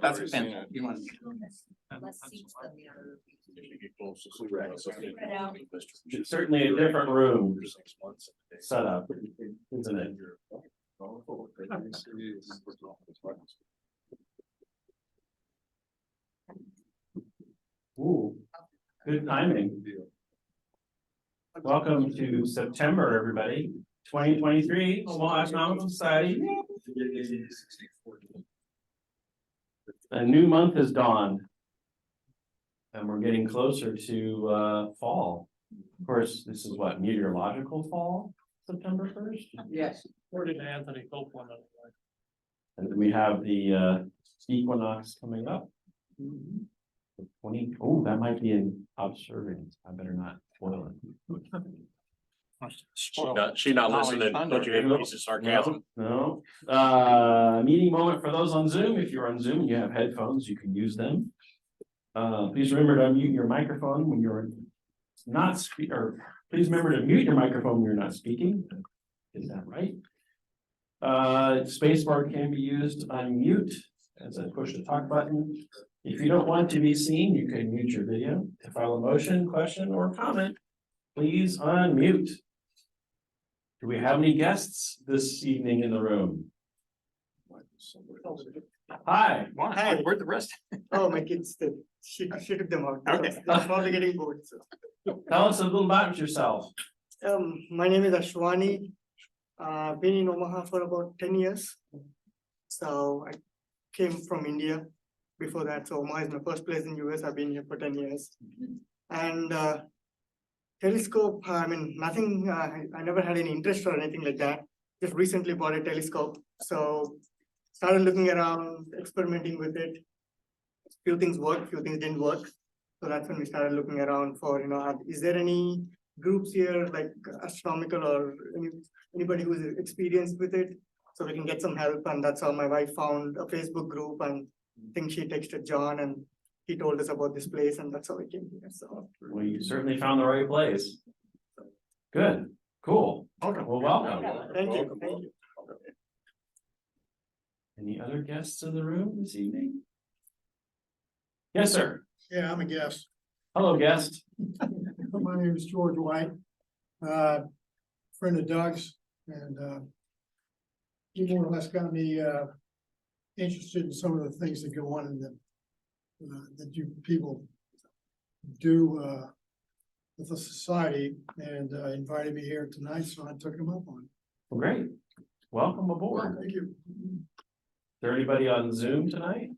That's expensive. You want. It's certainly a different room setup, isn't it? Ooh, good timing. Welcome to September, everybody. 2023, Small Astronomical Society. A new month has dawned. And we're getting closer to fall. Of course, this is what, meteorological fall, September 1st? Yes. According to Anthony Copeland. And then we have the equinox coming up. 20, oh, that might be an observance. I better not spoil it. She not listening, don't you hear this sarcasm? No, meeting moment for those on Zoom. If you're on Zoom and you have headphones, you can use them. Please remember to unmute your microphone when you're not speaking, or please remember to mute your microphone when you're not speaking. Is that right? Spacebar can be used to unmute as I push the talk button. If you don't want to be seen, you can mute your video. To file a motion, question, or comment, please unmute. Do we have any guests this evening in the room? Hi. Hi, where'd the rest? Oh, my kids did. She took them out. Okay. They're probably getting bored. So. Tell us a little about yourself. My name is Ashwani. Been in Omaha for about 10 years. So I came from India before that. So Omaha is my first place in US. I've been here for 10 years. And telescope, I mean, nothing, I never had any interest or anything like that. Just recently bought a telescope. So started looking around, experimenting with it. Few things worked, few things didn't work. So that's when we started looking around for, is there any groups here like astronomical or anybody who's experienced with it? So we can get some help. And that's how my wife found a Facebook group, and I think she texted John and he told us about this place, and that's how we came here. So Well, you certainly found the right place. Good, cool. Okay, well, welcome. thank you. Thank you. Any other guests in the room this evening? Yes, sir. Yeah, I'm a guest. Hello, guest. My name is George White, friend of Doug's, and he more or less got me interested in some of the things that go on in the that you people do with the society, and invited me here tonight, so I took him up on it. Well, great. Welcome aboard. Thank you. Is there anybody on Zoom tonight?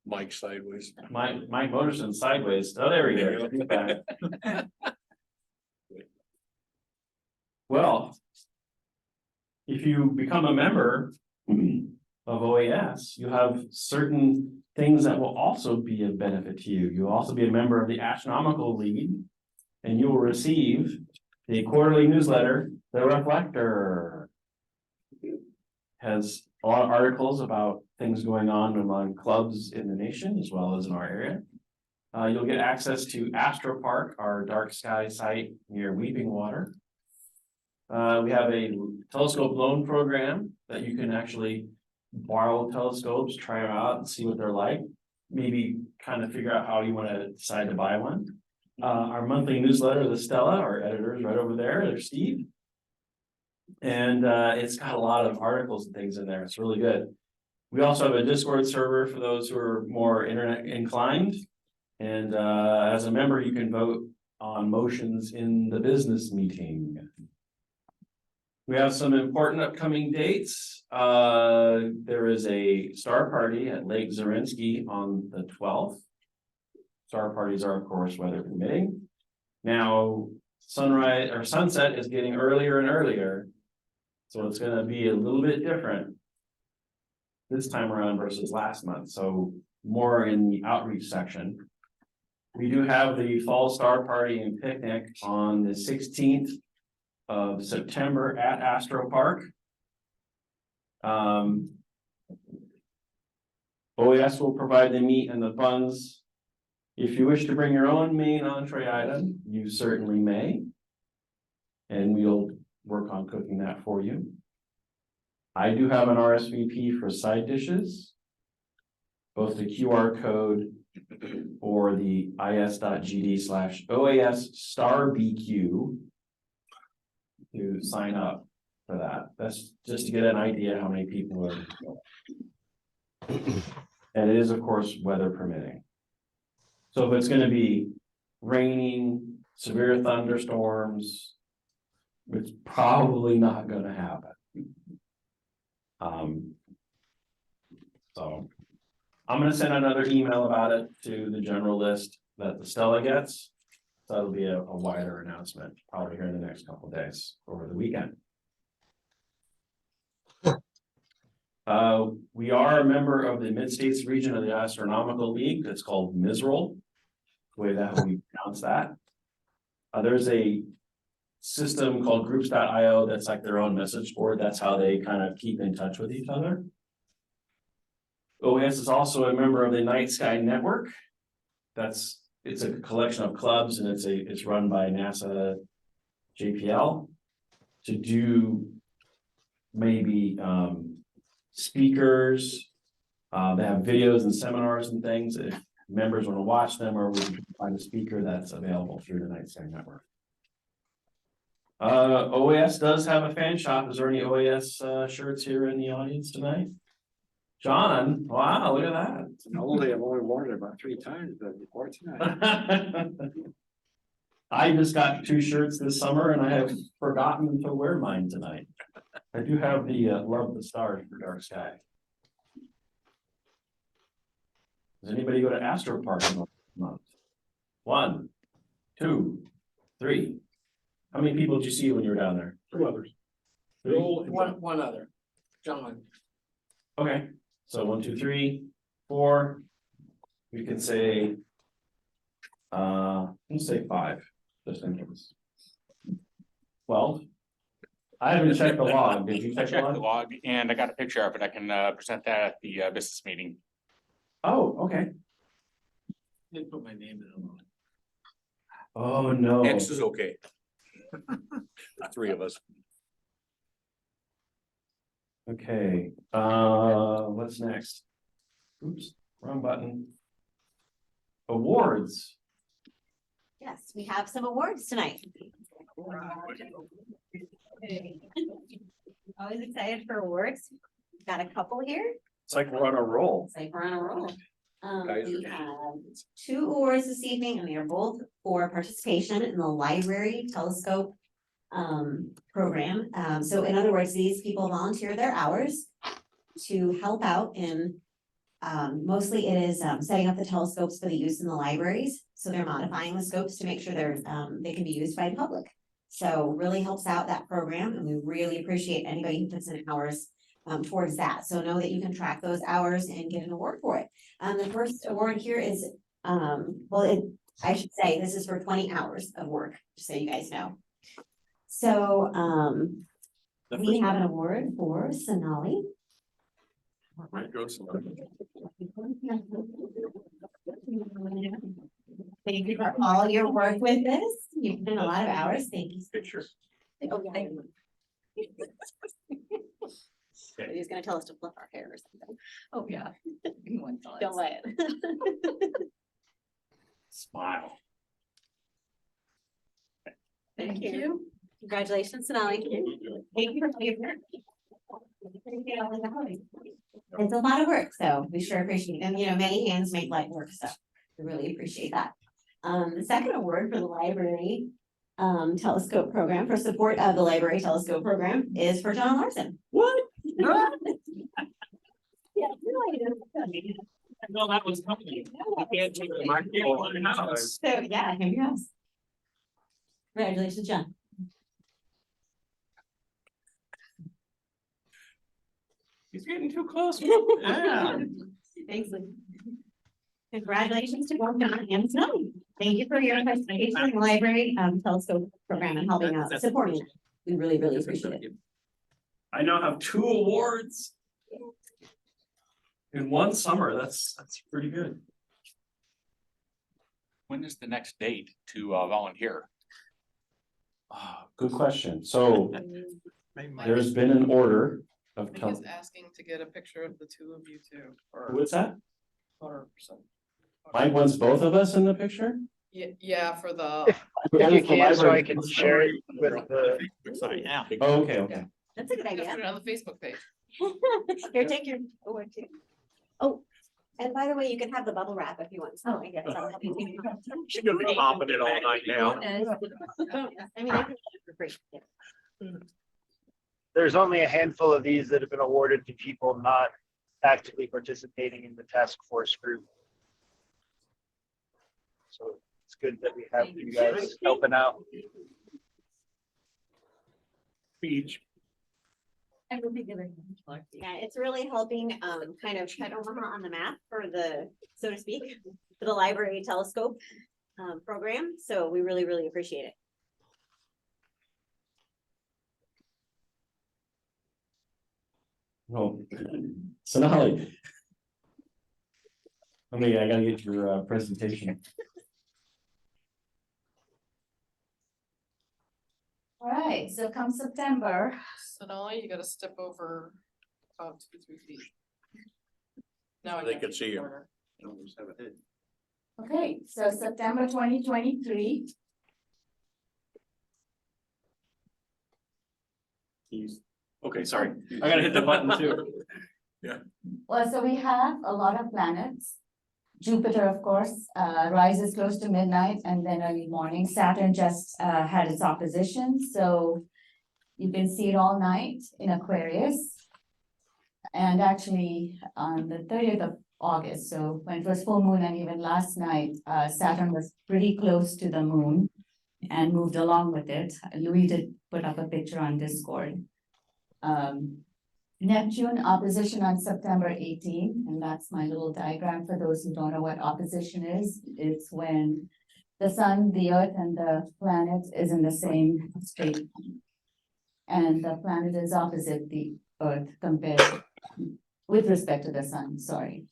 Mike sideways. Mike Motorson sideways. Oh, there we go. Well, if you become a member of OAS, you have certain things that will also be of benefit to you. You'll also be a member of the Astronomical League, and you will receive the quarterly newsletter, The Reflector. Has a lot of articles about things going on among clubs in the nation as well as in our area. You'll get access to Astro Park, our dark sky site near Weeping Water. We have a telescope loan program that you can actually borrow telescopes, try them out and see what they're like. Maybe kind of figure out how you want to decide to buy one. Our monthly newsletter, the Stella, our editor is right over there. There's Steve. And it's got a lot of articles and things in there. It's really good. We also have a Discord server for those who are more internet inclined. And as a member, you can vote on motions in the business meeting. We have some important upcoming dates. There is a star party at Lake Zarinsky on the 12th. Star parties are, of course, weather permitting. Now, sunrise or sunset is getting earlier and earlier. So it's going to be a little bit different this time around versus last month. So more in the outreach section. We do have the fall star party and picnic on the 16th of September at Astro Park. OAS will provide the meat and the funds. If you wish to bring your own main entree item, you certainly may. And we'll work on cooking that for you. I do have an RSVP for side dishes. Both the QR code for the is.gd/OAS star BQ to sign up for that. That's just to get an idea how many people are. And it is, of course, weather permitting. So if it's gonna be raining, severe thunderstorms, it's probably not gonna happen. So I'm gonna send another email about it to the general list that the Stella gets. So that'll be a wider announcement, probably here in the next couple of days over the weekend. We are a member of the Mid-States region of the Astronomical League. That's called MISRAL, the way that we pronounce that. There's a system called groups.io that's like their own message board. That's how they kind of keep in touch with each other. OAS is also a member of the Night Sky Network. It's a collection of clubs, and it's run by NASA JPL to do maybe speakers. They have videos and seminars and things. If members want to watch them, or we can find a speaker that's available through the Night Sky Network. OAS does have a fan shop. Is there any OAS shirts here in the audience tonight? John, wow, look at that. It's an oldie, I've only worn it about 3 times, but before tonight. I just got 2 shirts this summer and I have forgotten to wear mine tonight. I do have the Love the Stars for Dark Sky. Does anybody go to Astro Park in the month? 1, 2, 3. How many people did you see when you were down there? 2 others. One other, John. Okay, so 1, 2, 3, 4. We can say, let's say 5, just in case. 12. I haven't checked the log. Did you I check the checked the log? log and I got a picture of it. I can present that at the business meeting. Oh, okay. Didn't put my name in it. Oh, no. X is okay. The 3 of us. Okay, what's next? Oops, wrong button. Awards. Yes, we have some awards tonight. Always excited for awards. Got a couple here. It's like we're on a roll. It's like we're on a roll. Guys We are- have 2 awards this evening, and they are both for participation in the library telescope program. So in other words, these people volunteer their hours to help out in mostly it is setting up the telescopes for the use in the libraries. So they're modifying the scopes to make sure they can be used by the public. So really helps out that program, and we really appreciate anybody who puts in hours towards that. So know that you can track those hours and get an award for it. The first award here is I should say this is for 20 hours of work, just so you guys know. So we have an award for Sonali. Might go somewhere. Thank you for all your work with this. You've put in a lot of hours. Thank you. Picture. Oh, thank you. He's gonna tell us to flip our hair or something. Oh, yeah. Don't let it. Smile. Thank you. Congratulations, Sonali. Thank you for all your work. It's a lot of work, so we sure appreciate it. And many hands make light work, so we really appreciate that. The second award for the library telescope program, for support of the library telescope program, is for John Larson. What? Yeah, No, that was company. I can't take the microphone in the house. so yeah, congrats. Congratulations, John. He's getting too close. Yeah. Thanks, Lee. Congratulations to both John and Snowy. Thank you for your participation in the library telescope program and helping out, supporting it. We really, really appreciate it. I now have 2 awards. In one summer, that's pretty good. When is the next date to volunteer? Good question. So there's been an order of. Mike is asking to get a picture of the two of you too, or What's that? 100%. Mike wants both of us in the picture? Yeah, for the, If you can, so I can share it with the. Yeah. Oh, okay, okay. That's a good put idea. it on the Facebook page. Here, take your. Oh, and by the way, you can have the bubble wrap if you want. Oh, I guess. She's gonna be popping it all night now. I mean, I can for free. Yeah. There's only a handful of these that have been awarded to people not actively participating in the task force group. So it's good that we have you guys helping out. Beach. I will be giving. Yeah, it's really helping kind of put Omaha on the map for the, so to speak, for the library telescope program. So we really, really appreciate it. Oh, Sonali. I gotta get your presentation. All right, so come September, Sonali, you gotta step over about 2-3 feet. Now I They got can see you. corner. okay, so September 2023. Okay, sorry. I gotta hit the button too. Well, so we have a lot of planets. Jupiter, of course, rises close to midnight and then early morning. Saturn just had its opposition, so you can see it all night in Aquarius. And actually, on the 30th of August, so when it was full moon and even last night, Saturn was pretty close to the moon and moved along with it. Louis did put up a picture on Discord. Neptune opposition on September 18, and that's my little diagram for those who don't know what opposition is. It's when the sun, the earth, and the planet is in the same straight line. And the planet is opposite the earth compared with respect to the sun, sorry.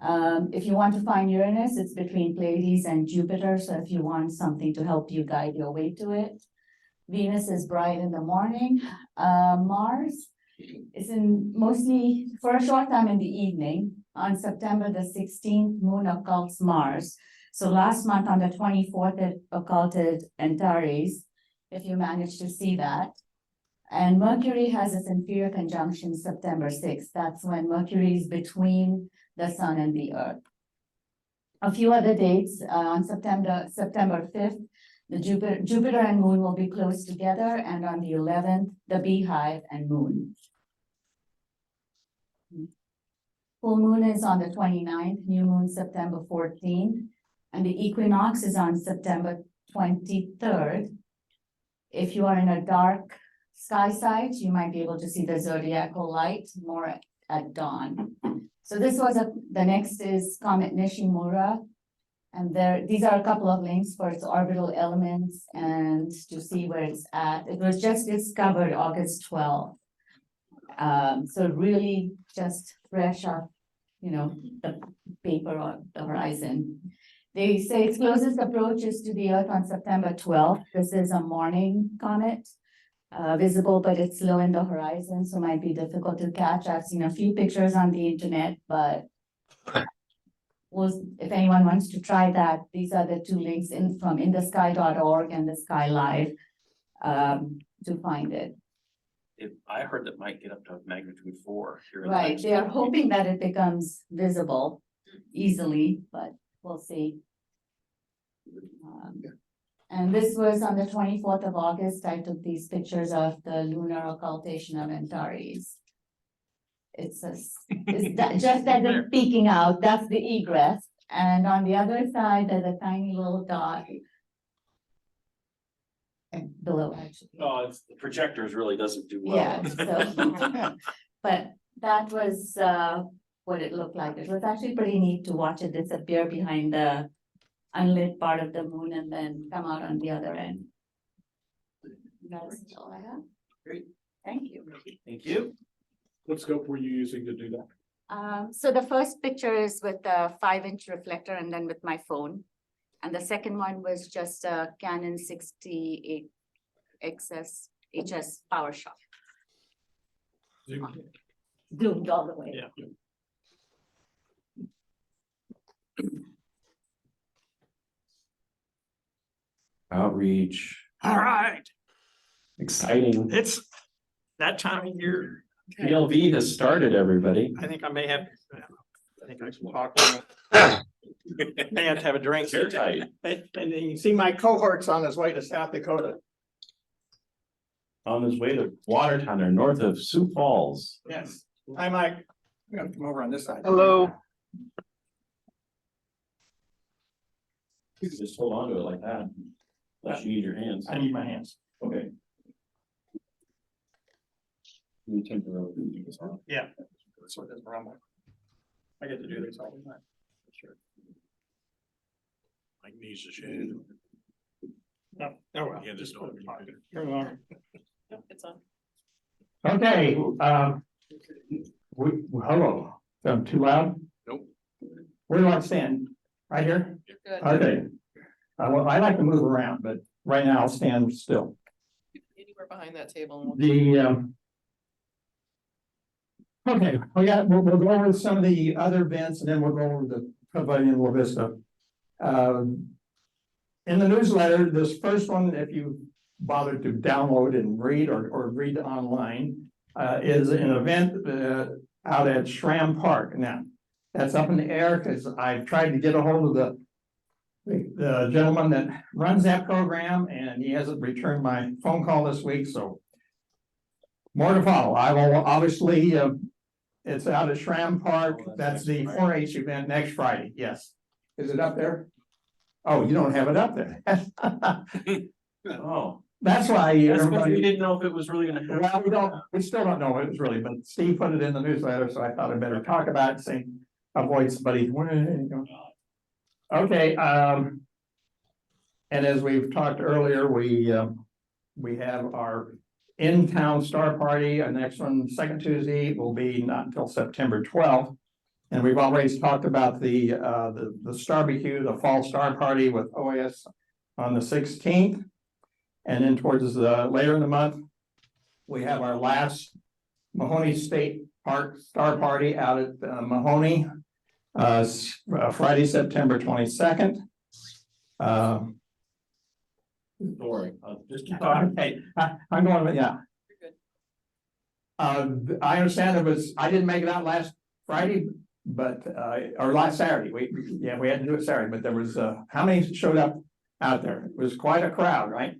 If you want to find Uranus, it's between Pleiades and Jupiter. So if you want something to help you guide your way to it. Venus is bright in the morning. Mars is in mostly for a short time in the evening. On September the 16th, moon occults Mars. So last month on the 24th, it occulted Antares, if you managed to see that. And Mercury has its inferior conjunction September 6th. That's when Mercury is between the sun and the earth. A few other dates on September 5th, the Jupiter and moon will be close together, and on the 11th, the beehive and moon. Full moon is on the 29th, new moon September 14th, and the equinox is on September 23rd. If you are in a dark sky site, you might be able to see the zodiacal light more at dawn. So this was the next is Comet Nishimura. And these are a couple of links for its orbital elements and to see where it's at. It was just discovered August 12th. So really just fresh off, the paper on the horizon. They say its closest approach is to the Earth on September 12th. This is a morning comet, visible, but it's low in the horizon, so might be difficult to catch. I've seen a few pictures on the internet, but if anyone wants to try that, these are the two links from inthesky.org and the Sky Live to find it. I heard that might get up to magnitude 4 here. Right, they are hoping that it becomes visible easily, but we'll see. And this was on the 24th of August. I took these pictures of the lunar occultation of Antares. It's just as it's peeking out, that's the egress. And on the other side, there's a tiny little dot. And below, actually. Oh, the projectors really doesn't do well. Yeah, so, but that was what it looked like. It was actually pretty neat to watch it disappear behind the unlit part of the moon and then come out on the other end. That's all I have. Great. Thank you. Thank you. What scope were you using to do that? So the first picture is with the 5-inch reflector and then with my phone. And the second one was just a Canon 68 excess HS power shop. Zoom. Zoomed all the way. Yeah. Outreach, All right, exciting. it's that time of year. PLV has started, everybody. I think I may have, I think I should talk. May have to have a drink. You're tight. And then you see my cohort's on his way to South Dakota. On his way to Watertown, or north of Sioux Falls. Yes. Hi, Mike. I'm gonna come over on this side. Hello. You can just hold on to it like that. Unless you need your hands. I need my hands. Okay. You temporarily. Yeah. That's what this wrong. I get to do this all the time. Sure. Mike needs to shade. No, well. Yeah, just don't. Turn it on. Nope, it's on. Okay, hello, I'm too loud? Nope. Where do I stand? Right here? Good. Okay. Well, I like to move around, but right now I'll stand still. Anywhere behind that table. and we'll- The, okay, we'll go over some of the other events and then we'll go over the pavilion in La Vista. In the newsletter, this first one, if you bothered to download and read or read online, is an event out at Schramm Park. Now, that's up in the air because I've tried to get a hold of the gentleman that runs that program and he hasn't returned my phone call this week, so more to follow. I will obviously, it's out at Schramm Park. That's the 4-H event next Friday. Yes. Is it up there? Oh, you don't have it up there. Oh, That's why that's because everybody. we didn't know if it was really gonna happen. Well, we still don't know what it was really, but Steve put it in the newsletter, so I thought I'd better talk about it, saying, avoid somebody. Okay, and as we've talked earlier, we have our in-town star party, our next one, second Tuesday, will be not until September 12th. And we've already talked about the Starbecue, the fall star party with OAS on the 16th. And then towards the later in the month, we have our last Mahoney State Park Star Party out at Mahoney, Friday, September 22nd. Don't worry, just keep talking. Okay, I'm going, but yeah. You're good. I understand I didn't make it out last Friday, but, or last Saturday, we had to do it Saturday, but there was, how many showed up out there? It was quite a crowd, right?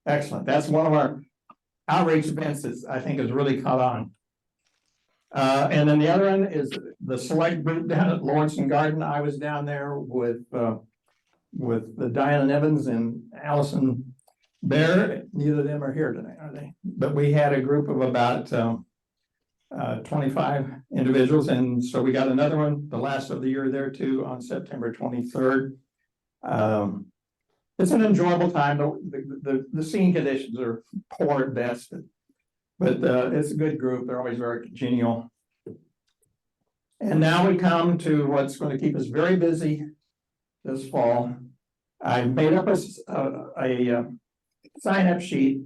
Excellent, that's one of our outreach events that I think has really caught on. And then the other one is the select group down at Lawrence and Garden. I was down there with the Diana Evans and Allison Bear. Neither of them are here tonight, are they? But we had a group of about 25 individuals, and so we got another one, the last of the year there too, on September 23rd. It's an enjoyable time. The scene conditions are poor at best, but it's a good group. They're always very congenial. And now we come to what's going to keep us very busy this fall. I made up a sign-up sheet.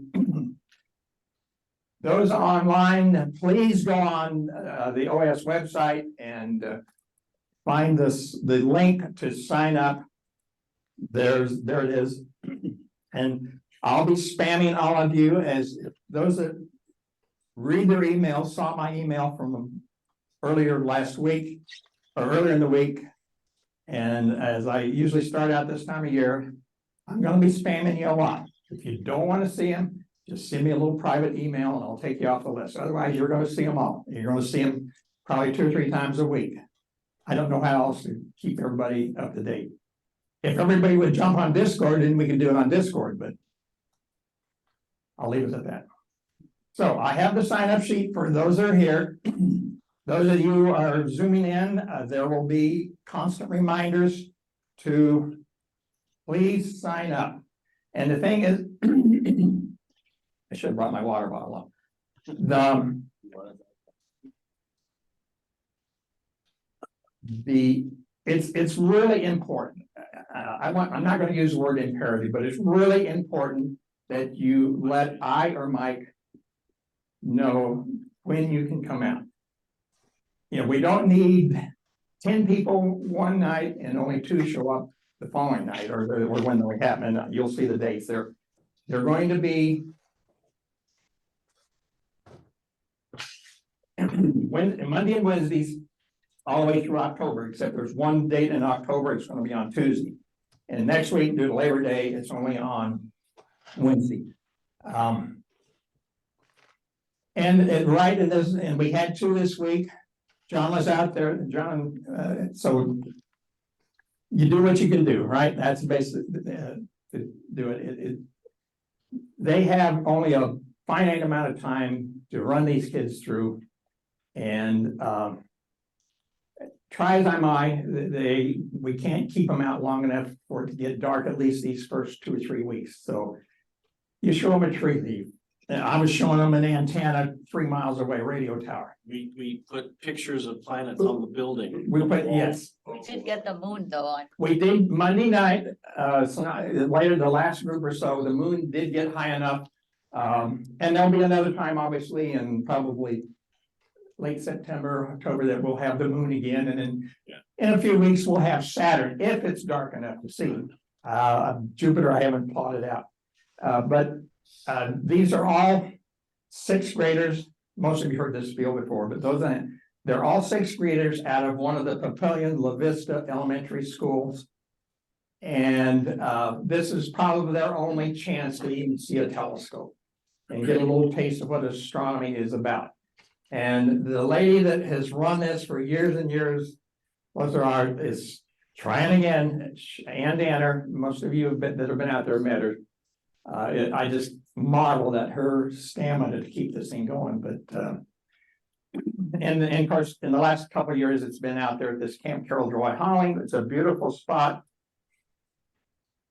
Those online, please go on the OAS website and find the link to sign up. There it is. And I'll be spamming all of you as those that read their emails, saw my email from earlier last week or earlier in the week. And as I usually start out this time of year, I'm going to be spamming you a lot. If you don't want to see them, just send me a little private email and I'll take you off the list. Otherwise, you're going to see them all. You're going to see them probably 2 or 3 times a week. I don't know how else to keep everybody up to date. If everybody would jump on Discord, then we could do it on Discord, but I'll leave it at that. So I have the sign-up sheet for those that are here. Those of you who are zooming in, there will be constant reminders to please sign up. And the thing is, I should have brought my water bottle up. It's really important. I'm not going to use the word imperative, but it's really important that you let I or Mike know when you can come out. You know, we don't need 10 people one night and only 2 show up the following night or when they happen. And you'll see the dates. They're going to be Monday and Wednesdays all the way through October, except there's one date in October, it's gonna be on Tuesday. And next week, due to Labor Day, it's only on Wednesday. And we had 2 this week. John was out there, so you do what you can do, right? That's basically, to do it. They have only a finite amount of time to run these kids through. And, try as I might, we can't keep them out long enough for it to get dark, at least these first 2 or 3 weeks. So you show them a tree leaf. I was showing them an antenna 3 miles away, radio tower. We put pictures of planets on the building. We put, yes, We did get the moon though on. we did Monday night, later the last group or so, the moon did get high enough. And there'll be another time, obviously, and probably late September, October, that we'll have the moon again, and then in a few weeks, we'll have Saturn, if it's dark enough to see. Jupiter, I haven't plotted out. But these are all 6th graders. Most of you heard this spiel before, but they're all 6th graders out of one of the Papillion La Vista elementary schools. And this is probably their only chance to even see a telescope and get a little taste of what astronomy is about. And the lady that has run this for years and years, is trying again, Ann Danner. Most of you that have been out there met her. I just marveled at her stamina to keep this thing going, but and of course, in the last couple of years, it's been out there at this Camp Carroll Dry Holling. It's a beautiful spot,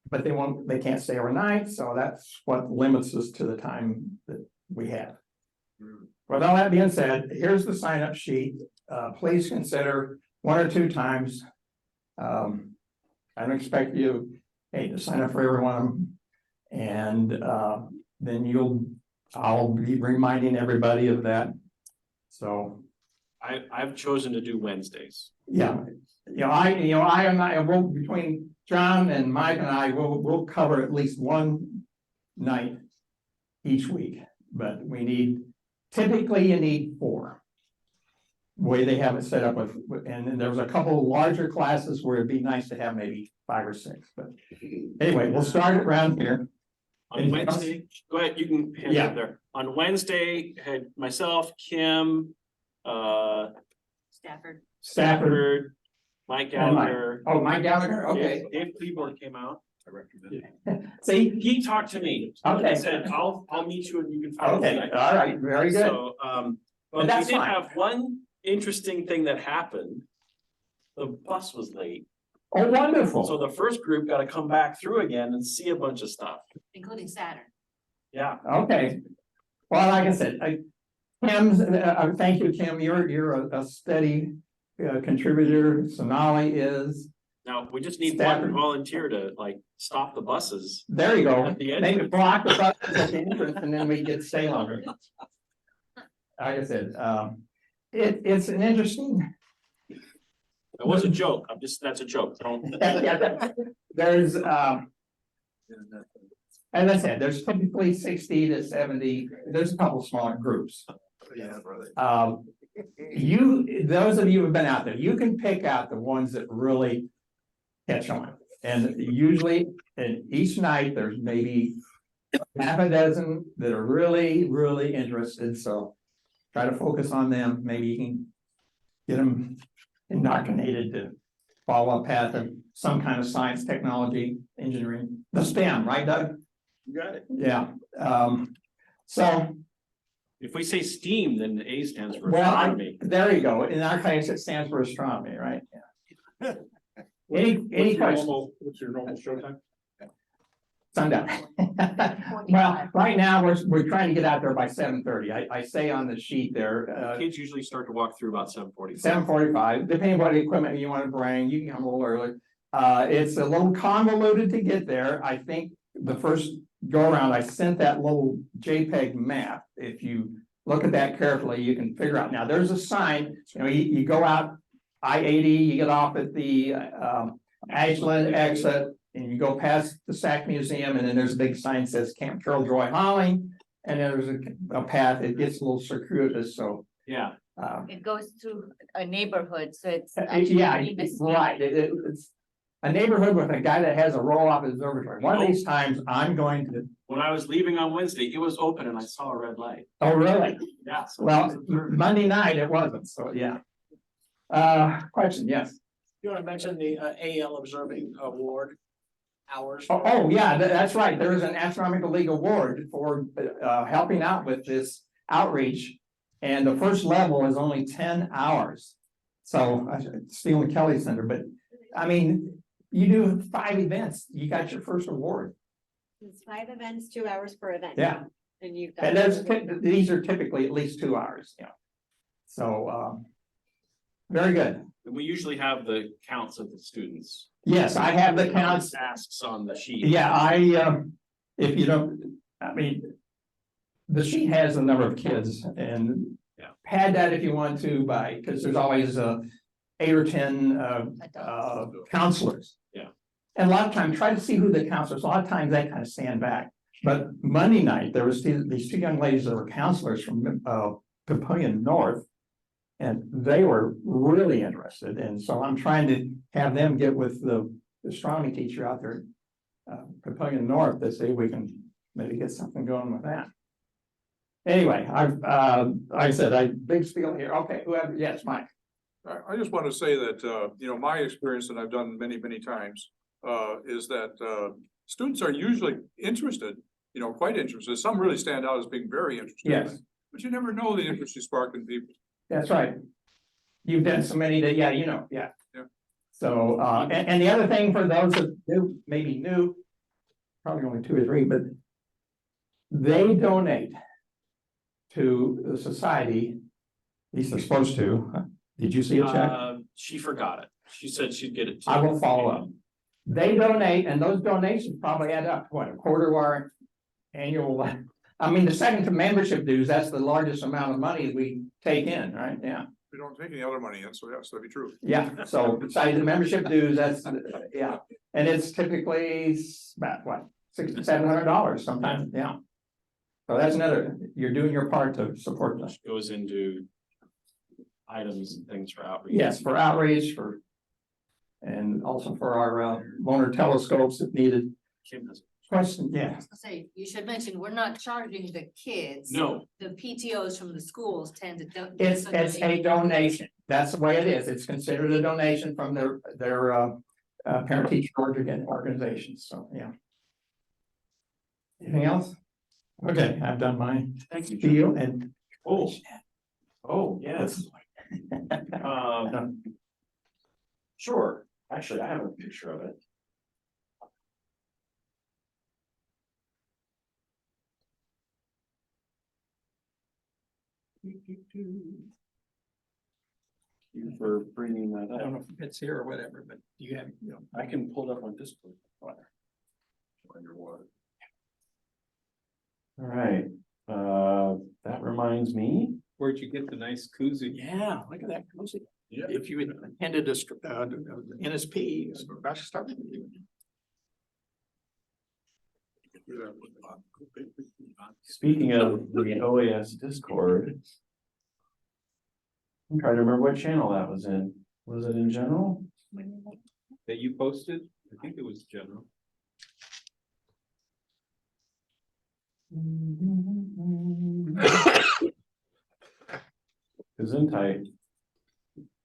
but they can't stay overnight, so that's what limits us to the time that we have. With all that being said, here's the sign-up sheet. Please consider 1 or 2 times. I don't expect you, to sign up for every one of them. And then I'll be reminding everybody of that. So I've chosen to do Wednesdays. yeah, between John and Mike and I, we'll cover at least one night each week, but typically you need 4. Way they have it set up and then there was a couple of larger classes where it'd be nice to have maybe 5 or 6, but anyway, we'll start it around here. On Wednesday, go ahead, you can hand it up there. On Wednesday, had myself, Kim, Stafford. Mike Gallagher. Oh, Mike Gallagher, okay. Dave Cleveland came out. I recommend. See, He talked to me. Okay. He said, I'll meet you and you can find okay, me. all right, very good. So, but we that's did fine. have one interesting thing that happened. The bus was late. Oh, wonderful. So the first group got to come back through again and see a bunch of stuff. Including Saturn. Yeah. Okay. Well, like I said, Kim's, thank you, Kim. You're a steady contributor. Sonali is. Now, we just need Stafford. one volunteer to stop the buses. There you go. At the end. Maybe block the buses at the entrance and then we get stay longer. Like I said, it's an interesting. It was a joke. That's a joke. There's, as I said, there's typically 60 to 70, there's a couple smaller groups. Yeah, brother. Those of you who've been out there, you can pick out the ones that really catch on. And usually, in each night, there's maybe half a dozen that are really, really interested, so try to focus on them. Maybe you can get them indoctrinated to follow a path of some kind of science, technology, engineering, the STEM, right, Doug? You got it. Yeah, so, If we say STEAM, then the A stands for well, astronomy. there you go. In our case, it stands for astronomy, right? Yeah. Any questions? What's your normal showtime? Sundown. Well, right now, we're trying to get out there by 7:30. I say on the sheet there, Kids usually start to walk through about 7:45. 7:45, depending what equipment you want to bring, you can come a little early. It's a little convoluted to get there. I think the first go around, I sent that little JPEG map. If you look at that carefully, you can figure out, now there's a sign, you go out I-80, you get off at the Ashland exit, and you go past the Sac Museum, and then there's a big sign that says Camp Carroll Joy Holling, and then there's a path, it gets a little circuitous, so. Yeah, It goes through a neighborhood, so it's. Yeah, actually misleading. right, it's a neighborhood with a guy that has a roll-off observatory. One of these times, I'm going to, when I was leaving on Wednesday, it was open and I saw a red light. oh, really? Yeah. so- Well, Monday night it wasn't, so yeah. Question, yes. You want to mention the AL Observing Award hours? Oh, yeah, that's right. There is an Astronomical League Award for helping out with this outreach. And the first level is only 10 hours. So Stephen Kelly Center, but I mean, you do 5 events, you got your first award. It's 5 events, 2 hours per event. Yeah. And you've got. And these are typically at least 2 hours, yeah. So very good. And we usually have the counts of the students. Yes, I have the counts. Asks on the sheet. Yeah, if you don't, I mean, the sheet has a number of kids and Yeah. pad that if you want to because there's always 8 or 10 counselors. Yeah. And a lot of times, try to see who the counselors, a lot of times they kind of stand back. But Monday night, there was these 2 young ladies that were counselors from Papillion North. And they were really interested, and so I'm trying to have them get with the astronomy teacher out there Papillion North to see if we can maybe get something going with that. Anyway, like I said, big spiel here. Okay, whoever, yes, Mike. I just want to say that, my experience, and I've done many, many times, is that students are usually interested, quite interested. Some really stand out as being very interested. Yes. But you never know the interest you spark in people. That's right. You've done so many that, yeah. Yeah. So, and the other thing for those that maybe new, probably only 2 or 3, but they donate to the society, at least they're supposed to. Did you see a check? She forgot it. She said she'd get it. I will follow up. They donate, and those donations probably add up, what, a quarter of our annual, I mean, the second to membership dues, that's the largest amount of money we take in, right? Yeah. We don't take any other money in, so yes, that'd be true. Yeah, so besides the membership dues, that's, yeah, and it's typically about what, $600-700 sometimes, yeah. So that's another, you're doing your part to support this. Goes into items and things for outreach. Yes, for outreach, and also for our lunar telescopes if needed. Kim has- Question, yeah. I was gonna say, you should mention, we're not charging the kids. No, The PTOs from the schools tend to. It's a donation. That's the way it is. It's considered a donation from their parent teacher organizations. So, yeah. Anything else? Okay, I've done my thank you. spiel and. Oh, yes. Sure. Actually, I have a picture of it. You for bringing that I don't know up. if it's here or whatever, but you have, I can pull it up on Discord. All right, that reminds me. Where'd you get the nice koozie? Yeah, look at that koozie. Yeah. If you attended a NSP, gosh, start. Speaking of the OAS Discord. I'm trying to remember what channel that was in. Was it in general? That you posted? I think it was general. Gesundheit.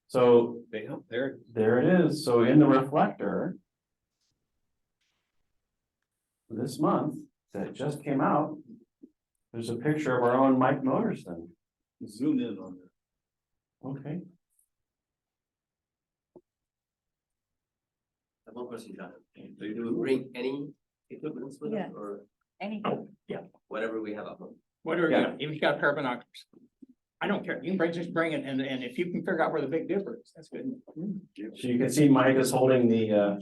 So there it is. So in the reflector. This month that just came out. There's a picture of our own Mike Moterston. Zoom in on that. Okay. I have one question, John. Do you bring any equipment with Yeah. us or Anything. whatever we have up? Whatever, Yeah. yeah, if you got a pair of binoculars. I don't care, you can just bring it, and if you can figure out where the big dipper is, that's good. So you can see Mike is holding the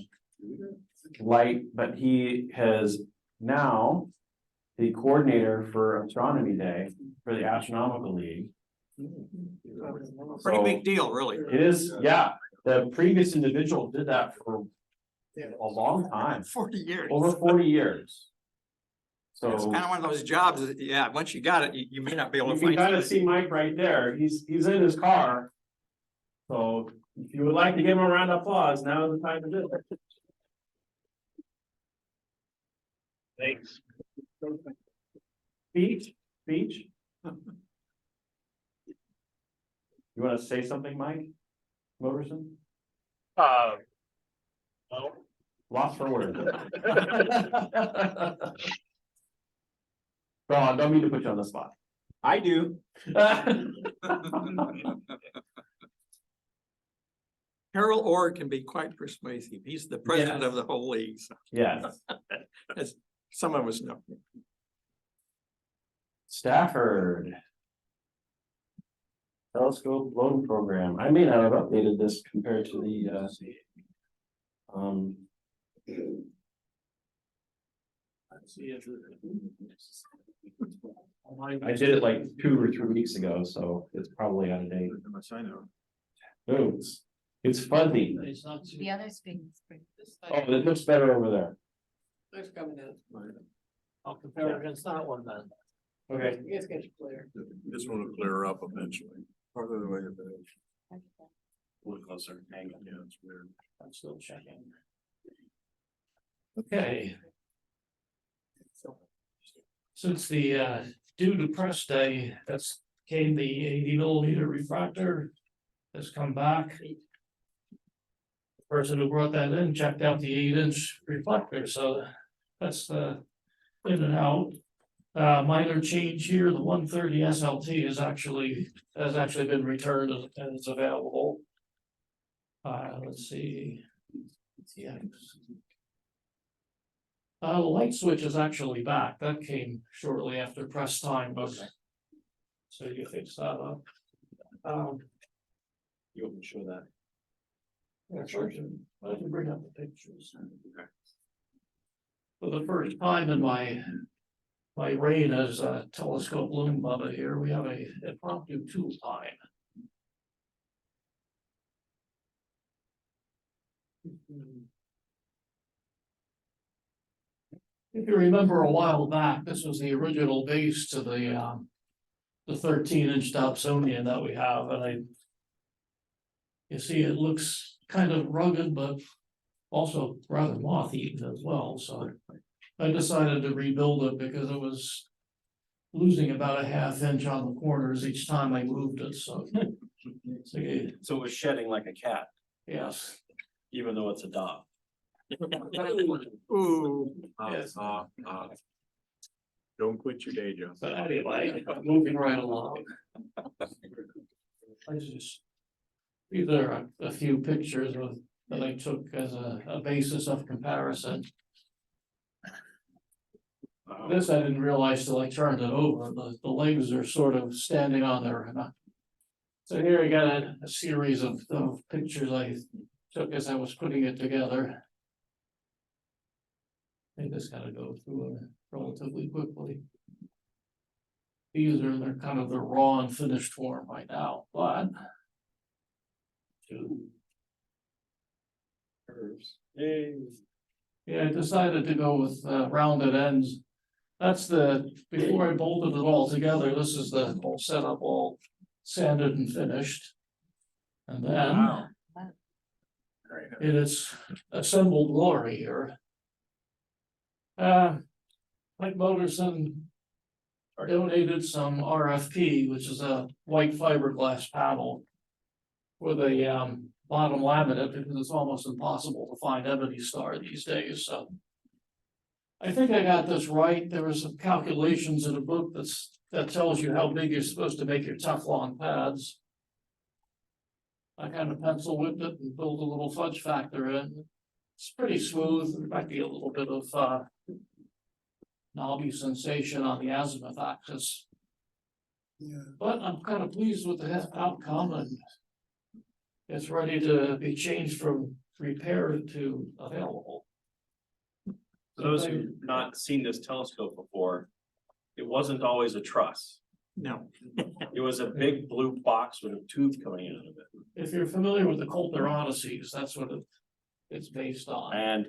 light, but he has now the coordinator for Astronomy Day for the Astronomical League. Pretty big deal, really. It is, yeah, the previous individual did that for a long time, 40 years. over 40 years. So It's kind of one of those jobs that, yeah, once you got it, you may not be able you to can find. kind of see Mike right there, he's in his car. So if you would like to give him a round of applause, now is the time to do it. Thanks. Beach. You wanna say something, Mike? Moverson? No. Lost for words. Ron, don't mean to put you on the spot. I do. Harold Orr can be quite persuasive. He's the president of the whole league, so, Yes. as some of us know. Stafford. Telescope loan program. I may not have updated this compared to the, I did it like 2 or 3 weeks ago, so it's probably out of date. Oh, it's fuzzy. The others big. Oh, it looks better over there. There's coming in. I'll compare against that one then. Okay. You guys get it clear. This one will clear up eventually. Farther away it is. A little closer. Hang on. Yeah, it's weird. I'm still checking. Okay. Since the due to press day, that's came the 80mm refractor has come back. The person who brought that in checked out the 8-inch reflector, so that's the in and out. Minor change here, the 130 SLT has actually been returned and it's available. Let's see. Yeah. The light switch is actually back. That came shortly after press time, but. So you fix that up. You want me to show that? Yeah, sure. I can bring up the pictures. For the first time in my reign as a telescope loom bubba here, we have a impromptu tool time. If you remember a while back, this was the original base to the 13-inch Dobsonian that we have, and you see it looks kind of rugged, but also rather moth-eaten as well, so I decided to rebuild it because it was losing about a ½ inch on the corners each time I moved it, so. So it was shedding like a cat, Yes. even though it's a dog. Ooh. Yes. Don't quit your day job. But anyway, moving right along. These are a few pictures that I took as a basis of comparison. This I didn't realize till I turned it over. The legs are sort of standing on their. So here I got a series of pictures I took as I was putting it together. I just gotta go through it relatively quickly. These are they're kind of the raw and finished form right now, but. Curves. Yeah, I decided to go with rounded ends. That's before I bolted it all together, this is the whole setup all sanded and finished. And then. In its assembled glory here. Mike Motorson donated some RFP, which is a white fiberglass panel with a bottom laminate because it's almost impossible to find ebony star these days, so. I think I got this right. There were some calculations in a book that tells you how big you're supposed to make your Teflon pads. I kind of pencil whipped it and built a little fudge factor in. It's pretty smooth. There might be a little bit of knobby sensation on the azimuth axis. Yeah. But I'm kind of pleased with the outcome, and it's ready to be changed from repaired to available. For those who've not seen this telescope before, it wasn't always a truss. No. It was a big blue box with a tooth coming out of it. If you're familiar with the Coulter Odysseys, that's what it's based on. And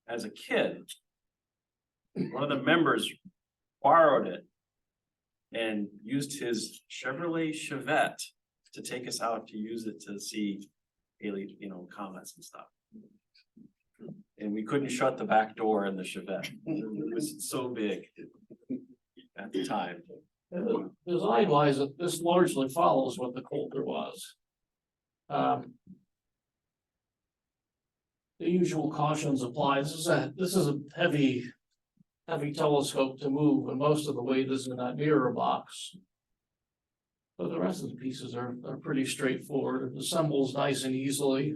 as a kid, one of the members borrowed it and used his Chevrolet Chevette to take us out to use it to see alien, comets and stuff. And we couldn't shut the back door in the Chevette. It was so big at the time. Design-wise, this largely follows what the Coulter was. The usual cautions apply. This is a heavy telescope to move, and most of the weight is in that mirror box. But the rest of the pieces are pretty straightforward. It assembles nice and easily.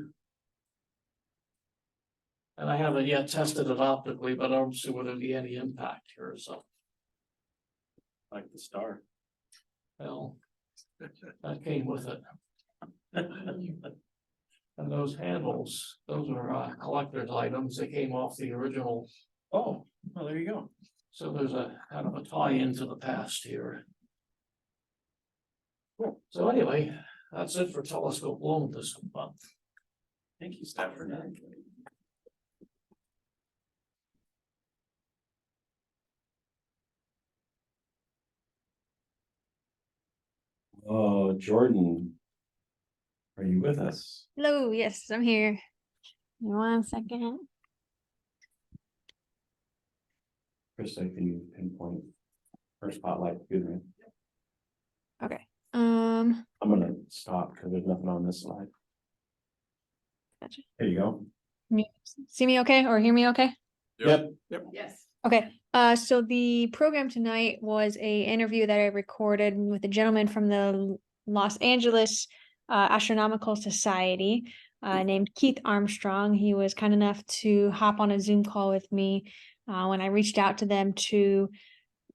And I haven't yet tested it optically, but I don't see whether there'd be any impact here, so. Like the star. Well, that came with it. And those handles, those are collector's items. They came off the original. Oh, well, there you go. So there's a kind of a tie into the past here. Cool. So anyway, that's it for Telescope Loan this month. Thank you, Stafford. Oh, Jordan. Are you with us? Hello, yes, I'm here. Give me 1 second. Chris, I can pinpoint or spotlight good man. Okay. I'm gonna stop because there's nothing on this slide. Gotcha. There you go. See me okay or hear me okay? Yep. Yes. Okay. So the program tonight was a interview that I recorded with a gentleman from the Los Angeles Astronomical Society named Keith Armstrong. He was kind enough to hop on a Zoom call with me when I reached out to them to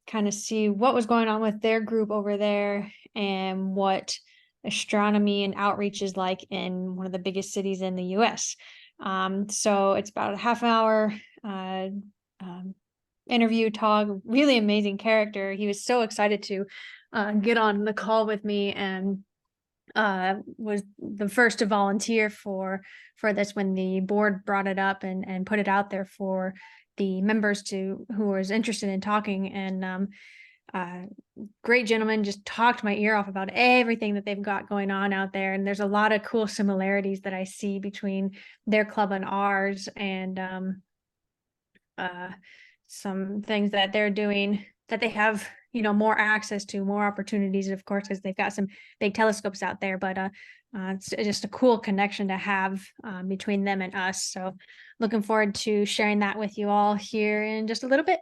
kind of see what was going on with their group over there and what astronomy and outreach is like in one of the biggest cities in the US. So it's about a half hour interview talk, really amazing character. He was so excited to get on the call with me and was the first to volunteer for this when the board brought it up and put it out there for the members who was interested in talking. And great gentleman, just talked my ear off about everything that they've got going on out there. And there's a lot of cool similarities that I see between their club and ours, and some things that they're doing that they have, more access to, more opportunities, of course, because they've got some big telescopes out there. But it's just a cool connection to have between them and us. So looking forward to sharing that with you all here in just a little bit.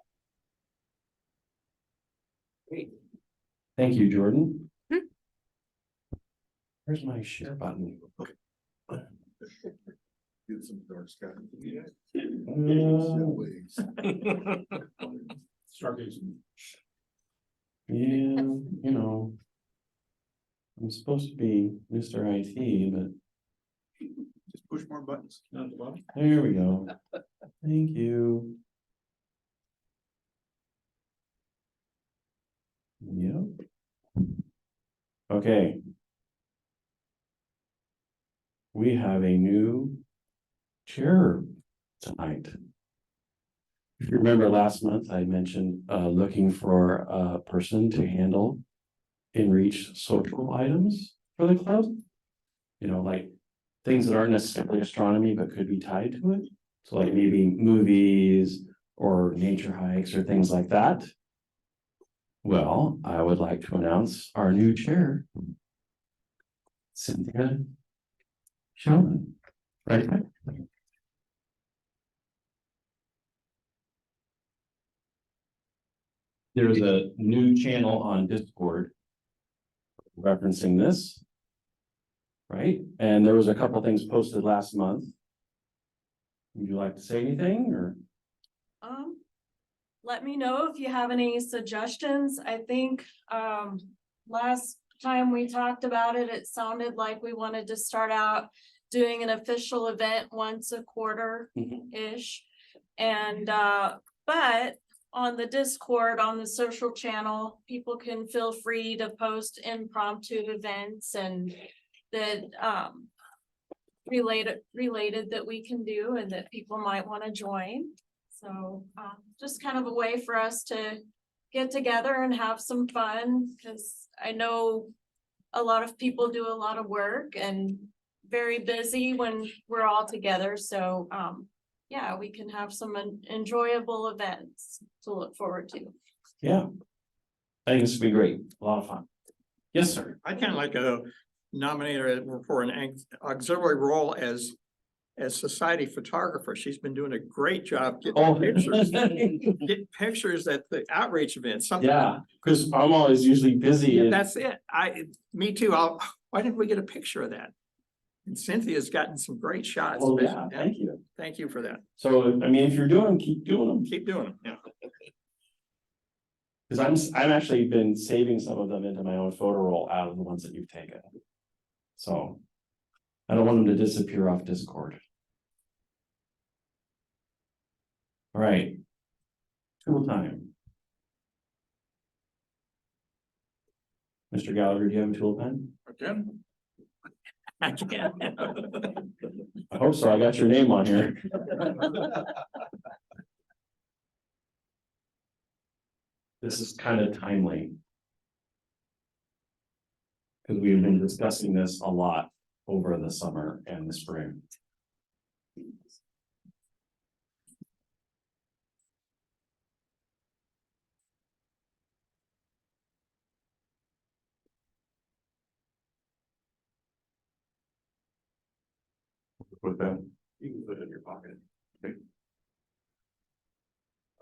Great. Thank you, Jordan. Hmm? Where's my share button? Get some dark sky. Yeah, I'm supposed to be Mr. IT, but Just push more buttons. Not the bottom. there we go. Thank you. Yep. Okay. We have a new chair tonight. If you remember last month, I mentioned looking for a person to handle in-reach social items for the club. Like things that aren't necessarily astronomy, but could be tied to it. So like maybe movies or nature hikes or things like that. Well, I would like to announce our new chair, Cynthia Shellman. Right. There's a new channel on Discord referencing this. Right, and there was a couple things posted last month. Would you like to say anything or? Let me know if you have any suggestions. I think last time we talked about it, it sounded like we wanted to start out doing an official event once a quarter-ish. And but on the Discord, on the social channel, people can feel free to post impromptu events and that, related that we can do and that people might want to join. So, just kind of a way for us to get together and have some fun, because I know a lot of people do a lot of work and very busy when we're all together. So, yeah, we can have some enjoyable events to look forward to. Yeah. I think this would be great, a lot of fun. Yes, sir. I kind of like to nominate her for an auxiliary role as society photographer. She's been doing a great job Oh. getting pictures at the outreach events. Yeah, because I'm always usually busy. and- That's it. Me too. Why didn't we get a picture of that? And Cynthia's gotten some great shots. Oh, yeah, thank you. Thank you for that. So, I mean, if you're doing them, keep doing them. Keep doing them. Yeah. Because I'm actually been saving some of them into my own photo roll out of the ones that you've taken. So I don't want them to disappear off Discord. All right. Tool time. Mr. Gallagher, do you have a tool pen? Again, I can't. I hope so. I got your name on here. This is kind of timely. Because we've been discussing this a lot over the summer and the spring. put that, You can put it in your pocket. Okay.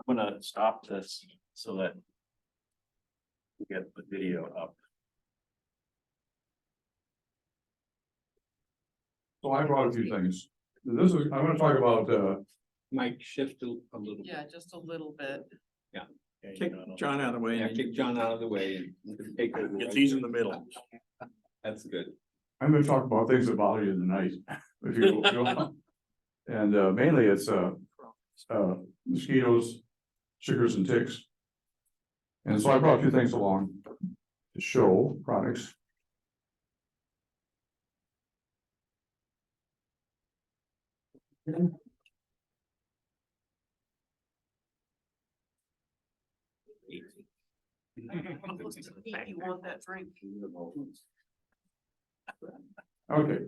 I'm gonna stop this so that we get the video up. so I brought a few things. This is, I'm gonna talk about, Mike, shift a little. Yeah, just a little bit. Kick John out of the way. Yeah, kick John out of the way and you can take over. It's easy in the middle. That's good. I'm gonna talk about things that bother you in the night. If you will. And mainly it's mosquitoes, chiggers and ticks. And so I brought a few things along to show products. You want that drink? Okay.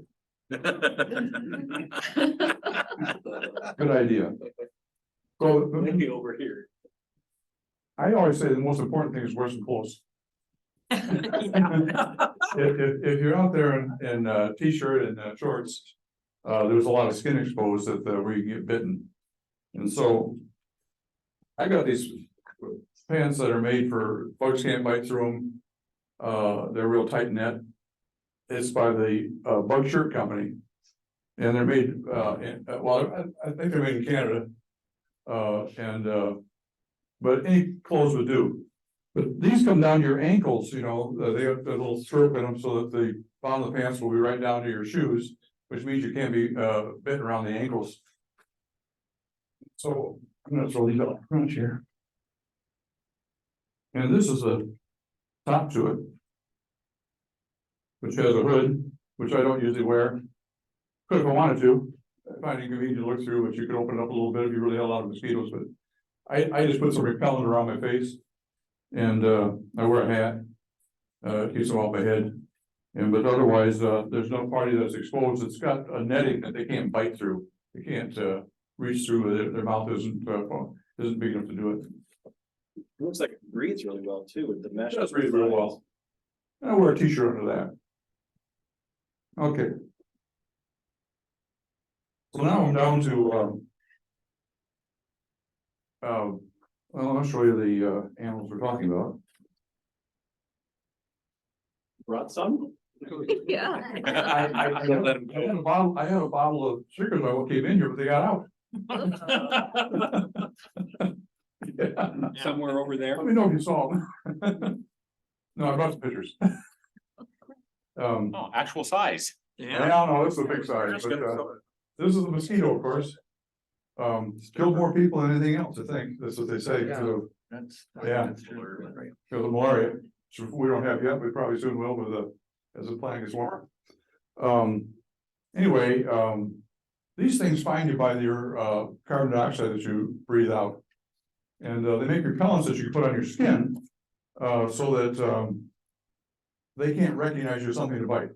Good idea. So Maybe over here. I always say the most important thing is wear some clothes. If you're out there in a t-shirt and shorts, there's a lot of skin exposed that where you get bitten. And so I got these pants that are made for bugs can't bite through them. They're real tight net. It's by the Bug Shirt Company. And they're made, well, I think they're made in Canada. But any clothes would do. But these come down to your ankles, you know, they have the little strip in them so that the bottom of the pants will be right down to your shoes, which means you can't be bitten around the ankles. So I'm gonna throw these up front here. And this is a top to it, which has a hood, which I don't usually wear. Could if I wanted to, I find it convenient to look through, but you could open it up a little bit if you really had a lot of mosquitoes, but I just put some repellent around my face. And I wear a hat, keeps them off my head. And but otherwise, there's no party that's exposed. It's got a netting that they can't bite through. They can't reach through. Their mouth isn't big enough to do it. It looks like it breathes really well too with the mesh. It does breathe real well. I wear a t-shirt under that. Okay. So now I'm down to well, I'll show you the animals we're talking about. Brought some? Yeah. I had a bottle of sugars I came in here, but they got out. Yeah. Somewhere over there. Let me know if you saw them. No, I brought some pictures. Oh, actual size. I don't know, this is a big size, but this is a mosquito, of course. killed more people than anything else, I think, that's what they say, so. Yeah. Because of malaria, which we don't have yet, we probably soon will with as the planet gets warmer. Anyway, these things find you by your, carbon dioxide that you breathe out. And, they make repellents that you can put on your skin, so that, they can't recognize you as something to bite.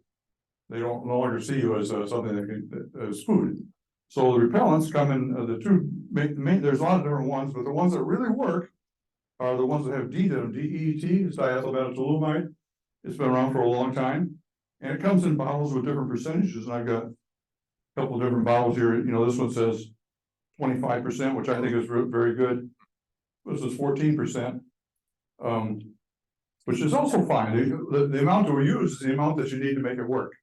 They don't no longer see you as, something that can, as food. So the repellents come in, the two there's a lot of different ones, but the ones that really work are the ones that have DEET in them, DEET, it's diethylbenzylumide. It's been around for a long time, and it comes in bottles with different percentages, and I've got a couple of different bottles here, you know, this one says 25%, which I think is very good. This is 14%, which is also fine. The amount that we use is the amount that you need to make it work.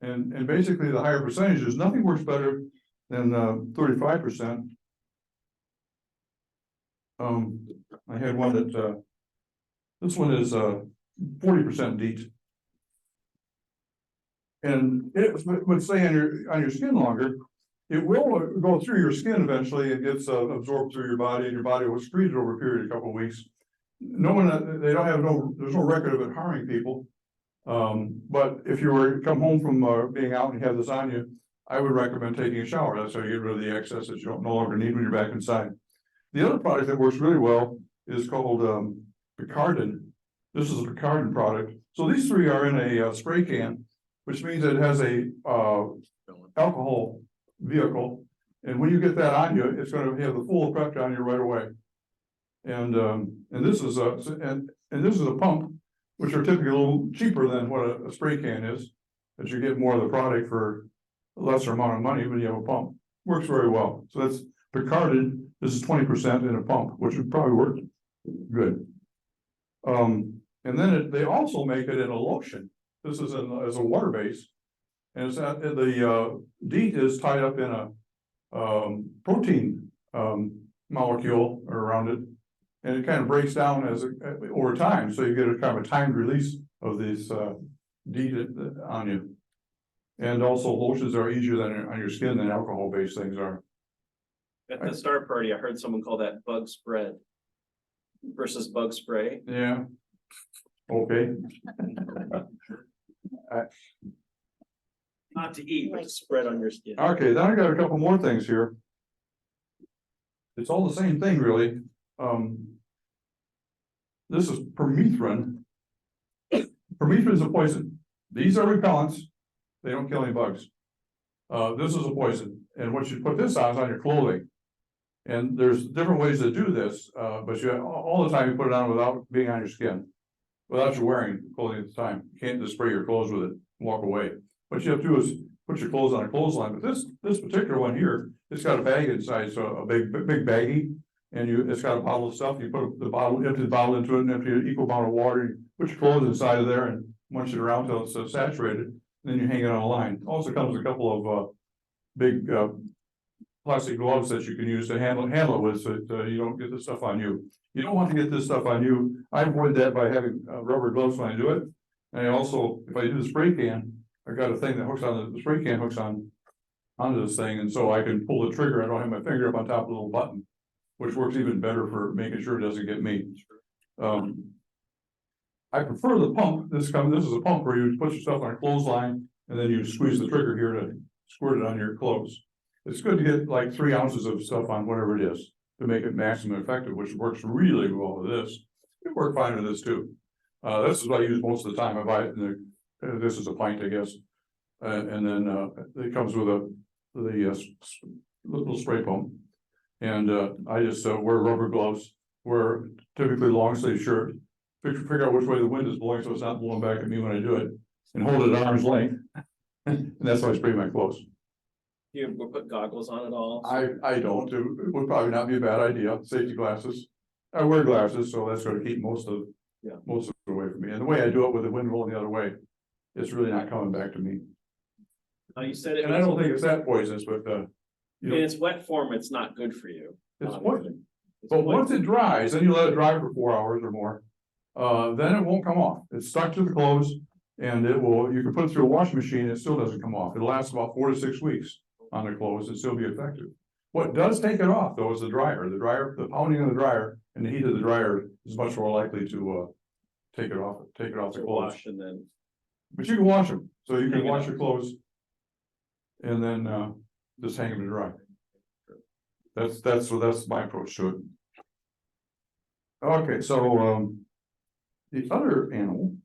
And basically the higher percentages, nothing works better than 35%. I had one that this one is 40% DEET. And it would stay on your skin longer. It will go through your skin eventually. It gets absorbed through your body, and your body will excrete it over a period of a couple of weeks. No one, they don't have there's no record of it harming people. But if you were to come home from being out and you have this on you, I would recommend taking a shower. That's how you get rid of the excess that you don't no longer need when you're back inside. The other product that works really well is called Picardin. This is a Picardin product. So these three are in a spray can, which means it has a alcohol vehicle. And when you get that on you, it's going to have the full effect on you right away. And this is a pump, which are typically a little cheaper than what a spray can is, but you get more of the product for a lesser amount of money when you have a pump. Works very well. So that's Picardin. This is 20% in a pump, which would probably work good. And then they also make it in a lotion. This is as a water base, and it's the DEET is tied up in a protein molecule around it, and it kind of breaks down over time, so you get a kind of a timed release of this DEET on you. And also lotions are easier than on your skin than alcohol-based things are. At the start party, I heard someone call that bug spread versus bug spray. Yeah. Okay. Not to eat, but to spread on your skin. Okay, then I got a couple more things here. It's all the same thing, really. This is permethrin. Permethrin is a poison. These are repellents. They don't kill any bugs. This is a poison, and what you put this on is on your clothing. And there's different ways to do this, but you all the time you put it on without being on your skin, without you wearing clothing at the time. You can't just spray your clothes with it and walk away. What you have to do is put your clothes on a clothesline. But this particular one here, it's got a bag inside, so a big baggie, and it's got a bottle of stuff. You put empty the bottle into it, and empty an equal amount of water. You put your clothes inside of there and munch it around until it's saturated. And then you hang it on a line. Also comes with a couple of big plastic gloves that you can use to handle it with, so that you don't get this stuff on you. You don't want to get this stuff on you. I avoid that by having rubber gloves when I do it. And I also, if I do the spray can, I got a thing that hooks on the spray can hooks onto this thing, and so I can pull the trigger. I don't have my finger up on top of the little button, which works even better for making sure it doesn't get me. I prefer the pump. This is a pump where you put your stuff on a clothesline and then you squeeze the trigger here to squirt it on your clothes. It's good to get like 3 ounces of stuff on whatever it is to make it maximum effective, which works really well with this. It works fine with this too. This is what I use most of the time. I buy it in this is a pint, I guess. And then it comes with the little spray pump. And I just wear rubber gloves, wear typically long sleeve shirt, figure out which way the wind is blowing so it's not blowing back at me when I do it, and hold it at arm's length. And that's how I spray my clothes. Do you put goggles on at all? I don't. It would probably not be a bad idea. Safety glasses. I wear glasses, so that's going to keep most of it away from me. And the way I do it with the wind rolling the other way, it's really not coming back to me. You said it. And I don't think it's that poisonous, but in its wet form, it's not good for you. It's poison. But once it dries, then you let it dry for 4 hours or more. Then it won't come off. It's stuck to the clothes, and you can put it through a washing machine, it still doesn't come off. It lasts about 4 to 6 weeks on the clothes and still be effective. What does take it off though is the dryer, the pounding of the dryer and the heat of the dryer is much more likely to, take it off the clothes. Wash and then. But you can wash them, so you can Hang it wash up. your clothes. And then, just hang them to dry. That's my approach to it. Okay, so, the other animal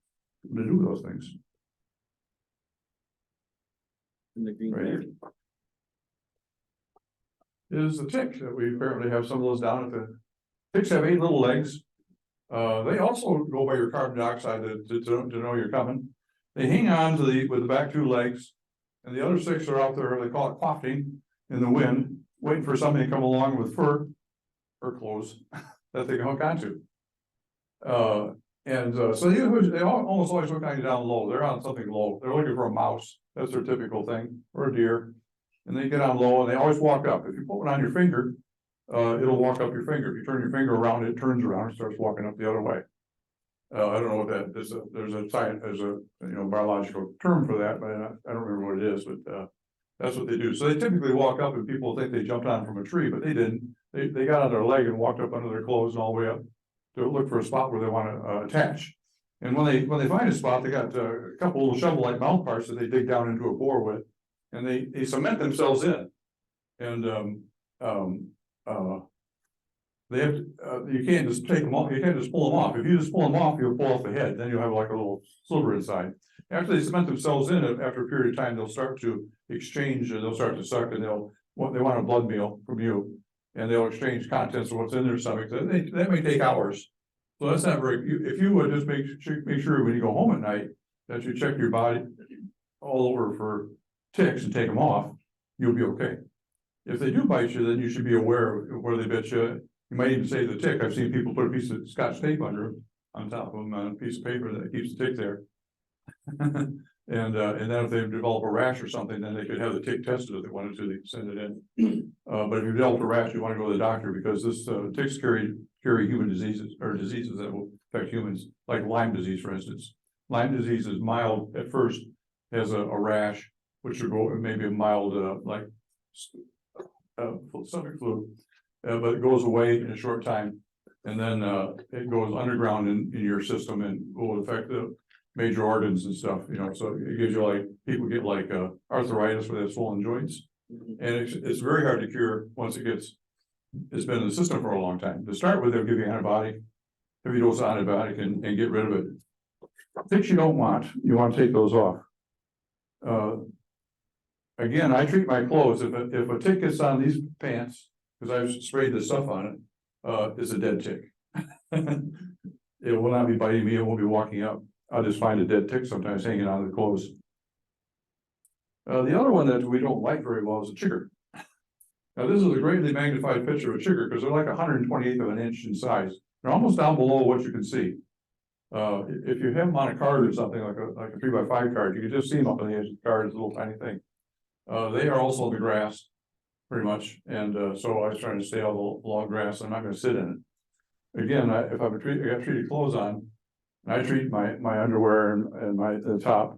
to do those things, In the green right here, bag. is the tick, that we apparently have some of those down at the, ticks have 8 little legs. They also go by your carbon dioxide to know you're coming. They hang on to with the back 2 legs. And the other 6 are out there, they call it quafting in the wind, waiting for somebody to come along with fur clothes that they can hook onto. So they almost always look kind of down low. They're on something low. They're looking for a mouse. That's their typical thing, or a deer. And they get on low and they always walk up. If you put one on your finger, it'll walk up your finger. If you turn your finger around, it turns around and starts walking up the other way. I don't know what that is. There's a biological term for that, but I don't remember what it is, but that's what they do. So they typically walk up and people think they jumped on from a tree, but they didn't. They got on their leg and walked up under their clothes and all the way up to look for a spot where they want to attach. And when they find a spot, they got a couple little shovel-like mouth parts that they dig down into a bore with, and they cement themselves in. And they have you can't just take them off. You can't just pull them off. If you just pull them off, you'll pull off the head. Then you'll have like a little sliver inside. After they cement themselves in, after a period of time, they'll start to exchange. They'll start to suck, and they want a blood meal from you, and they'll exchange contents of what's in their stomach. That may take hours. So that's not very. If you would just make sure when you go home at night that you check your body all over for ticks and take them off, you'll be okay. If they do bite you, then you should be aware of where they bit you. You might even save the tick. I've seen people put a piece of Scotch tape under on top of them on a piece of paper that keeps the tick there. And then if they develop a rash or something, then they could have the tick tested if they wanted to. They could send it in. But if you develop a rash, you want to go to the doctor because this ticks carry human diseases or diseases that will affect humans, like Lyme disease, for instance. Lyme disease is mild at first, has a rash, which will go maybe a mild stomach flu. But it goes away in a short time, and then it goes underground in your system and will affect the major organs and stuff, so it gives you people get arthritis where they have swollen joints. And it's very hard to cure once it's been in the system for a long time. To start with, they'll give you antibiotic, heavy dose of antibiotic and get rid of it. Things you don't want, you want to take those off. Again, I treat my clothes, if a tick gets on these pants, because I've sprayed this stuff on it, it's a dead tick. It will not be biting me, it won't be walking up. I'll just find a dead tick sometimes hanging on the clothes. The other one that we don't like very well is a chigger. Now, this is a greatly magnified picture of a chigger because they're like 128th of an inch in size. They're almost down below what you can see. If you have them on a card or something like a 3x5 card, you can just see them up on the edge of the card. It's a little tiny thing. They are also in the grass, pretty much, and so I was trying to stay out of the long grass. I'm not going to sit in it. Again, if I got treated clothes on, and I treat my underwear and the top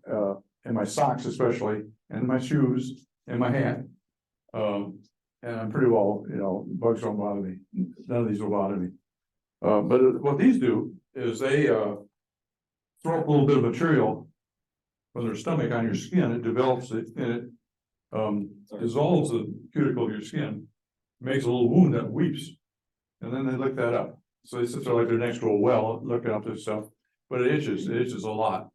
and my socks especially, and my shoes and my hat. And I'm pretty well, bugs don't bother me. None of these will bother me. But what these do is they throw up a little bit of material from their stomach on your skin. It develops it and it dissolves the cuticle of your skin, makes a little wound that weeps, and then they lick that up. So they sit there like they're next to a well looking up this stuff, but it itches a lot.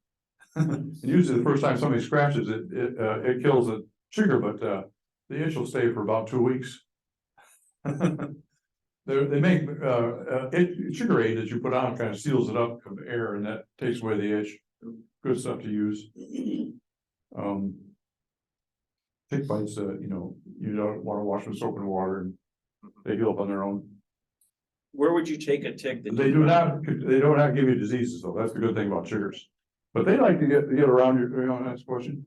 And usually the first time somebody scratches it, it kills the chigger, but the itch will stay for about 2 weeks. They make sugar aid that you put on kind of seals it up of air, and that takes away the itch. Good stuff to use. Tick bites, you don't want to wash with soap and water, and they heal up on their own. Where would you take a tick that They do not give you diseases though. That's the good thing about chiggers. But they like to get around your next question.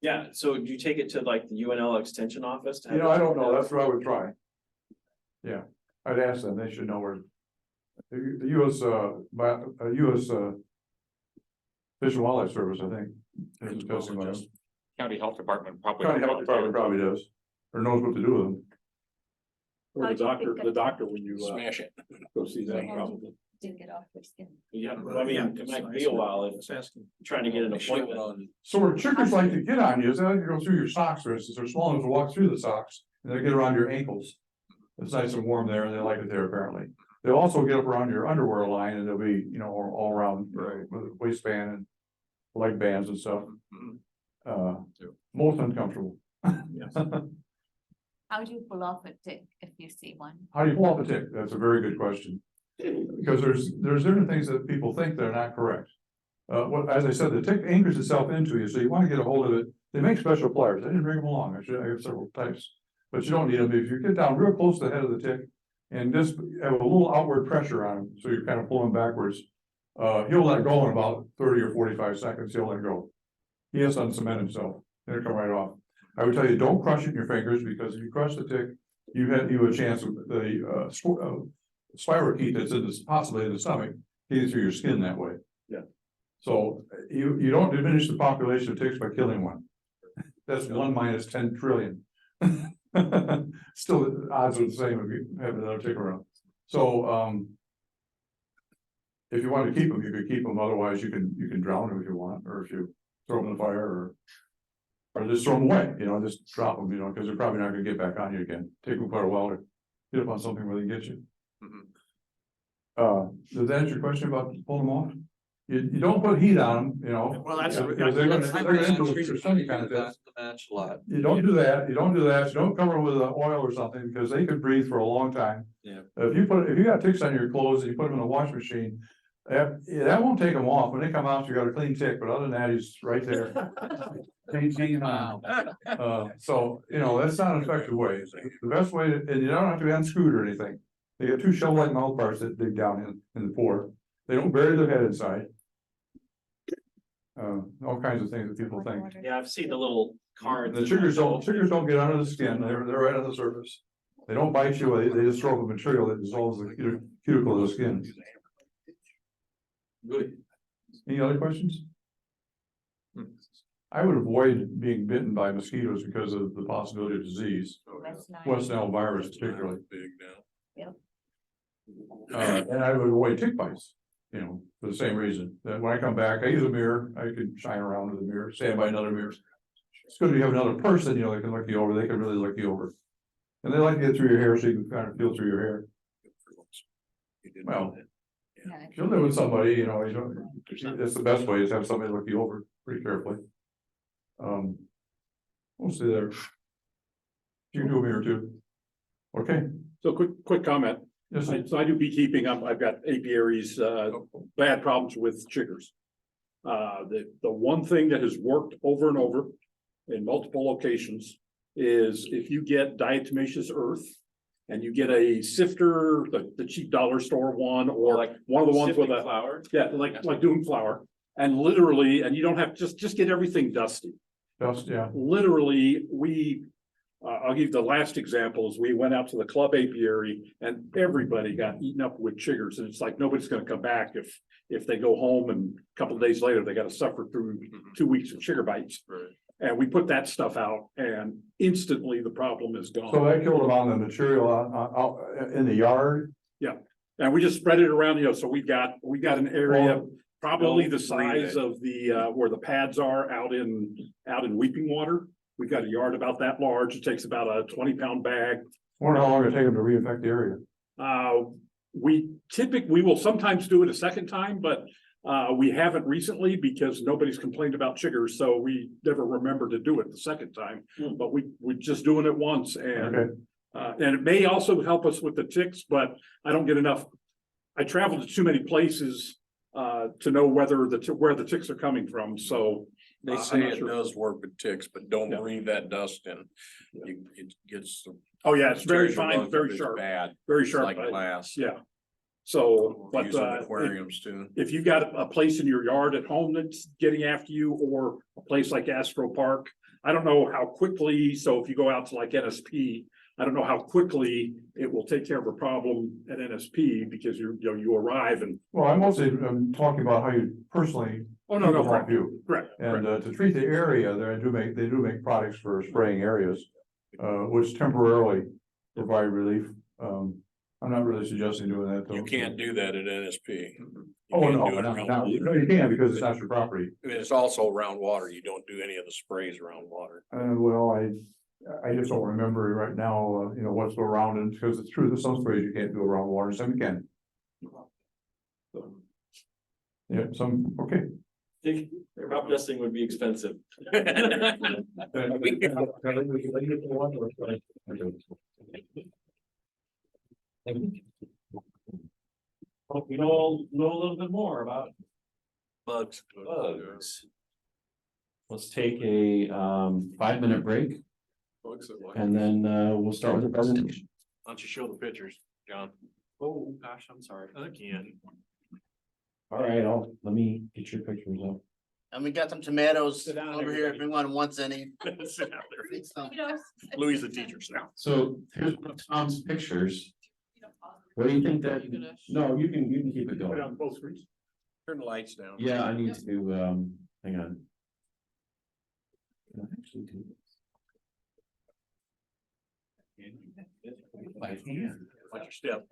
Yeah, so do you take it to like the UNL extension office? To have I don't know. That's what I would try. Yeah, I'd ask them. They should know where. The U.S. Fish and Wildlife Service, I think, is testing on us. County Health Department probably. County Health Department probably does, or knows what to do with them. Or the doctor when you, Smash it. go see that Yeah. probably. Didn't get off their skin. Yeah, I mean, it might be a while if trying to get an appointment on. So where chickens like to get on you is they like to go through your socks, for instance, they're small enough to walk through the socks, and they get around your ankles. It's nice and warm there, and they like it there apparently. They'll also get up around your underwear line, and they'll be, you know, all around, with waistband and leg bands and stuff. Most uncomfortable. How do you pull off a tick if you see one? How do you pull off a tick? That's a very good question. Because there's different things that people think that are not correct. As I said, the tick anchors itself into you, so you want to get a hold of it. They make special pliers. I didn't bring them along. I have several types, but you don't need them. If you get down real close to the head of the tick and just have a little outward pressure on him, so you're kind of pulling backwards, he'll let go in about 30 or 45 seconds. He'll let go. He has to uncement himself. It'll come right off. I would tell you, don't crush it in your fingers, because if you crush the tick, you have a chance of the spirochete that's in this, possibly in the stomach, getting through your skin that way. Yeah. So you don't diminish the population of ticks by killing one. That's 1 minus 10 trillion. Still, the odds are the same if you have another tick around. So if you want to keep them, you could keep them. Otherwise, you can drown them if you want, or if you throw them in the fire, or just throw them away. You know, just drop them. You know, because they're probably not going to get back on you again. Take them quite a while to get up on something where they get you. Does that answer your question about pulling them off? You don't put heat on them, you know. Well, that's. Because they're gonna influence your stomach contents. Match a lot. You don't do that, you don't cover them with oil or something, because they could breathe for a long time. Yeah. If you got ticks on your clothes and you put them in a washing machine, that won't take them off. When they come out, you got a clean tick, but other than that, he's right there. So, you know, that's not an effective way. The best way, and you don't have to be unscrewed or anything. They got 2 shovel-like mouth parts that dig down in the pore. They don't bury their head inside. All kinds of things that people think. Yeah, I've seen the little cards. The chiggers don't get under the skin. They're right on the surface. They don't bite you. They just throw up a material that dissolves the cuticle of the skin. Good. Any other questions? I would avoid being bitten by mosquitoes because of the possibility of disease. West Nile virus particularly. Big now. And I would avoid tick bites, you know, for the same reason. That when I come back, I use a mirror. I can shine around with a mirror, stand by another mirror. It's good if you have another person, you know, they can look you over. They can really look you over. And they like to get through your hair so you can kind of feel through your hair. Well, if you live with somebody, you know, that's the best way is have somebody look you over pretty carefully. We'll see there. You can do a mirror too. Okay. So quick comment. Yes, sir. So I do beekeeping. I've got apiaries, bad problems with chiggers. The one thing that has worked over and over in multiple locations is if you get diatomaceous earth and you get a sifter, the cheap dollar store one, or like one of the ones with a flour. Yeah, like doing flour, and literally, and you don't have just get everything dusty. Dust, yeah. Literally, I'll give the last example is we went out to the club apiary and everybody got eaten up with chiggers, and it's like nobody's gonna come back if they go home and a couple of days later, they gotta suffer through 2 weeks of chigger bites. Right. And we put that stuff out and instantly the problem is gone. So that killed them on the material out in the yard. Yeah, and we just spread it around, you know, so we got an area probably the size of the where the pads are out in Weeping Water. We've got a yard about that large. It takes about a 20-pound bag. Wonder how long it take them to reinfect the area. We will sometimes do it a second time, but we haven't recently because nobody's complained about chiggers, so we never remember to do it the second time. But we're just doing it once, and it may also help us with the ticks, but I don't get enough. I travel to too many places to know where the ticks are coming from. So they say it does work with ticks, but don't breathe that dust in. It gets. Oh yeah, it's very fine, very sharp, bad, very sharp, like glass. Yeah. So, but aquariums too. If you got a place in your yard at home that's getting after you, or a place like Astro Park, I don't know how quickly. So if you go out to like NSP, I don't know how quickly it will take care of a problem at NSP because you arrive and. Well, I'm talking about how you personally. Oh, no, help you. Correct. And to treat the area, they do make products for spraying areas, which temporarily provide relief. I'm not really suggesting doing that though. You can't do that at NSP. Oh, can't no, do it no, around no, water. no, you can't because it's not your property. It's also around water. You don't do any of the sprays around water. Well, I just don't remember right now, you know, what's around it, because it's true, there's some sprays you can't do around water, some you can. Yeah, some, okay. Crop dusting would be expensive. Hope we all know a little bit more about Bugs. bugs. Let's take a 5-minute break and then we'll start with the presentation. Why don't you show the pictures, John? Oh, gosh, I'm sorry. Again. All right, let me get your pictures up. And we got some tomatoes Sit down, over here if everybody. anyone wants any. Sit down there. Louis the teacher's now. So here's one of Tom's pictures. What do you think that, no, you can keep it Put it going. on both screens. Turn the lights down. Yeah, I need to, hang on. Can I actually do this? I can. Watch your step.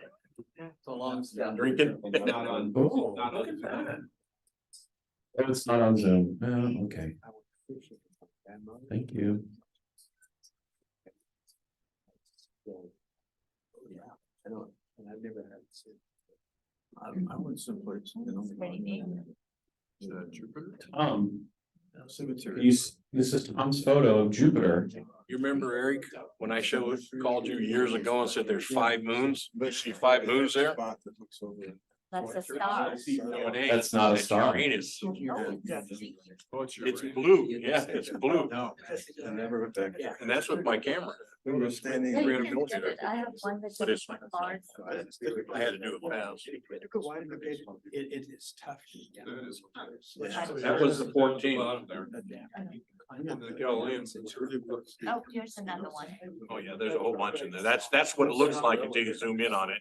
So long. Drinking. Oh, look at that. Oh, it's not on Zoom. Okay. Thank you. I went someplace. Jupiter? Cemetery. This is Tom's photo of Jupiter. You remember, Eric, when I called you years ago and said there's 5 moons? You see 5 moons there? That's a star. That's not a It's star. Uranus. It's blue, yeah, it's blue. No, I never went back. And that's with my camera. We were standing. Yeah, you can get it. I have one that But it's just like- Mars. I had to do it fast. It is tough. That was the 14th. Oh, here's another one. Oh, yeah, there's a whole bunch in there. That's what it looks like until you zoom in on it.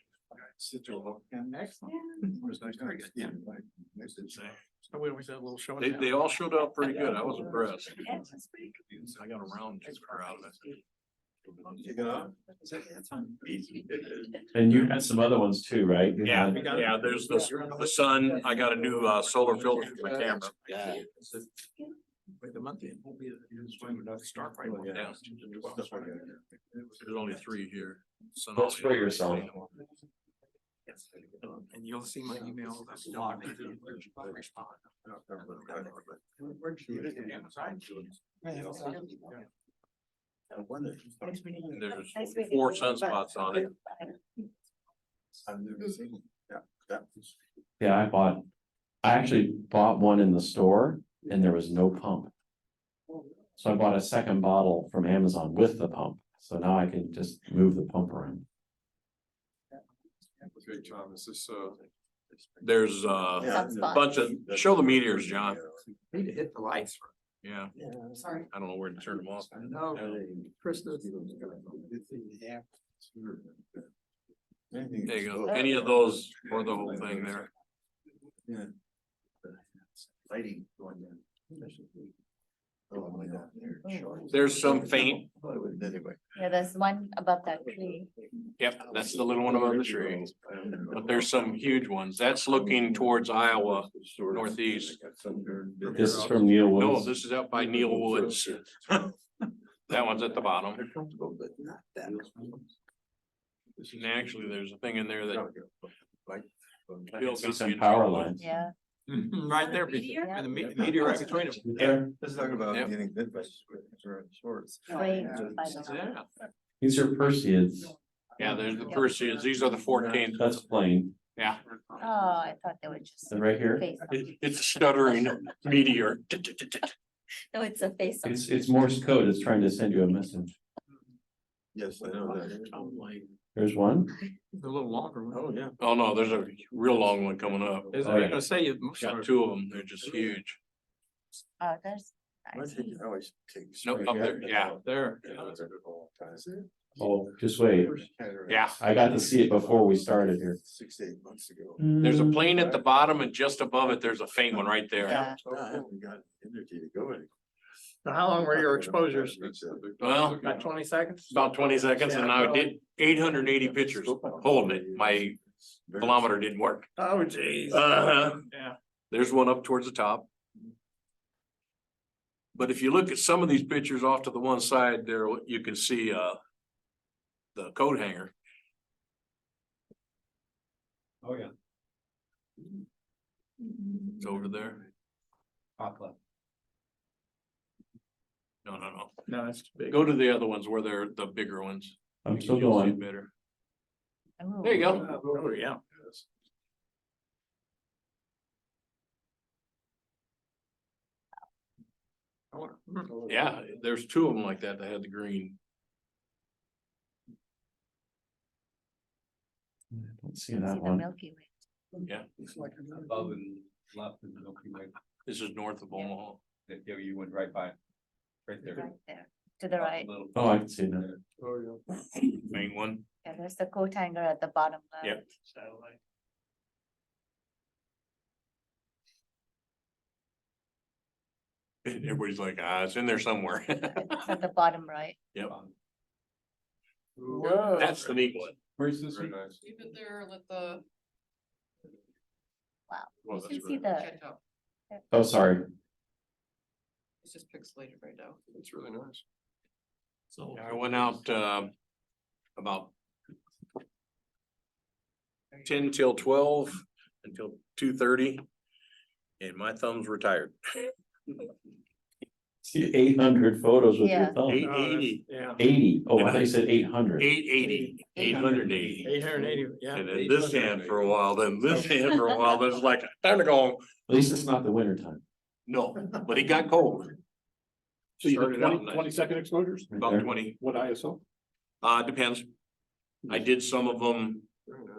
They all showed up pretty good. I was impressed. I got around Jupiter out of it. And you had some other ones too, right? You Yeah, had- yeah, there's the sun. I got a new solar filter for my camera. Wait a month. Start right on down. There's only 3 here. Sun Don't spray yourself. And you'll see my email. And there's 4 sunspots on it. Yeah, I actually bought one in the store and there was no pump. So I bought a second bottle from Amazon with the pump. So now I can just move the pump around. Okay, Tom, is this, There's a bunch of, show the meteors, John. Need to hit the lights. Yeah, Sorry. I don't know where to turn them off. No, Krista. There you go. Any of those or the whole thing there. Lighting going down. There's some faint. Yeah, there's one above that tree. Yep, that's the little one above the tree. But there's some huge ones. That's looking towards Iowa, northeast. This is from Neil No, Woods. this is out by Neil Woods. That one's at the bottom. And actually, there's a thing in there that. Bill See got some me in power trouble. lines. Yeah. Right there, Meteor? and the meteor right between them. There. Let's talk about Yep. getting bit by swords. Framed by the- Yeah, These are Perseids. yeah, there's the Perseids. These are the 14th. That's a plane. Yeah, Oh, I thought they were just. And right here, face. it's a stuttering meteor. No, it's a face. it's Morse code. It's trying to send you a message. Yes, I know that. There's one. A little longer one. Oh, yeah. Oh, no, there's a real long one coming up. Is Oh, I yeah. gonna say you. most of Got them- 2 of them. They're just huge. Oh, there's. I always take. Nope, up there, yeah. There. Oh, just wait. Yeah. I got to see it before we started here. 6 to 8 months ago. There's a plane at the bottom and just above it, there's a faint one right there. Yeah. I haven't got energy to go anywhere. How long were your exposures? Well, About 20 seconds? about 20 seconds and I did 880 pictures holding it. My kilometer didn't work. Oh, geez. Yeah. There's one up towards the top. But if you look at some of these pictures off to the one side there, you can see the coat hanger. Oh, yeah. It's over there. Top left. No. No, it's big. Go to the other ones where they're the bigger ones. I'm still You'll see going. it better. Oh. There you go. Oh, yeah. Yeah, there's two of them like that. They had the green. Don't see See that the one. Milky Way. Yeah, Above and left in the Milky Way. this is north of Omaha. Yeah, you went right by. Right there. Right there, to the right. Oh, I can see that. Oh, Main one. Yeah, there's the coat hanger at the bottom left. Yep. Satellite. Everybody's like, it's in there somewhere. It's at the bottom right. Yep, Whoa. that's the neat one. Where's this? Keep it there, let the. Wow, Well, you can that's see great. the, Catch up. Oh, sorry. It's just pixelated right now. It's really nice. So. I went out about 10 till 12 until 2:30. And my thumbs were tired. See 800 photos with your Yeah. thumb. 880. Yeah. 80. Oh, I thought you said 800. 880. 880. 880, yeah. And then this hand for a while, then this hand for a while, then it's like, time to go home. At least it's not the winter time. No, but it got cold. So you Started did out 20 nice. 20-second exposures? Right About there. 20. What ISO? Depends. I did some of them.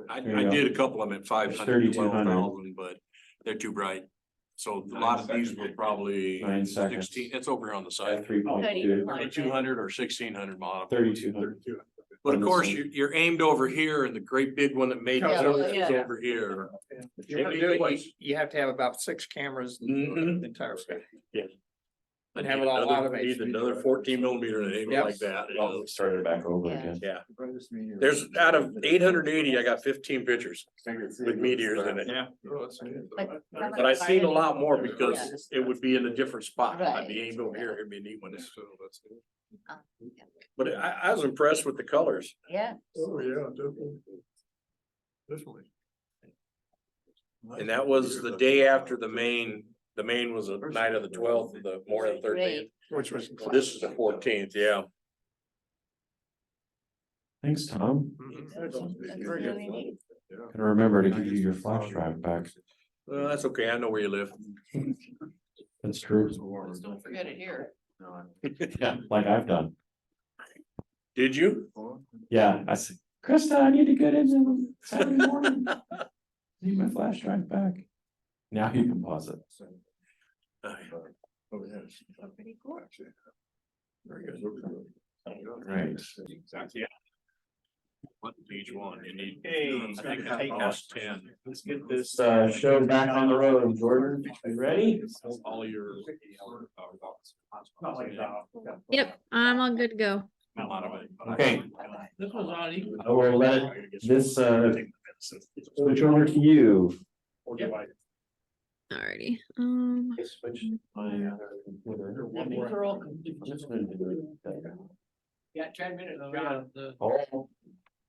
I There you go. did a couple of them at 500, 3200. 12,000, but they're too bright. So a lot of these were probably 9 seconds. 16, it's over here on the side. 3.2. 200 or 1600 model. 3200. But of on the course, side. you're aimed over here and the great big one that made Yeah, it is yeah. over here. You have to have about 6 cameras in Mhm. the entire sky. Yeah. And have it all automated. Need another 14 millimeter and aim it Yep. like that. you Oh, know. we started back over Yeah. again. Yeah. There's out of 880, I got 15 pictures with meteors in it. Yeah. But I've seen a lot more because it would be in a different spot. I'd be Right. aimed over here, it'd be a neat one. Yeah. But I was impressed with the colors. Yeah, Oh, yeah, definitely. Definitely. And that was the day after the main was the night of the 12th, the morning of the 13th. Which was. This is the 14th, yeah. Thanks, Tom. that's really neat. Gotta remember to give you your flash drive back. Well, that's okay. I know where you live. That's true. Just don't forget it here. Yeah, like I've done. Did you? Yeah, I said, Krista, I need to get in Saturday morning. Need my flash drive back. Now you can pause it. Oh, yes. Pretty cool. Very good. Right. Exactly. What page one? You need. Hey, I think hey, that's 10. Let's get this show back on the road. Jordan, you ready? All your. Yep, I'm all good to go. A lot of it. Okay. This was on equal. I will let this switch over to you. Alrighty. Switch my other computer. These are all complete. Yeah, 10 minutes. Oh,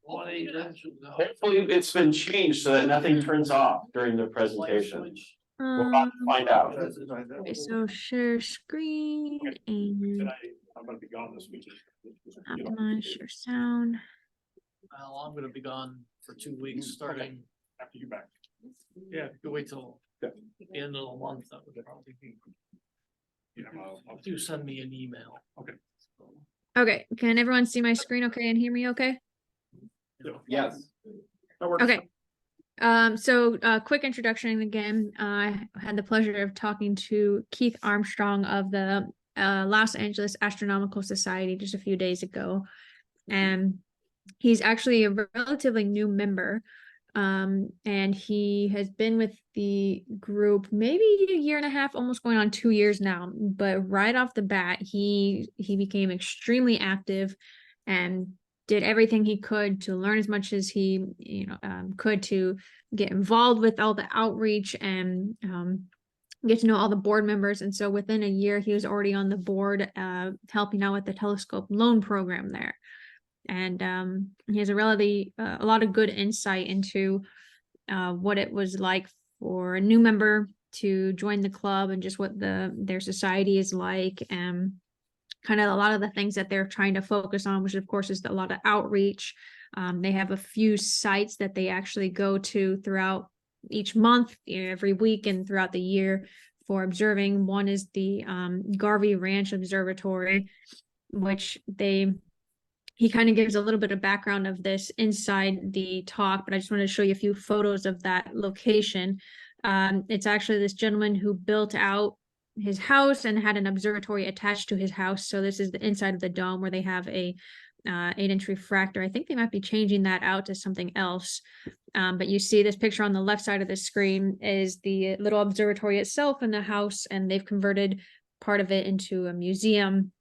1/8 hopefully it's been changed so that nothing turns off during the presentation. We'll have to find out. Okay, so share screen and I'm gonna be gone this weekend. optimize your sound. Well, I'm gonna be gone for 2 weeks, starting, After you back. yeah, you wait till the end of the month, that would probably be. Yeah, Do send me an email. Okay. Okay, can everyone see my screen okay and hear me okay? Yes. Okay. So quick introduction again. I had the pleasure of talking to Keith Armstrong of the Los Angeles Astronomical Society just a few days ago. And he's actually a relatively new member And he has been with the group maybe a year and a half, almost going on 2 years now. But right off the bat, he became extremely active and did everything he could to learn as much as he could to get involved with all the outreach and get to know all the board members. And so within a year, he was already on the board, helping out with the telescope loan program there. And he has a lot of good insight into what it was like for a new member to join the club and just what their society is like, and kind of a lot of the things that they're trying to focus on, which of course is a lot of outreach. They have a few sites that they actually go to throughout each month, every week, and throughout the year for observing. One is the Garvey Ranch Observatory, which he kind of gives a little bit of background of this inside the talk, but I just wanted to show you a few photos of that location. It's actually this gentleman who built out his house and had an observatory attached to his house. So this is the inside of the dome where they have a 8-inch refractor. I think they might be changing that out to something else. But you see this picture on the left side of the screen is the little observatory itself in the house, and they've converted part of it into a museum.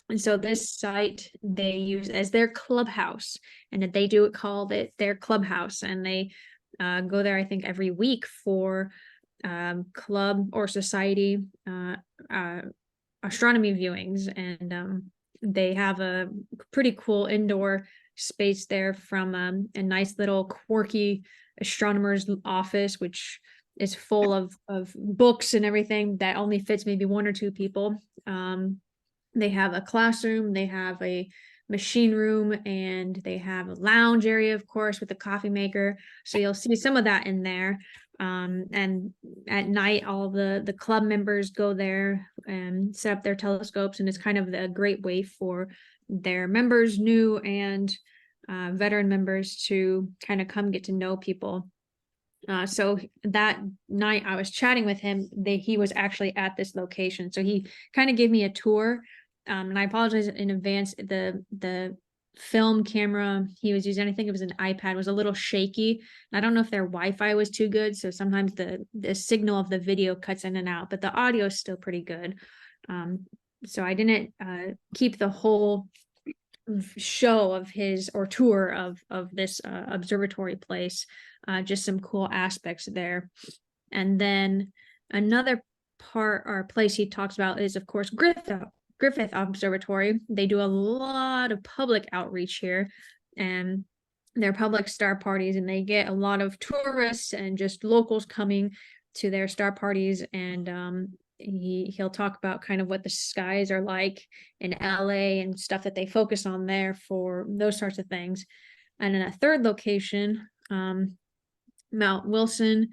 And so this site they use as their clubhouse, and that they call it their clubhouse, and they go there, I think, every week for club or society astronomy viewings. And they have a pretty cool indoor space there from a nice little quirky astronomer's office, which is full of books and everything that only fits maybe 1 or 2 people. They have a classroom, they have a machine room, and they have a lounge area, of course, with a coffee maker. So you'll see some of that in there. And at night, all the club members go there and set up their telescopes, and it's kind of a great way for their members, new and veteran members, to kind of come get to know people. So that night I was chatting with him, he was actually at this location. So he kind of gave me a tour. And I apologize in advance. The film camera he was using, I think it was an iPad, was a little shaky. I don't know if their Wi-Fi was too good, so sometimes the signal of the video cuts in and out, but the audio is still pretty good. So I didn't keep the whole show of his or tour of this observatory place, just some cool aspects there. And then another part or place he talks about is, of course, Griffith Observatory. They do a lot of public outreach here, and their public star parties, and they get a lot of tourists and just locals coming to their star parties. And he'll talk about kind of what the skies are like in LA and stuff that they focus on there for those sorts of things. And in a third location, Mount Wilson,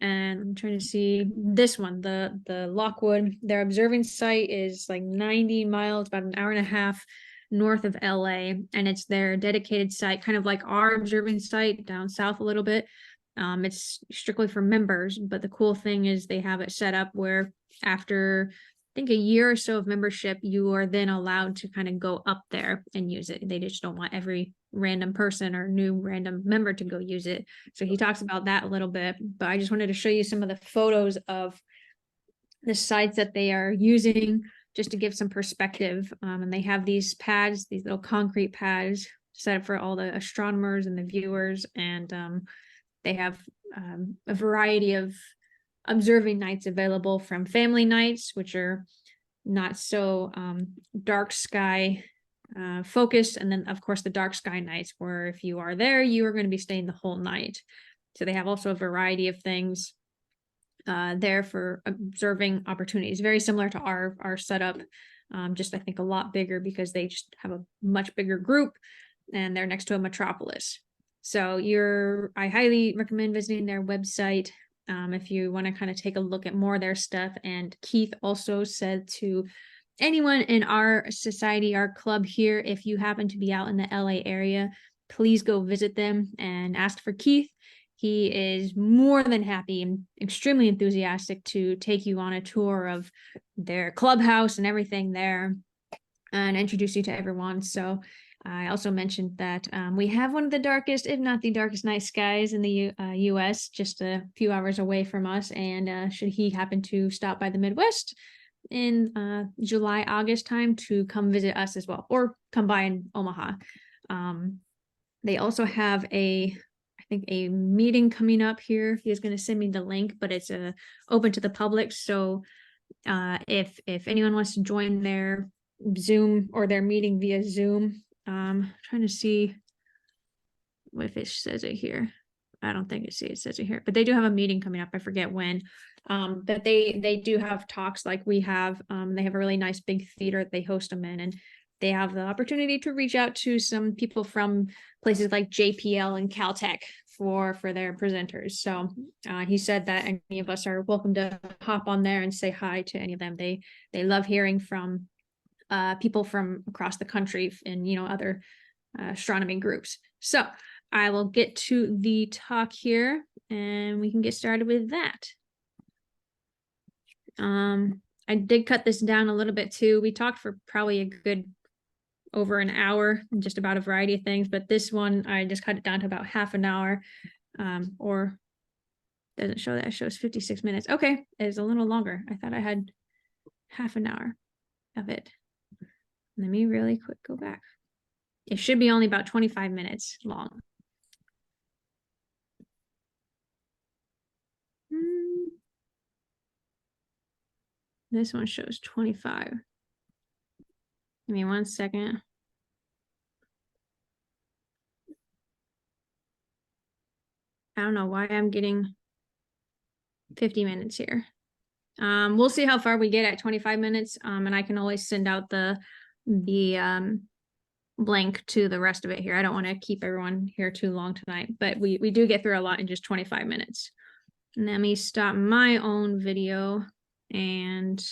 and I'm trying to see this one, the Lockwood. Their observing site is like 90 miles, about an hour and a half north of LA, and it's their dedicated site, kind of like our observing site down south a little bit. It's strictly for members, but the cool thing is they have it set up where after I think a year or so of membership, you are then allowed to kind of go up there and use it. They just don't want every random person or new random member to go use it. So he talks about that a little bit, but I just wanted to show you some of the photos of the sites that they are using just to give some perspective. And they have these pads, these little concrete pads set up for all the astronomers and the viewers. And they have a variety of observing nights available, from family nights, which are not so dark sky focused, and then of course the dark sky nights, where if you are there, you are going to be staying the whole night. So they have also a variety of things there for observing opportunities, very similar to our setup, just I think a lot bigger, because they just have a much bigger group and they're next to a metropolis. So I highly recommend visiting their website if you want to kind of take a look at more of their stuff. And Keith also said to anyone in our society, our club here, if you happen to be out in the LA area, please go visit them and ask for Keith. He is more than happy and extremely enthusiastic to take you on a tour of their clubhouse and everything there and introduce you to everyone. So I also mentioned that we have one of the darkest, if not the darkest night skies in the US, just a few hours away from us. And should he happen to stop by the Midwest in July, August time to come visit us as well, or come by in Omaha. They also have I think a meeting coming up here. He is going to send me the link, but it's open to the public. So if anyone wants to join their Zoom or their meeting via Zoom, trying to see if it says it here. I don't think it says it here, but they do have a meeting coming up. I forget when. But they do have talks like we have. They have a really nice big theater that they host them in, and they have the opportunity to reach out to some people from places like JPL and Caltech for their presenters. So he said that any of us are welcome to hop on there and say hi to any of them. They love hearing from people from across the country and other astronomy groups. So I will get to the talk here and we can get started with that. I did cut this down a little bit too. We talked for probably a good over an hour, just about a variety of things, but this one I just cut it down to about half an hour. Or doesn't show that, it shows 56 minutes. Okay, it's a little longer. I thought I had half an hour of it. Let me really quick go back. It should be only about 25 minutes long. This one shows 25. Give me 1 second. I don't know why I'm getting 50 minutes here. We'll see how far we get at 25 minutes. And I can always send out the blank to the rest of it here. I don't want to keep everyone here too long tonight, but we do get through a lot in just 25 minutes. And let me stop my own video and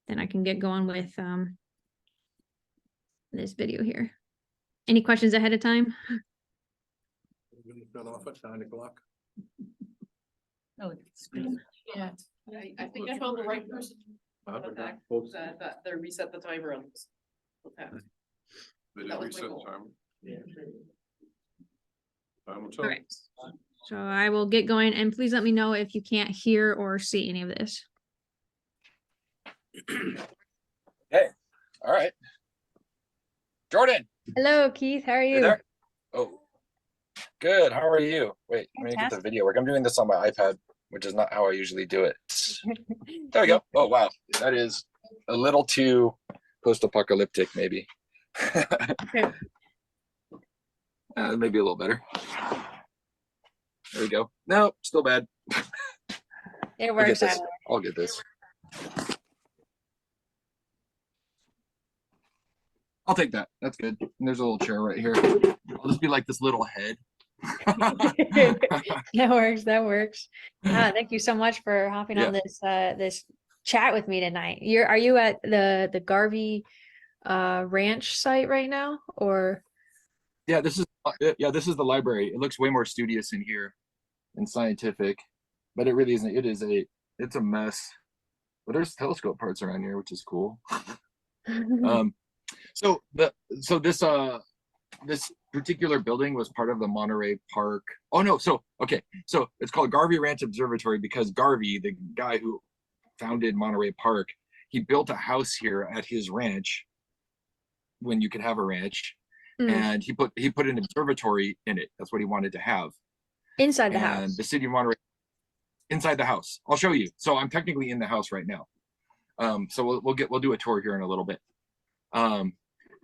then I can get going with this video here. Any questions ahead of time? Got off at 9 o'clock. Oh, it's good. Yeah, I think I told the right person. That they reset the timer on this. Okay. That was my goal. All right. So I will get going and please let me know if you can't hear or see any of this. Hey, all right. Jordan. Hello, Keith. How are you? There? Oh, good. How are you? Wait, let me get the video work. I'm doing this on my iPad, which is not how I usually do it. There we go. Oh, wow. That is a little too post-apocalyptic, maybe. Okay. Maybe a little better. There we go. No, still bad. It works out. I'll get this. I'll take that. That's good. And there's a little chair right here. I'll just be like this little head. That works. That works. Thank you so much for hopping on this chat with me tonight. Are you at the Garvey ranch site right now, or? Yeah, this is the library. It looks way more studious in here and scientific, but it really isn't. It's a mess. But there's telescope parts around here, which is cool. So this particular building was part of the Monterey Park. Oh no, so it's called Garvey Ranch Observatory because Garvey, the guy who founded Monterey Park, he built a house here at his ranch when you could have a ranch. And he put an observatory in it. That's what he wanted to have. Inside the house. And the city of Monterey, inside the house. I'll show you. So I'm technically in the house right now. So we'll do a tour here in a little bit.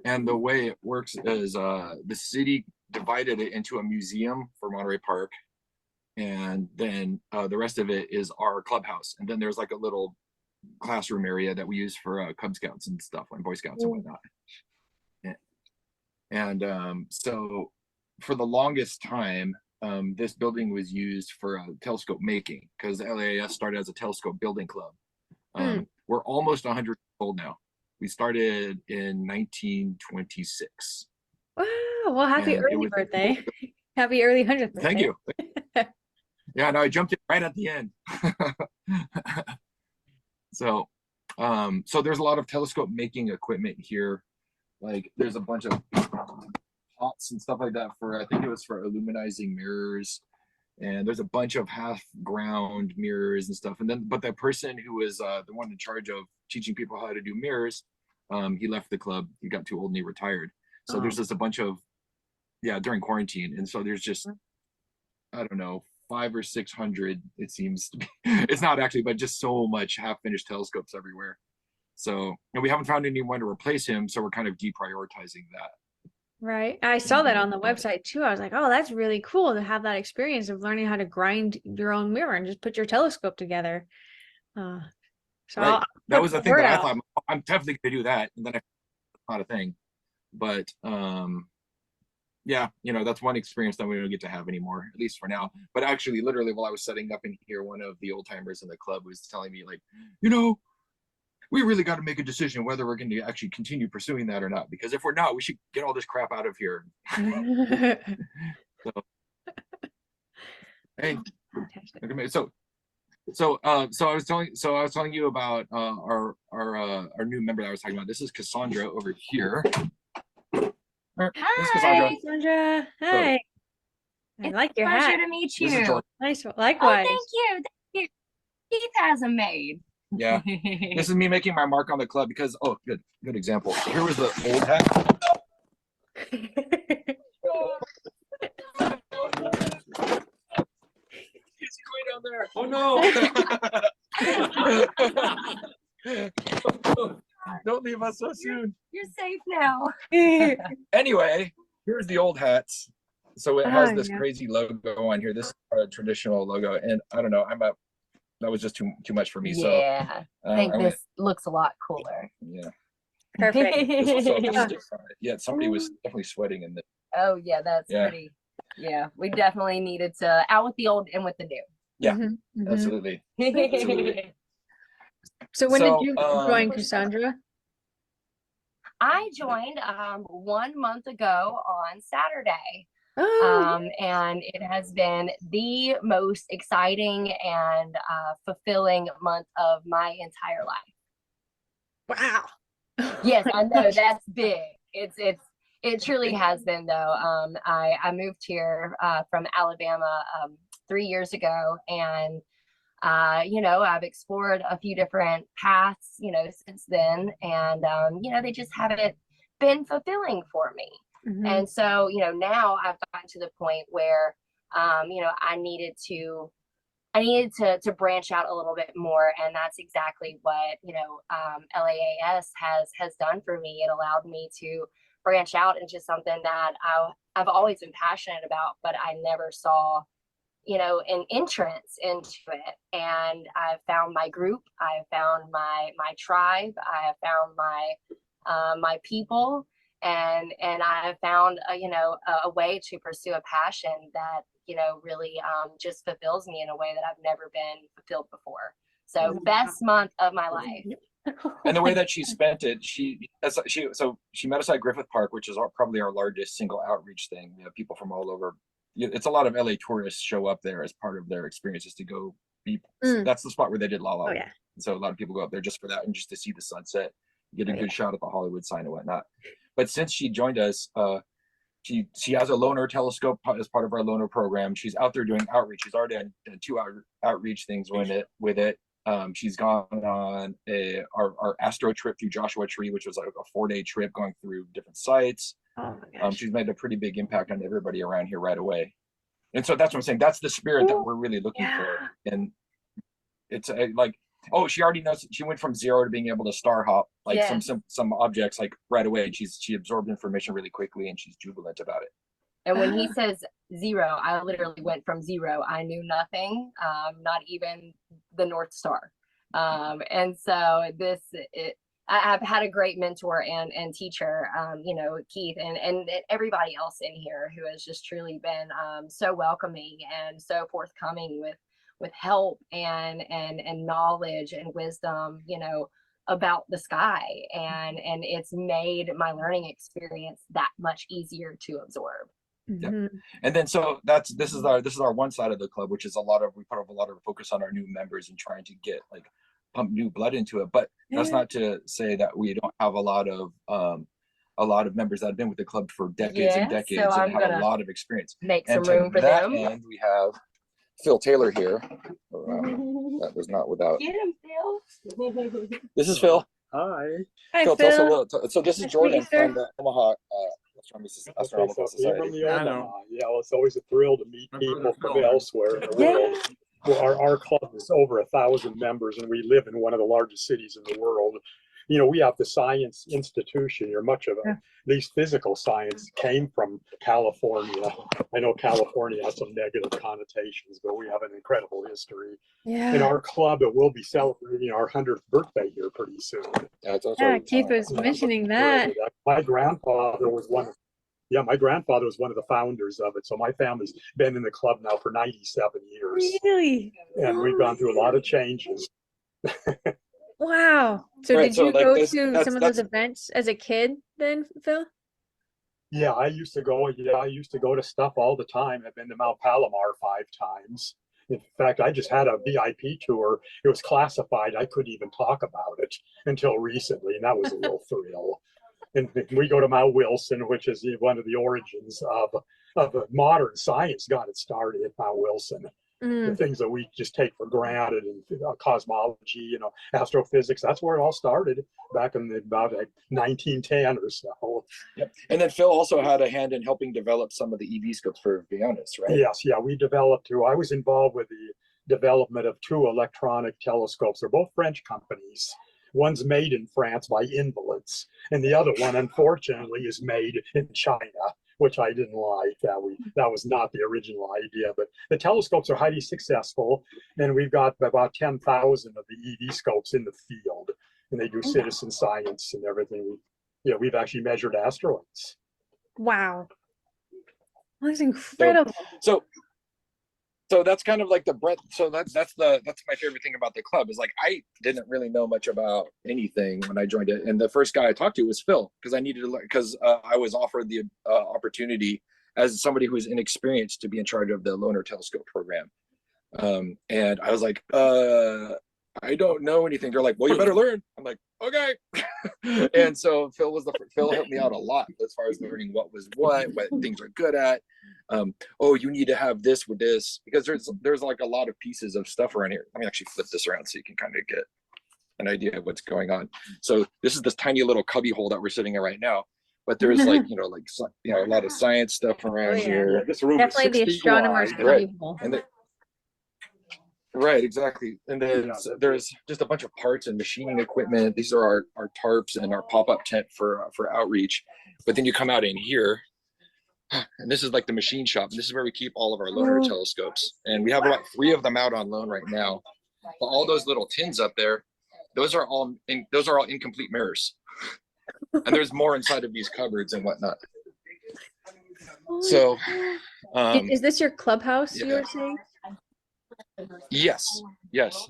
And the way it works is the city divided it into a museum for Monterey Park, and then the rest of it is our clubhouse. And then there's like a little classroom area that we use for Cub Scouts and stuff, and Boy Scouts and whatnot. And so for the longest time, this building was used for telescope making because the LAS started as a telescope building club. We're almost 100 years old now. We started in 1926. Wow! Well, happy early birthday! Happy early 100th birthday. Thank you. Yeah, no, I jumped in right at the end. So there's a lot of telescope making equipment here. like there's a bunch of pots and stuff like that for, I think it was for illuminizing mirrors. And there's a bunch of half ground mirrors and stuff. And then, but that person who was the one in charge of teaching people how to do mirrors, he left the club. He got too old and he retired. So there's just a bunch of, yeah, during quarantine. And so there's just, I don't know, 500 or 600, it seems to be. It's not actually, but just so much half finished telescopes everywhere. So, and we haven't found anyone to replace him. So we're kind of deprioritizing that. Right. I saw that on the website too. I was like, oh, that's really cool to have that experience of learning how to grind your own mirror and just put your telescope together. So right. That was the thing that I thought, I'm definitely gonna do that. And then not a thing. But yeah, you know, that's one experience that we don't get to have anymore, at least for now. But actually, literally, while I was setting up in here, one of the old timers in the club was telling me, like, you know, we really got to make a decision whether we're going to actually continue pursuing that or not. Because if we're not, we should get all this crap out of here. So, hey, so I was telling you about our new member that I was talking about. This is Cassandra over here. This is Cassandra. Hi, Cassandra. Hi. I like your hat. Pleasure to meet you. Nice. Likewise. Oh, thank you. Thank you. Keith has a maid. Yeah, this is me making my mark on the club because, oh, good example. Here was the old hat. He's way down there. Oh no! Don't leave us so soon. You're safe now. Anyway, here's the old hats. So it has this crazy logo on here. This is a traditional logo, and I don't know. That was just too much for me. Yeah, so I think this looks a lot cooler. Yeah. Perfect. Yeah, somebody was definitely sweating in this. Oh yeah, that's pretty. Yeah, we definitely needed to out with the old and with the new. Yeah, absolutely. Absolutely. So when did you join, Cassandra? I joined 1 month ago on Saturday. And it has been the most exciting and fulfilling month of my entire life. Wow. Yes, I know that's big. It truly has been though. I moved here from Alabama 3 years ago, and you know, I've explored a few different paths, you know, since then, and you know, they just haven't been fulfilling for me. And so, you know, now I've gotten to the point where, you know, I needed to branch out a little bit more. And that's exactly what, you know, LAAS has done for me. It allowed me to branch out into something that I've always been passionate about, but I never saw, you know, an entrance into it. And I've found my group, I found my tribe, I have found my people. And I have found, you know, a way to pursue a passion that, you know, really just fulfills me in a way that I've never been fulfilled before. So best month of my life. And the way that she spent it, she met us at Griffith Park, which is probably our largest single outreach thing. You know, people from all over. It's a lot of LA tourists show up there as part of their experiences to go be. That's the spot where they did La La. Oh, yeah. So a lot of people go up there just for that and just to see the sunset, get a good shot at the Hollywood sign and whatnot. But since she joined us, she has a loaner telescope as part of our loaner program. She's out there doing outreach. She's already done 2 outreach things with it. She's gone on our Astro trip through Joshua Tree, which was like a 4-day trip going through different sites. Oh my gosh. She's made a pretty big impact on everybody around here right away. And so that's what I'm saying. That's the spirit that we're really looking for. And it's like, oh, she already knows. She went from 0 to being able to star hop like some objects like right away. She absorbed information really quickly, and she's jubilant about it. And when he says 0, I literally went from 0. I knew nothing, not even the North Star. And so I've had a great mentor and teacher, you know, Keith and everybody else in here who has just truly been so welcoming and so forthcoming with help and knowledge and wisdom, you know, about the sky, and it's made my learning experience that much easier to absorb. Yeah. And then so this is our one side of the club, which is we put up a lot of focus on our new members and trying to get pump new blood into it. But that's not to say that we don't have a lot of a lot of members that have been with the club for decades and Yeah, so decades and I'm have a gonna lot of experience. make And some room to for that them. end, we have Phil Taylor here. That was not without. Get him, Phil. This is Phil. Hi. Hi, Phil, tell us a Phil. little. So this is Nice to meet you, Jordan sir. from the Omaha Astronomical Society. It's always a thrill to meet people from elsewhere in the world. Yeah. Well, our club is over 1,000 members, and we live in one of the largest cities in the world. You know, we have the science institution here. Much of at least physical science came from California. I know California has some negative connotations, but we have an incredible history. In Yeah. our club, it will be celebrating our 100th birthday here pretty soon. Yeah, Keith was mentioning that. My grandfather was one of my grandfather was one of the founders of it. So my family's been in the club now for 97 years. Really? And we've gone through a lot of changes. Wow. So Right, did so you like go this- to that's- some of that's- those events as a kid then, Phil? Yeah, I used to go to stuff all the time. I've been to Mount Palomar 5 times. In fact, I just had a VIP tour. It was classified. I couldn't even talk about it until recently, and that was a real thrill. And we go to Mount Wilson, which is one of the origins of modern science got it started at Mount Wilson. The things that we just take for granted and cosmology, you know, astrophysics, that's where it all started back in about 1910 or so. Yep. And then Phil also had a hand in helping develop some of the EV scopes for Vaonis, right? Yes, yeah, we developed two. I was involved with the development of 2 electronic telescopes. They're both French companies. One's made in France by Invalids, and the other one, unfortunately, is made in China, which I didn't like. That was not the original idea. But the telescopes are highly successful, and we've got about 10,000 of the EV scopes in the field, and they do citizen science and everything. We've actually measured asteroids. Wow. That's incredible. So that's kind of like the breadth. So that's my favorite thing about the club is like I didn't really know much about anything when I joined it, and the first guy I talked to was Phil because I needed to learn because I was offered the opportunity as somebody who was inexperienced to be in charge of the Lunar Telescope program, and I was like, I don't know anything. They're like, well, you better learn. I'm like, okay. And so Phil helped me out a lot as far as learning what things are good at. Oh, you need to have this with this because there's like a lot of pieces of stuff around here. Let me actually flip this around so you can kind of get an idea of what's going on. So this is this tiny little cubby hole that we're sitting in right now, but there's like a lot of science stuff around here. This room Definitely the is 6 feet astronomer's wide. Right. cubbyhole. And right, exactly. And then there's just a bunch of parts and machining equipment. These are our tarps and our pop-up tent for outreach. But then you come out in here, and this is like the machine shop. And this is where we keep all of our lunar telescopes. And we have about 3 of them out on loan right now. But all those little tins up there, those are all incomplete mirrors. And there's more inside of these cupboards and whatnot. So is this your clubhouse you yeah. were saying? Yes.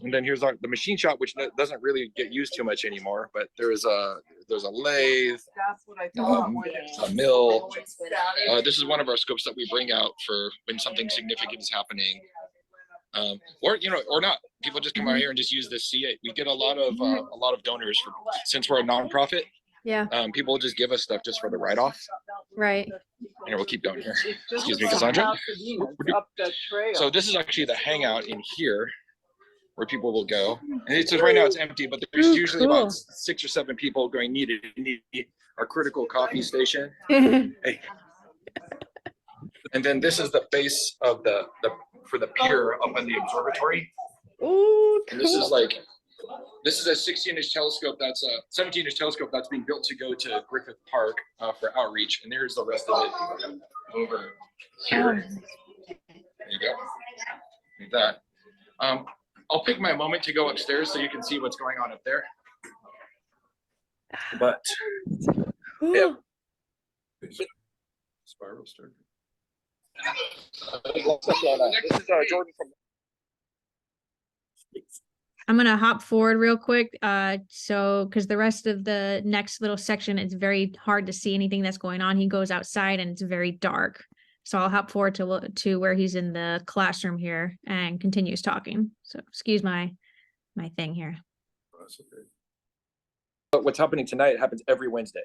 And then here's the machine shop, which doesn't really get used too much anymore. But there's a lathe, a mill. This is one of our scopes that we bring out for when something significant is happening, or not. People just come out here and just use this C8. We get a lot of donors since we're a nonprofit. Yeah. People just give us stuff just for the write-off. Right. And we'll keep going here. Excuse me, Cassandra. So this is actually the hangout in here where people will go. And it's just right now it's empty, but there's usually about 6 or 7 people going need our critical coffee station. Hey. And then this is the base of for the pier up in the observatory. Ooh, cool. And this is a 16-inch telescope. That's a 17-inch telescope that's being built to go to Griffith Park for outreach. And there's the rest of it over here. There you go. Like that. I'll pick my moment to go upstairs so you can see what's going on up there. But yeah. Spiral star. This is Jordan from. I'm gonna hop forward real quick, because the rest of the next little section, it's very hard to see anything that's going on. He goes outside and it's very dark. So I'll hop forward to where he's in the classroom here and continues talking. So excuse my thing here. But what's happening tonight happens every Wednesday.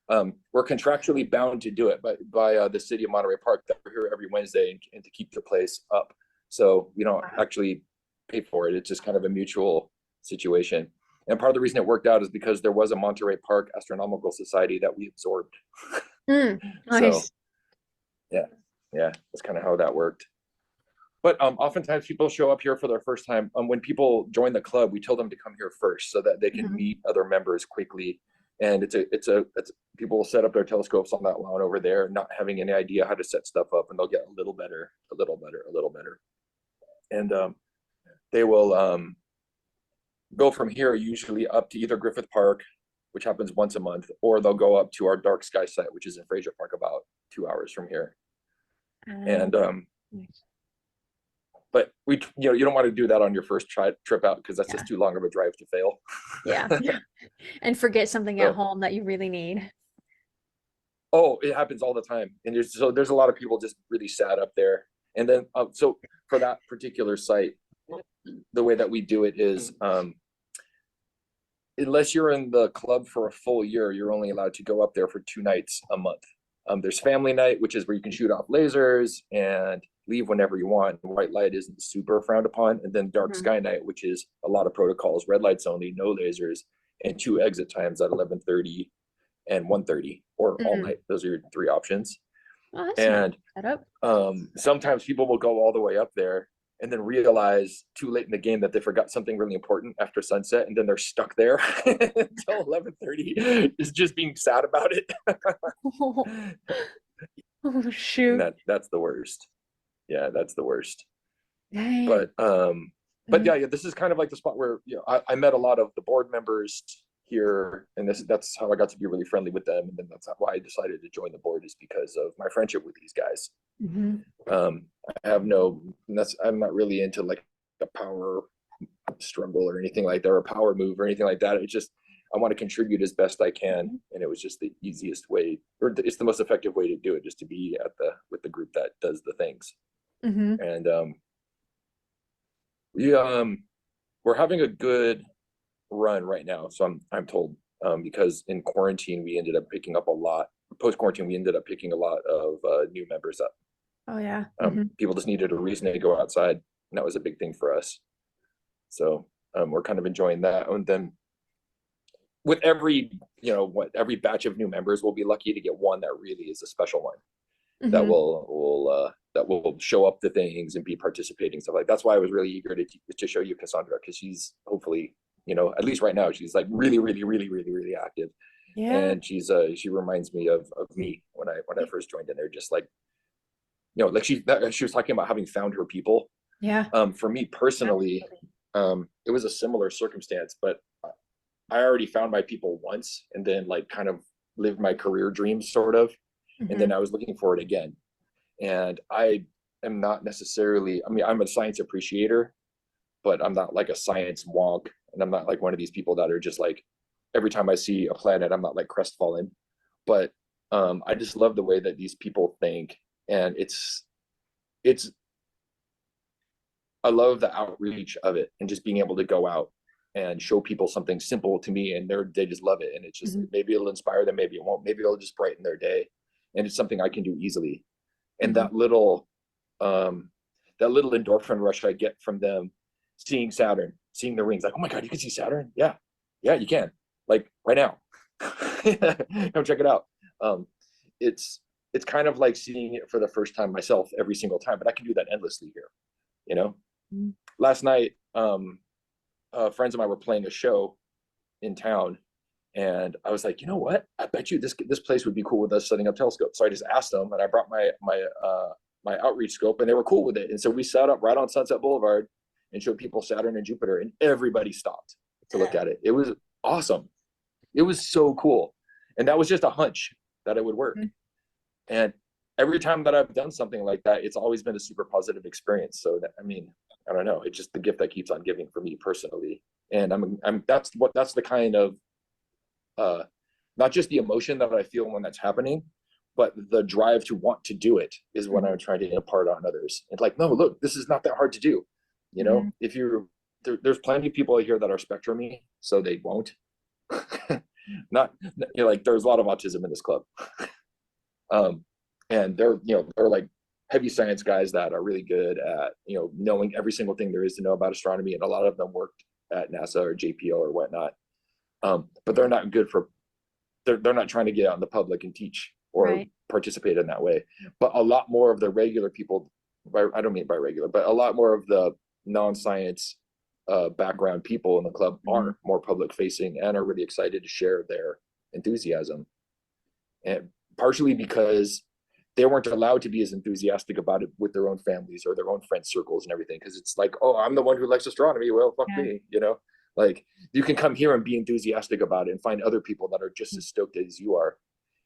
we're contractually bound to do it, but by the city of Monterey Park, that we're here every Wednesday and to keep the place up. So we don't actually pay for it. It's just kind of a mutual situation. And part of the reason it worked out is because there was a Monterey Park Astronomical Society that we absorbed. Nice. So yeah, that's kind of how that worked. But oftentimes people show up here for their first time. When people join the club, we tell them to come here first so that they can meet other members quickly. And it's people will set up their telescopes on that lawn over there, not having any idea how to set stuff up, and they'll get a little better. And they will go from here usually up to either Griffith Park, which happens once a month, or they'll go up to our dark sky site, which is in Fraser Park, about 2 hours from here. And but you don't want to do that on your first trip out, because that's just too long of a drive to fail. Yeah. And forget something at home that you really need. Oh, it happens all the time. And there's a lot of people just really sad up there. And then so for that particular site, the way that we do it is unless you're in the club for a full year, you're only allowed to go up there for 2 nights a month. There's family night, which is where you can shoot off lasers and leave whenever you want. White light isn't super frowned upon. And then dark sky night, which is a lot of protocols, red lights only, no lasers, and 2 exit times at 11:30 and 1:30, or all night. Those are your 3 options. Oh, And sometimes people will go all the way up there and then realize too late in the game that they forgot something really important after sunset, and then they're stuck there until 11:30, is just being sad about it. Oh shoot. That's the worst. Yeah, that's the worst. Dang. But yeah, this is kind of like the spot where I met a lot of the board members here, and that's how I got to be really friendly with them, and then that's why I decided to join the board, is because of my friendship with these guys. I'm not really into like a power struggle or anything like that, or a power move or anything like that. It's just I want to contribute as best I can, and it was just the easiest way, or it's the most effective way to do it, just to be with the group that does the things. And we're having a good run right now, so I'm told, because in quarantine we ended up picking up a lot. Post-quarantine we ended up picking a lot of new members up. Oh yeah. People just needed a reason to go outside, and that was a big thing for us. So we're kind of enjoying that. And then with every batch of new members, we'll be lucky to get one that really is a special one, that will show up to things and be participating, stuff like that. That's why I was really eager to show you Cassandra, because she's hopefully, at least right now, she's like really, really, really, really, really active. Yeah. And she reminds me of me when I first joined in there, just like, like she was talking about having found her people. Yeah. For me personally, it was a similar circumstance, but I already found my people once, and then like kind of lived my career dreams sort of. And then I was looking for it again. And I am not necessarily, I'm a science appreciator, but I'm not like a science wonk. And I'm not like one of these people that are just like, every time I see a planet, I'm not like crestfallen. But I just love the way that these people think. And I love the outreach of it, and just being able to go out and show people something simple to me, and they just love it. And it's just, maybe it'll inspire them, maybe it won't, maybe it'll just brighten their day. And it's something I can do easily. And that little endorphin rush I get from them seeing Saturn, seeing the rings, like, oh my God, you can see Saturn? Yeah, you can, like right now. Come check it out. It's kind of like seeing it for the first time myself every single time, but I can do that endlessly here. Last night, friends of mine were playing a show in town, and I was like, you know what? I bet you this place would be cool with us setting up telescopes. So I just asked them, and I brought my outreach scope, and they were cool with it. And so we set up right on Sunset Boulevard and showed people Saturn and Jupiter, and everybody stopped to look at it. It was awesome. It was so cool. And that was just a hunch that it would work. And every time that I've done something like that, it's always been a super positive experience. So that, I don't know, it's just the gift that keeps on giving for me personally. And that's the kind of, not just the emotion that I feel when that's happening, but the drive to want to do it is what I'm trying to impart on others. It's like, no, look, this is not that hard to do. If there's plenty of people here that are spectrum-y, so they won't. not, you know, like there's a lot of autism in this club. And they're like heavy science guys that are really good at, you know, knowing every single thing there is to know about astronomy. And a lot of them worked at NASA or JPL or whatnot. But they're not good for, they're not trying to get out in the public and teach or participate in that way. But a lot more of the regular people, I don't mean by regular, but a lot more of the non-science background people in the club are more public facing and are really excited to share their enthusiasm. And partially because they weren't allowed to be as enthusiastic about it with their own families or their own friend circles and everything. Cause it's like, oh, I'm the one who likes astronomy. Well, fuck me, you know, like you can come here and be enthusiastic about it and find other people that are just as stoked as you are.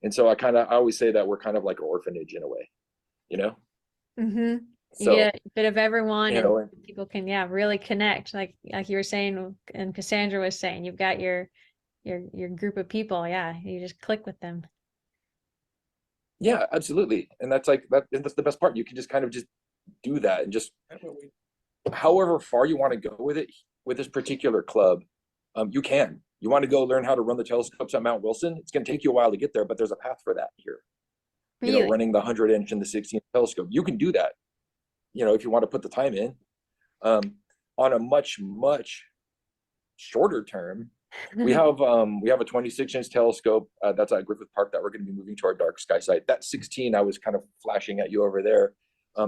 And so I always say that we're kind of like an orphanage in a way, you know? So, yeah, a bit of everyone, you know, and people can, really connect. Like you were saying, and Cassandra was saying, you've got your group of people. Yeah, you just click with them. Yeah, absolutely. And that's that's the best part. You can just kind of just do that and just however far you want to go with it with this particular club, you can. You want to go learn how to run the telescopes at Mount Wilson? It's going to take you a while to get there, but there's a path for that here. Really? You know, running the 100-inch and the 16-inch telescope. You can do that, you know, if you want to put the time in. On a much shorter term, we have a 26-inch telescope that's at Griffith Park that we're going to be moving to our dark sky site. That 16 I was kind of flashing at you over there.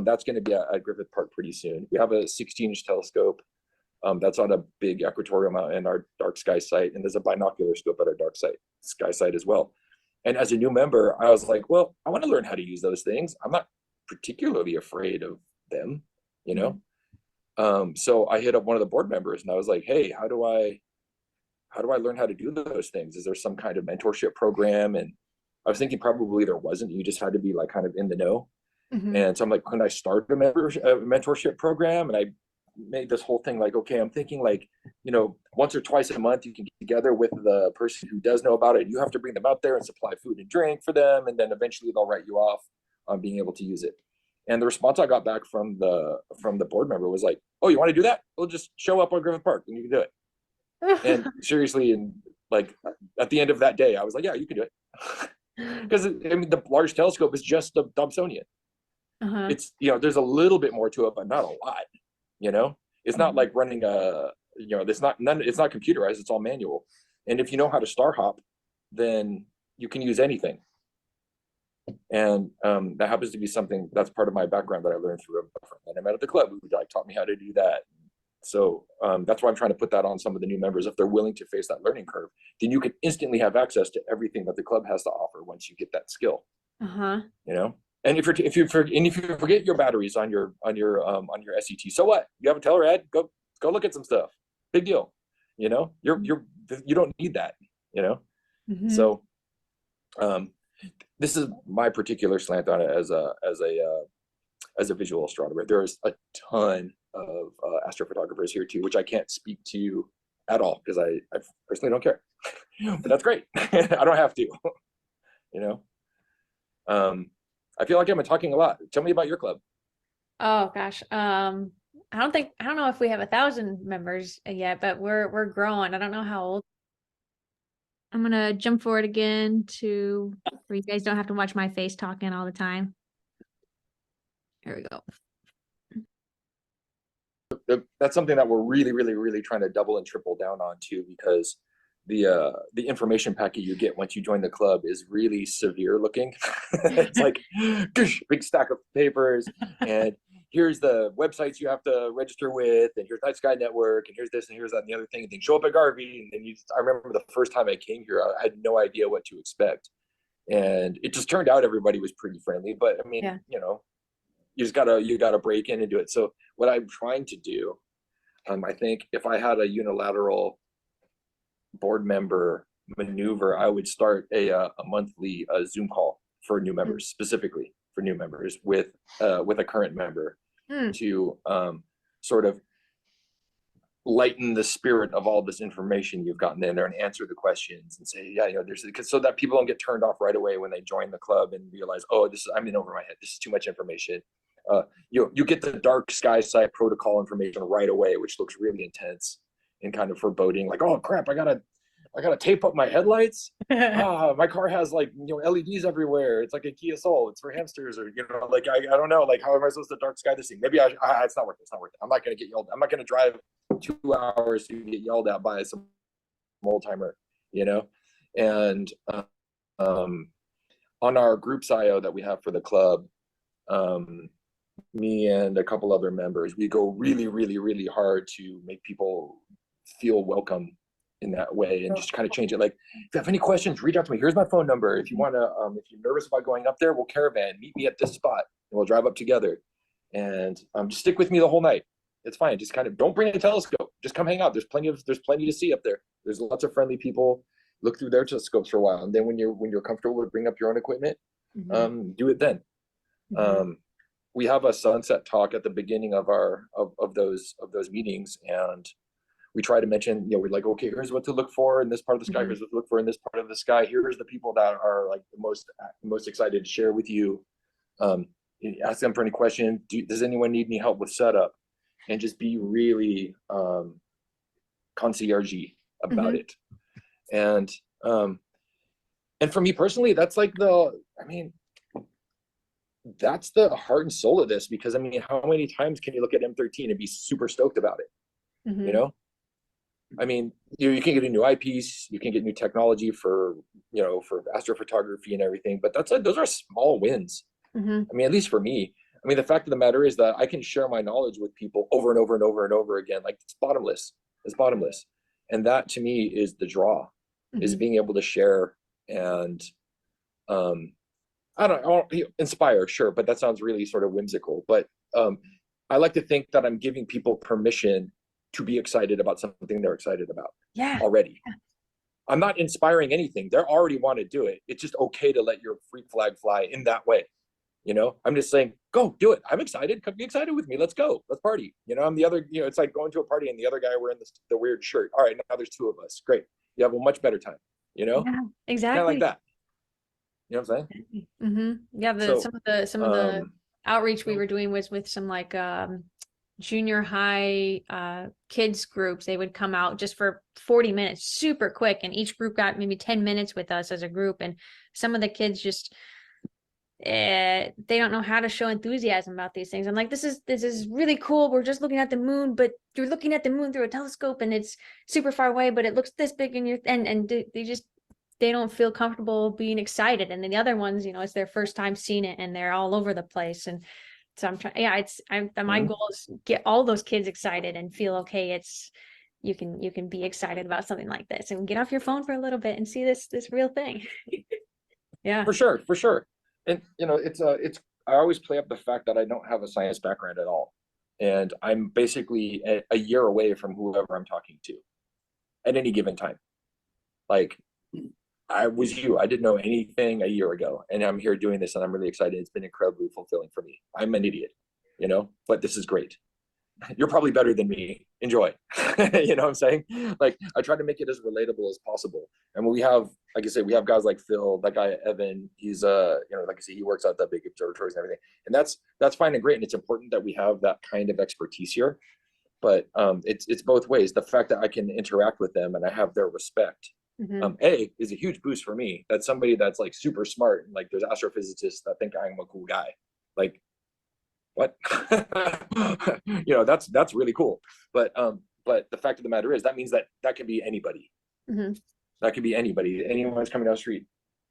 That's going to be at Griffith Park pretty soon. We have a 16-inch telescope that's on a big equatorial mountain in our dark sky site, and there's a binocular scope at our dark sky site as well. And as a new member, I was like, well, I want to learn how to use those things. I'm not particularly afraid of them, you know. So I hit up one of the board members and I was like, hey, how do I learn how to do those things? Is there some kind of mentorship program? And I was thinking probably there wasn't. You just had to be like kind of in the know. And so I'm like, can I start a mentorship program? And I made this whole thing like, okay, I'm thinking like, you know, once or twice a month you can get together with the person who does know about it. You have to bring them out there and supply food and drink for them. And then eventually they'll write you off on being able to use it. And the response I got back from the board member was like, oh, you want to do that? We'll just show up on Griffith Park and you can do it. And seriously, and like at the end of that day, I was like, yeah, you can do it. Because I mean, the large telescope is just a Dobsonian. It's, you know, there's a little bit more to it, but not a lot. You know, it's not like running you know, it's not computerized. It's all manual. And if you know how to star hop, then you can use anything. And that happens to be something that's part of my background that I learned through a friend that I met at the club who like taught me how to do that. So that's why I'm trying to put that on some of the new members. If they're willing to face that learning curve, then you can instantly have access to everything that the club has to offer once you get that skill. You know, and if you forget your batteries on your SET, so what? You have a Telerad, go look at some stuff. Big deal. You know, you don't need that. You know, so this is my particular slant on it as a visual astronomer. There's a ton of astrophotographers here too, which I can't speak to at all because I personally don't care. But that's great. I don't have to. You know, I feel like I'm talking a lot. Tell me about your club. Oh gosh, I don't know if we have 1,000 members yet, but we're growing. I don't know how old. I'm gonna jump forward again to where you guys don't have to watch my face talking all the time. Here we go. That's something that we're really trying to double and triple down on too, because the information packet you get once you join the club is really severe looking. It's like big stack of papers, and here's the websites you have to register with, and here's Night Sky Network, and here's this and here's that and the other thing, and then show up at Garvey. And then I remember the first time I came here, I had no idea what to expect, and it just turned out everybody was pretty friendly. But I mean, you know, you gotta break in and do it. So what I'm trying to do, I think if I had a unilateral board member maneuver, I would start a monthly Zoom call for new members, specifically for new members with a current member to sort of lighten the spirit of all this information you've gotten in there and answer the questions and say, yeah, you know, so that people don't get turned off right away when they join the club and realize, oh, I'm in over my head. This is too much information. You get the dark sky site protocol information right away, which looks really intense and kind of foreboding, like, oh crap, I gotta I gotta tape up my headlights. My car has like, you know, LEDs everywhere. It's like a Kia Soul. It's for hamsters, or, you know, like, I don't know, like, how am I supposed to dark sky this thing? Maybe it's not worth it. It's not worth it. I'm not gonna get yelled. I'm not gonna drive 2 hours to get yelled at by some old timer, you know? And on our groups IO that we have for the club, me and a couple other members, we go really, really, really hard to make people feel welcome in that way, and just kind of change it. Like, if you have any questions, reach out to me. Here's my phone number. If you want to, if you're nervous about going up there, we'll caravan. Meet me at this spot, and we'll drive up together. And just stick with me the whole night. It's fine. Just kind of don't bring a telescope. Just come hang out. There's plenty to see up there. There's lots of friendly people. Look through their telescopes for a while, and then when you're comfortable to bring up your own equipment, do it then. We have a sunset talk at the beginning of our of those meetings, and we try to mention, you know, we're like, okay, here's what to look for in this part of the sky. Here's what to look for in this part of the sky. Here's the people that are like the most excited to share with you. Ask them for any question. Does anyone need any help with setup? And just be really concierge-y about it. And for me personally, that's like that's the heart and soul of this, because I mean, how many times can you look at M13 and be super stoked about it? You know, I mean, you can get a new eyepiece, you can get new technology for, you know, for astrophotography and everything, but those are small wins. I mean, at least for me. I mean, the fact of the matter is that I can share my knowledge with people over and over and over and over again. Like, it's bottomless. It's bottomless. And that to me is the draw, is being able to share and I don't inspire, sure, but that sounds really sort of whimsical. But I like to think that I'm giving people permission to be excited about something they're excited about already. I'm not inspiring anything. They already want to do it. It's just okay to let your freak flag fly in that way. You know, I'm just saying, go do it. I'm excited. Come be excited with me. Let's go. Let's party. You know, I'm the other, you know, it's like going to a party and the other guy wearing the weird shirt. All right, now there's 2 of us. Great. You have a much better time, you know? Yeah, exactly. Kind of like that. You know what I'm saying? Yeah, some of the outreach we were doing was with some like junior high kids groups. They would come out just for 40 minutes, super quick, and each group got maybe 10 minutes with us as a group. And some of the kids just they don't know how to show enthusiasm about these things. I'm like, this is really cool. We're just looking at the moon, but you're looking at the moon through a telescope and it's super far away, but it looks this big, and they don't feel comfortable being excited. And then the other ones, you know, it's their first time seeing it and they're all over the place. And so I'm trying, my goal is get all those kids excited and feel okay. You can be excited about something like this and get off your phone for a little bit and see this real thing. Yeah, for sure. And you know, I always play up the fact that I don't have a science background at all, and I'm basically a year away from whoever I'm talking to at any given time. Like, I didn't know anything a year ago, and I'm here doing this, and I'm really excited. It's been incredibly fulfilling for me. I'm an idiot, you know, but this is great. You're probably better than me. Enjoy. You know what I'm saying? Like, I try to make it as relatable as possible. And we have, like I said, we have guys like Phil, that guy Evan. He's you know, like I said, he works out that big observatories and everything. And that's fine and great. And it's important that we have that kind of expertise here. But it's both ways. The fact that I can interact with them and I have their respect, is a huge boost for me. That's somebody that's like super smart. Like, there's astrophysicists that think I'm a cool guy. Like, what? You know, that's really cool. But the fact of the matter is, that means that can be anybody. That could be anybody. Anyone who's coming down the street.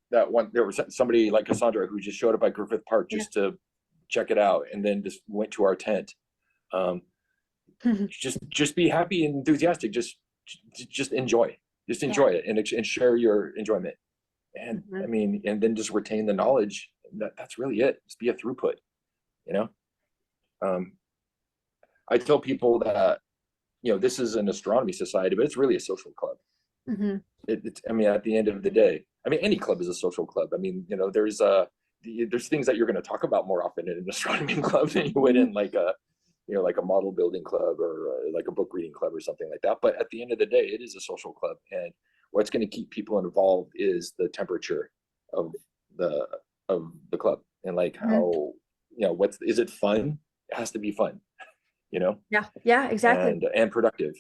There was somebody like Cassandra who just showed up at Griffith Park just to check it out, and then just went to our tent. Just be happy and enthusiastic. Just enjoy. Just enjoy it and share your enjoyment. And I mean, and then just retain the knowledge. That's really it. Just be a throughput, you know? I tell people that, you know, this is an astronomy society, but it's really a social club. I mean, at the end of the day, I mean, any club is a social club. I mean, you know, there's things that you're going to talk about more often in an astronomy club than you would in like a, you know, like a model building club or like a book reading club or something like that. But at the end of the day, it is a social club, and what's going to keep people involved is the temperature of the club, and like how, you know, is it fun? It has to be fun, you know? Yeah, exactly. And productive.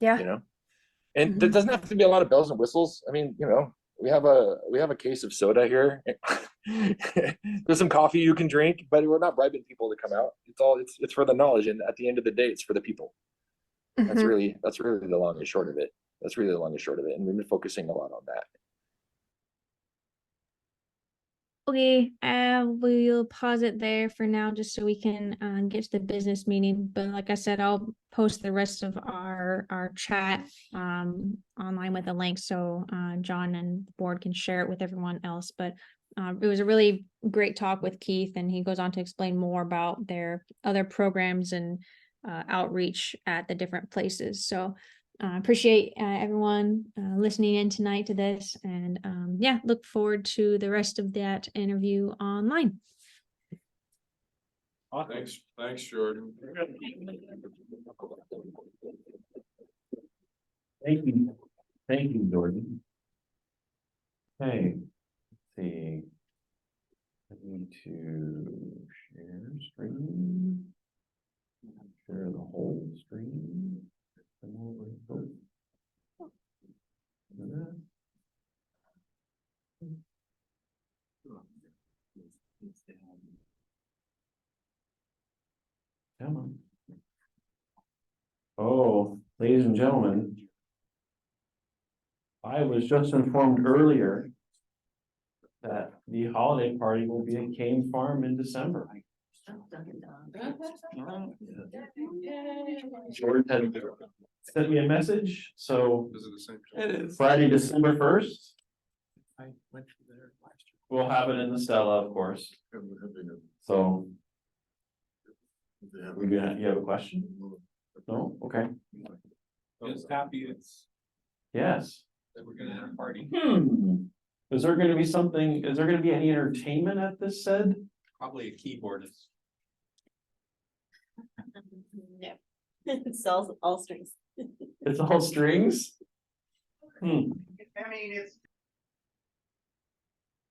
Yeah. You know? And there doesn't have to be a lot of bells and whistles. I mean, you know, we have a case of soda here. There's some coffee you can drink, but we're not bribing people to come out. It's for the knowledge, and at the end of the day, it's for the people. That's really the long and short of it. That's really the long and short of it, and we've been focusing a lot on that. Okay, we'll pause it there for now just so we can get to the business meeting. But like I said, I'll post the rest of our chat online with a link so John and the board can share it with everyone else. But it was a really great talk with Keith, and he goes on to explain more about their other programs and outreach at the different places. So appreciate everyone listening in tonight to this, and yeah, look forward to the rest of that interview online. Thanks, Jordan. Thank you, Jordan. Okay, let's see. I need to share screen. Share the whole screen. Come on. Oh, ladies and gentlemen, I was just informed earlier that the holiday party will be at Cane Farm in December. Jordan had sent me a message, so It is. Friday, December 1st, I went through there last year. we'll have it in the Stella, of course. So. You have a question? No? Okay. It's happy Yes. that we're gonna have a party. Is there gonna be any entertainment at this said? Probably a keyboardist. No. It's all strings. It's all strings? I mean, it's.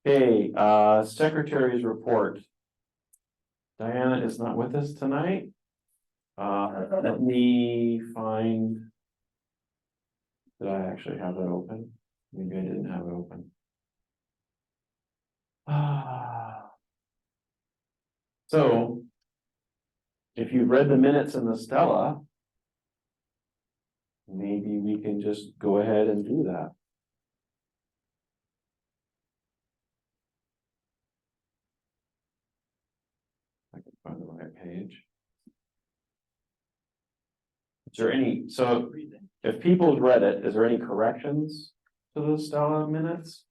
Okay, secretary's report. Diana is not with us tonight. Let me find. Did I actually have it open? Maybe I didn't have it open. So. If you've read the minutes in the Stella. Maybe we can just go ahead and do that. I can find the right page. Is there any, so if people's read it, is there any corrections to the Stella minutes?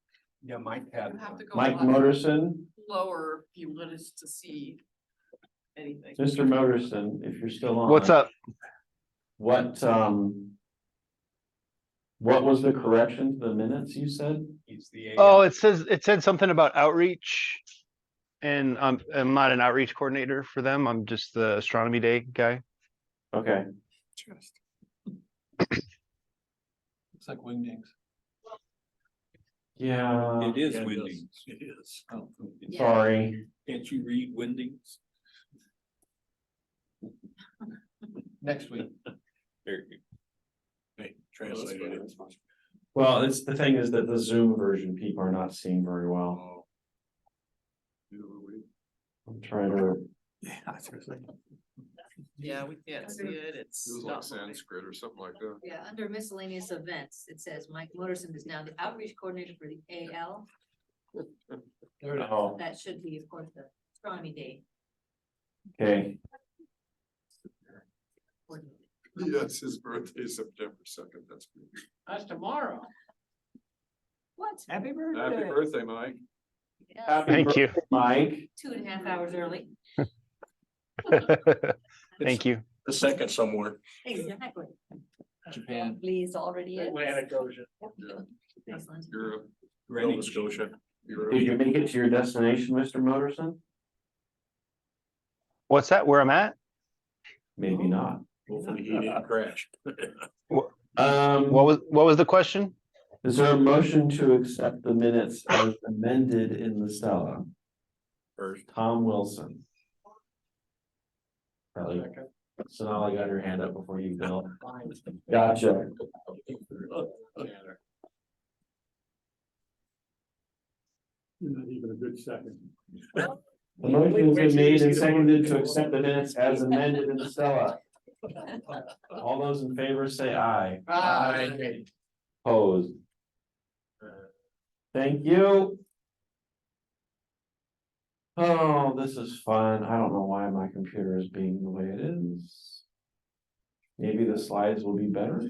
Yeah, Mike had. You have to go Mike up Moderson, lower if you want us to see anything. Mr. Moderson, if you're still on. What's up? What was the correction to the minutes you said? Oh, it said something about outreach. And I'm not an outreach coordinator for them. I'm just the astronomy day guy. Okay, Looks like wingdings. yeah. It is wingdings. It is. Sorry. Can't you read wingdings? Next week. Hey, translated it. Well, it's the thing is that the Zoom version people are not seeing very well. I'm trying to. Yeah, seriously. Yeah, we can't see it. It's It was like not moving. Sanskrit or something like that. Yeah, under miscellaneous events, it says Mike Moderson is now the outreach coordinator for the AL. Oh, That should be, of course, the astronomy day. okay. coordinator. Yes, his birthday is September 2nd. That's good. That's tomorrow. What? Happy birthday, Mike. Yeah, Happy Thank you. birthday, Mike. 2.5 hours early. Thank you. The second somewhere. Exactly. Japan. Please already is. Excellent. Excellent. Europe. Nova Scotia. Did you make it to your destination, Mr. Moderson? What's that? Where I'm at? Maybe not. Hopefully he didn't crash. What was the question? Is there a motion to accept the minutes as amended in the Stella? First. Tom Wilson. Probably So now I got your hand up before you, Bill. Gotcha. Not even a good second. The motion has been made and seconded to accept the minutes as amended in Stella. All those in favor say aye. Aye. Opposed. Thank you. Oh, this is fun. I don't know why my computer is being the way it is. Maybe the slides will be better.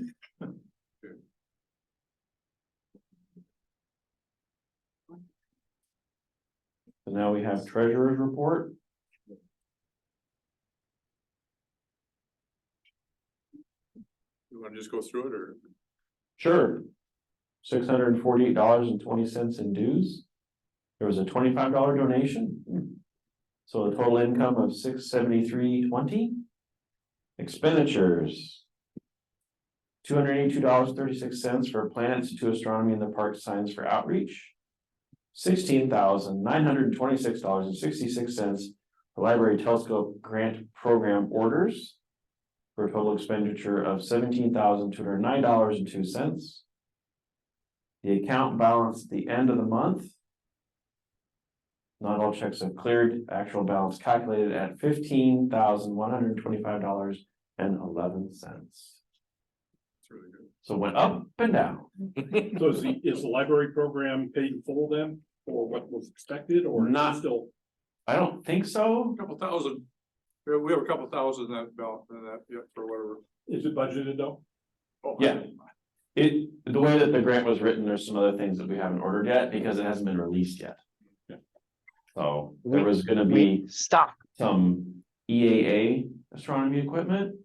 So now we have treasurer's report. You wanna just go through it or? Sure. $648.20 in dues. There was a $25 donation. So a total income of $673.20. Expenditures. $282.36 for plants to astronomy in the park signs for outreach. $16,926.66 for library telescope grant program orders. For a total expenditure of $17,209.02. The account balance at the end of the month. Not all checks have cleared, actual balance calculated at $15,125.11. It's really good. So it went up and down. So is the library program paid in full then, or what was expected, or Not- still? I don't think so. A couple thousand. We have a couple thousand in that belt, in that, yeah, for whatever. Is it budgeted though? Oh, Yeah. The way that the grant was written, there's some other things that we haven't ordered yet because it hasn't been released yet. Yeah. So there was gonna be Stop. some EAA astronomy equipment.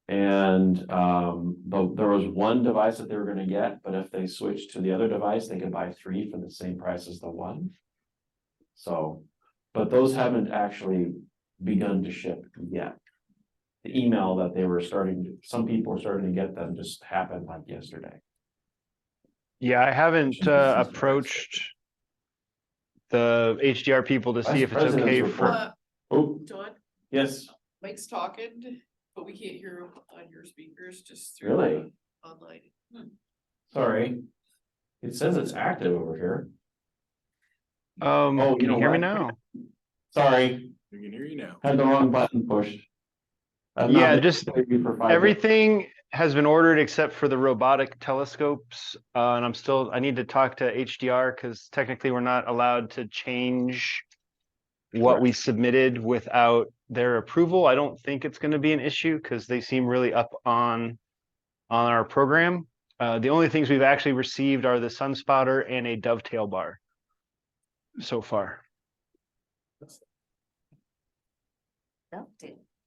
And but there was one device that they were gonna get, but if they switched to the other device, they could buy 3 for the same price as the one. So, but those haven't actually begun to ship yet. The email that they were some people were starting to get them just happened like yesterday. Yeah, I haven't approached the HDR people to see if it's okay for. Oh, John, yes, Mike's talking, but we can't hear him on your speakers, just through. Really? Online. sorry. It says it's active over here. Oh, Can you you know hear me what? now? Sorry, We can hear you now. had the wrong button pushed. I've not Yeah, been just able to hear you for 5 minutes. everything has been ordered except for the robotic telescopes. And I need to talk to HDR because technically we're not allowed to change what we submitted without their approval. I don't think it's going to be an issue because they seem really up on our program. The only things we've actually received are the sunspotter and a dovetail bar so far. Is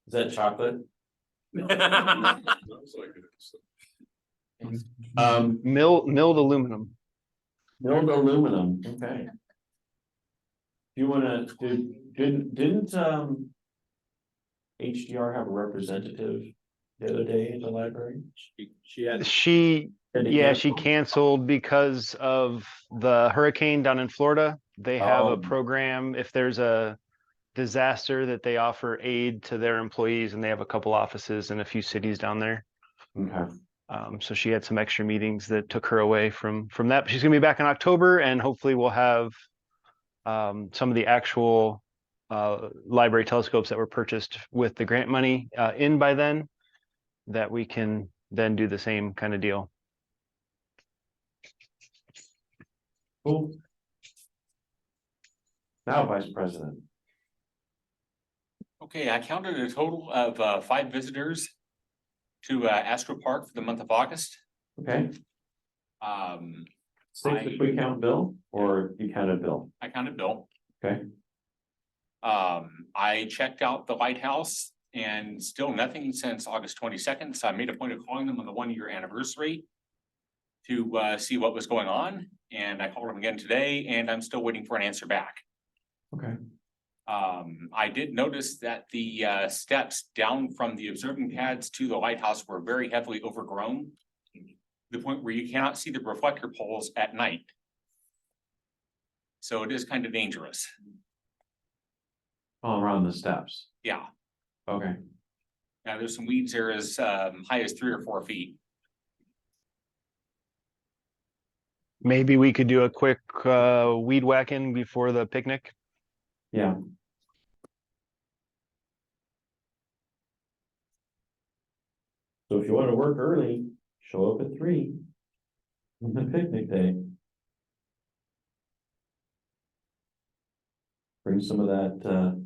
that chocolate? Sounds like it is. Milled aluminum. Milled aluminum, okay. You wanna, didn't HDR have a representative the other day in the library? She canceled because of the hurricane down in Florida. They have a program, if there's a disaster, that they offer aid to their employees, and they have a couple offices in a few cities down there. Okay. So she had some extra meetings that took her away from that. She's gonna be back in October, and hopefully we'll have some of the actual library telescopes that were purchased with the grant money in by then, that we can then do the same kind of deal. Cool. Now, Vice President. Okay, I counted a total of 5 visitors to Astro Park for the month of August. Okay. 6 if we count Bill, or you counted Bill? I counted Bill. Okay. I checked out the lighthouse and still nothing since August 22nd. So I made a point of calling them on the 1-year anniversary to see what was going on. And I called them again today, and I'm still waiting for an answer back. Okay. I did notice that the steps down from the observing pads to the lighthouse were very heavily overgrown, to the point where you cannot see the reflector poles at night. So it is kind of dangerous. All around the steps. Yeah. Okay. Now, there's some weeds there as high as 3 or 4 feet. Maybe we could do a quick weed whacking before the picnic. Yeah. So if you want to work early, show up at 3 on the picnic day. Bring some of that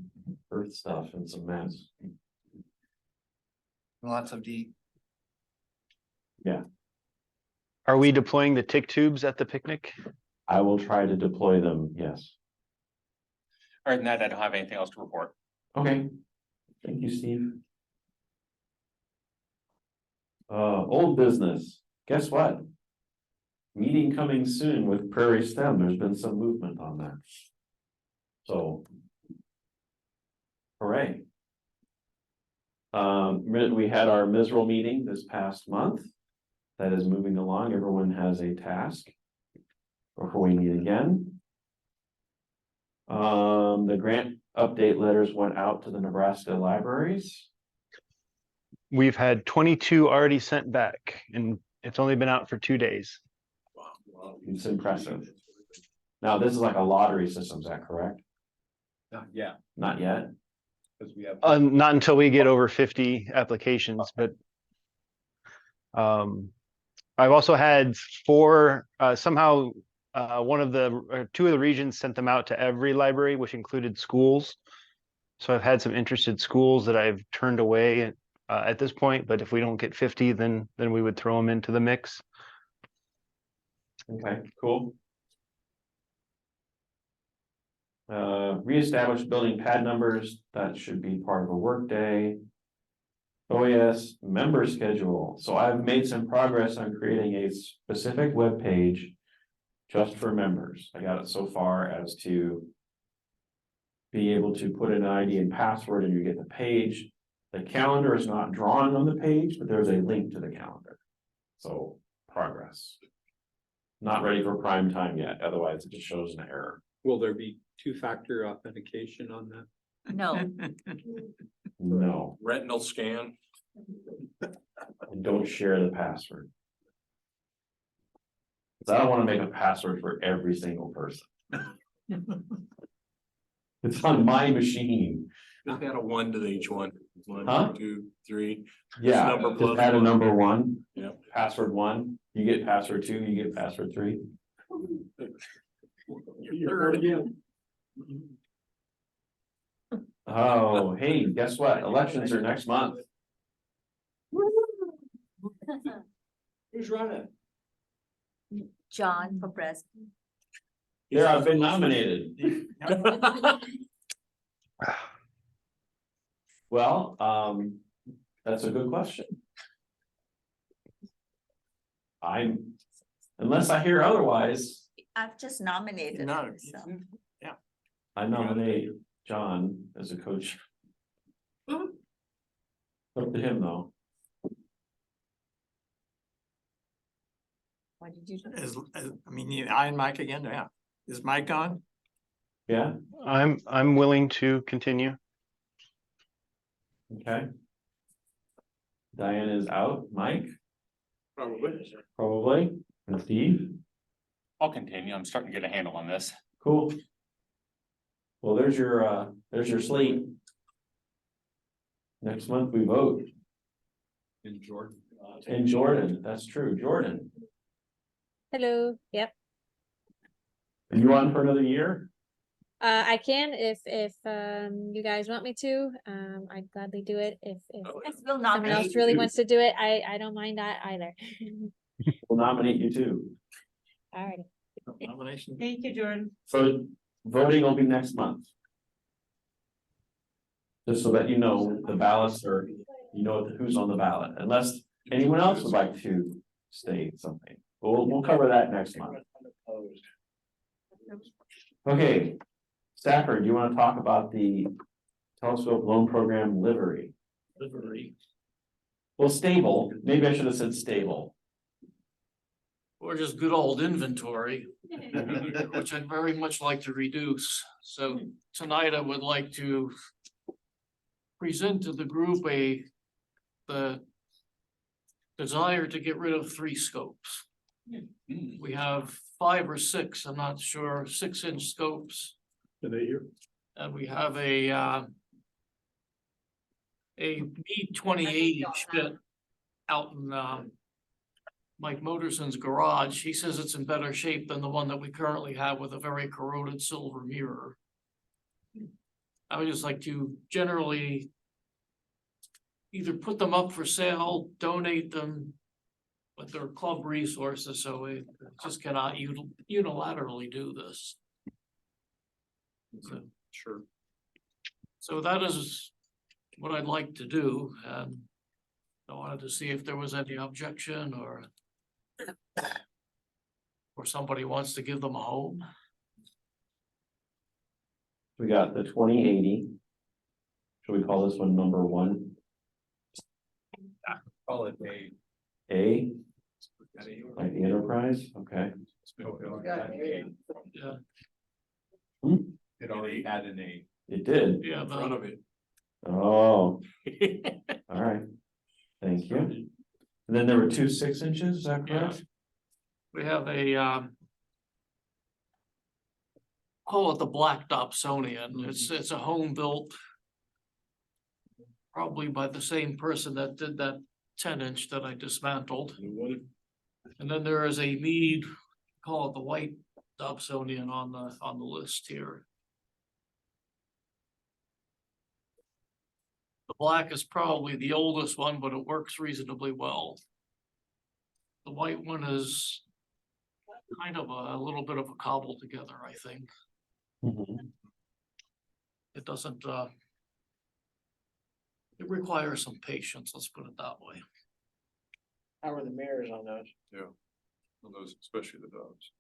earth stuff and some mats. Lots of deep. Yeah, Are we deploying the tick tubes at the picnic? I will try to deploy them, yes. Other than that, I don't have anything else to report. Okay, thank you, Steve. Old business, guess what? Meeting coming soon with Prairie STEM, there's been some movement on that. So. Hooray. We had our Misral meeting this past month. That is moving along, everyone has a task before we meet again. The grant update letters went out to the Nebraska libraries. We've had 22 already sent back and it's only been out for 2 days. Wow, it's impressive. Now, this is like a lottery system, is that correct? Yeah. Not yet. Because we have. Not until we get over 50 applications, but I've also had 4, somehow two of the regions sent them out to every library, which included schools. So I've had some interested schools that I've turned away at this point, but if we don't get 50, then we would throw them into the mix. Okay, cool. Reestablish building pad numbers, that should be part of a work day. OAS member schedule, so I've made some progress on creating a specific web page just for members. I got it so far as to be able to put an ID and password and you get the page. The calendar is not drawn on the page, but there's a link to the calendar. So progress. Not ready for prime time yet, otherwise it just shows an error. Will there be 2-factor authentication on that? No. No, Retinal scan. and don't share the password. 'Cause I don't want to make a password for every single person. It's on my machine. Just add a 1 to each one. 1, Huh? 2, 3. Yeah, Number just plus add a 1. number 1. Yep. Password 1, you get password 2, you get password 3. Oh, hey, guess what? Elections are next month. Who's running? John for president. There, I've been nominated. Well, that's a good question. Unless I hear otherwise, I've just nominated him, so. I nominate John as a coach. Up to him, though. What did you do? I mean, I and Mike again, yeah. Is Mike on? Yeah, I'm willing to continue. okay. Diane is out, Mike, Probably. and Steve, I'll continue. I'm starting to get a handle on this. cool. Well, there's your slate. Next month we vote. In Jordan. In Jordan, that's true, Jordan. Hello, yep. Are you on for another year? I can if you guys want me to. I'd gladly do it if Yes, we'll someone else nominate really you. wants to do it. I don't mind that either. We'll nominate you too. Alrighty. Nomination. Thank you, Jordan. So voting will be next month. Just so that you know, the ballots are, you know who's on the ballot, unless anyone else would like to state something. We'll cover that next month. Okay, Stafford, do you want to talk about the telescope loan program livery? Well, stable, maybe I should have said stable. Or just good old inventory, which I'd very much like to reduce. So tonight I would like to present to the group a the desire to get rid of 3 scopes. We have 5 or 6, I'm not sure, 6-inch scopes. Are they here? And we have a Meade 2080 bit out in, Mike Moterson's garage. He says it's in better shape than the one that we currently have with a very corroded silver mirror. I would just like to generally either put them up for sale, donate them, but they're club resources, so we just cannot unilaterally do this. So, Sure. so that is what I'd like to do, and I wanted to see if there was any objection or somebody wants to give them a home. We got the 2080. Should we call this one number 1? Call it A, like the enterprise, okay. Yeah, It already had an A It did. yeah, in front of it. Oh, all right. Thank you. And then there were 2 6-inches, is that correct? we have a call it the Black Dobsonian. It's a home built probably by the same person that did that 10-inch that I dismantled. And then there is a Meade, call it the White Dobsonian on the list here. The black is probably the oldest one, but it works reasonably well. The white one is kind of a little bit of a cobble together, I think. It doesn't, it requires some patience, let's put it that way. How are the mirrors on those? Yeah. On those, especially the dogs.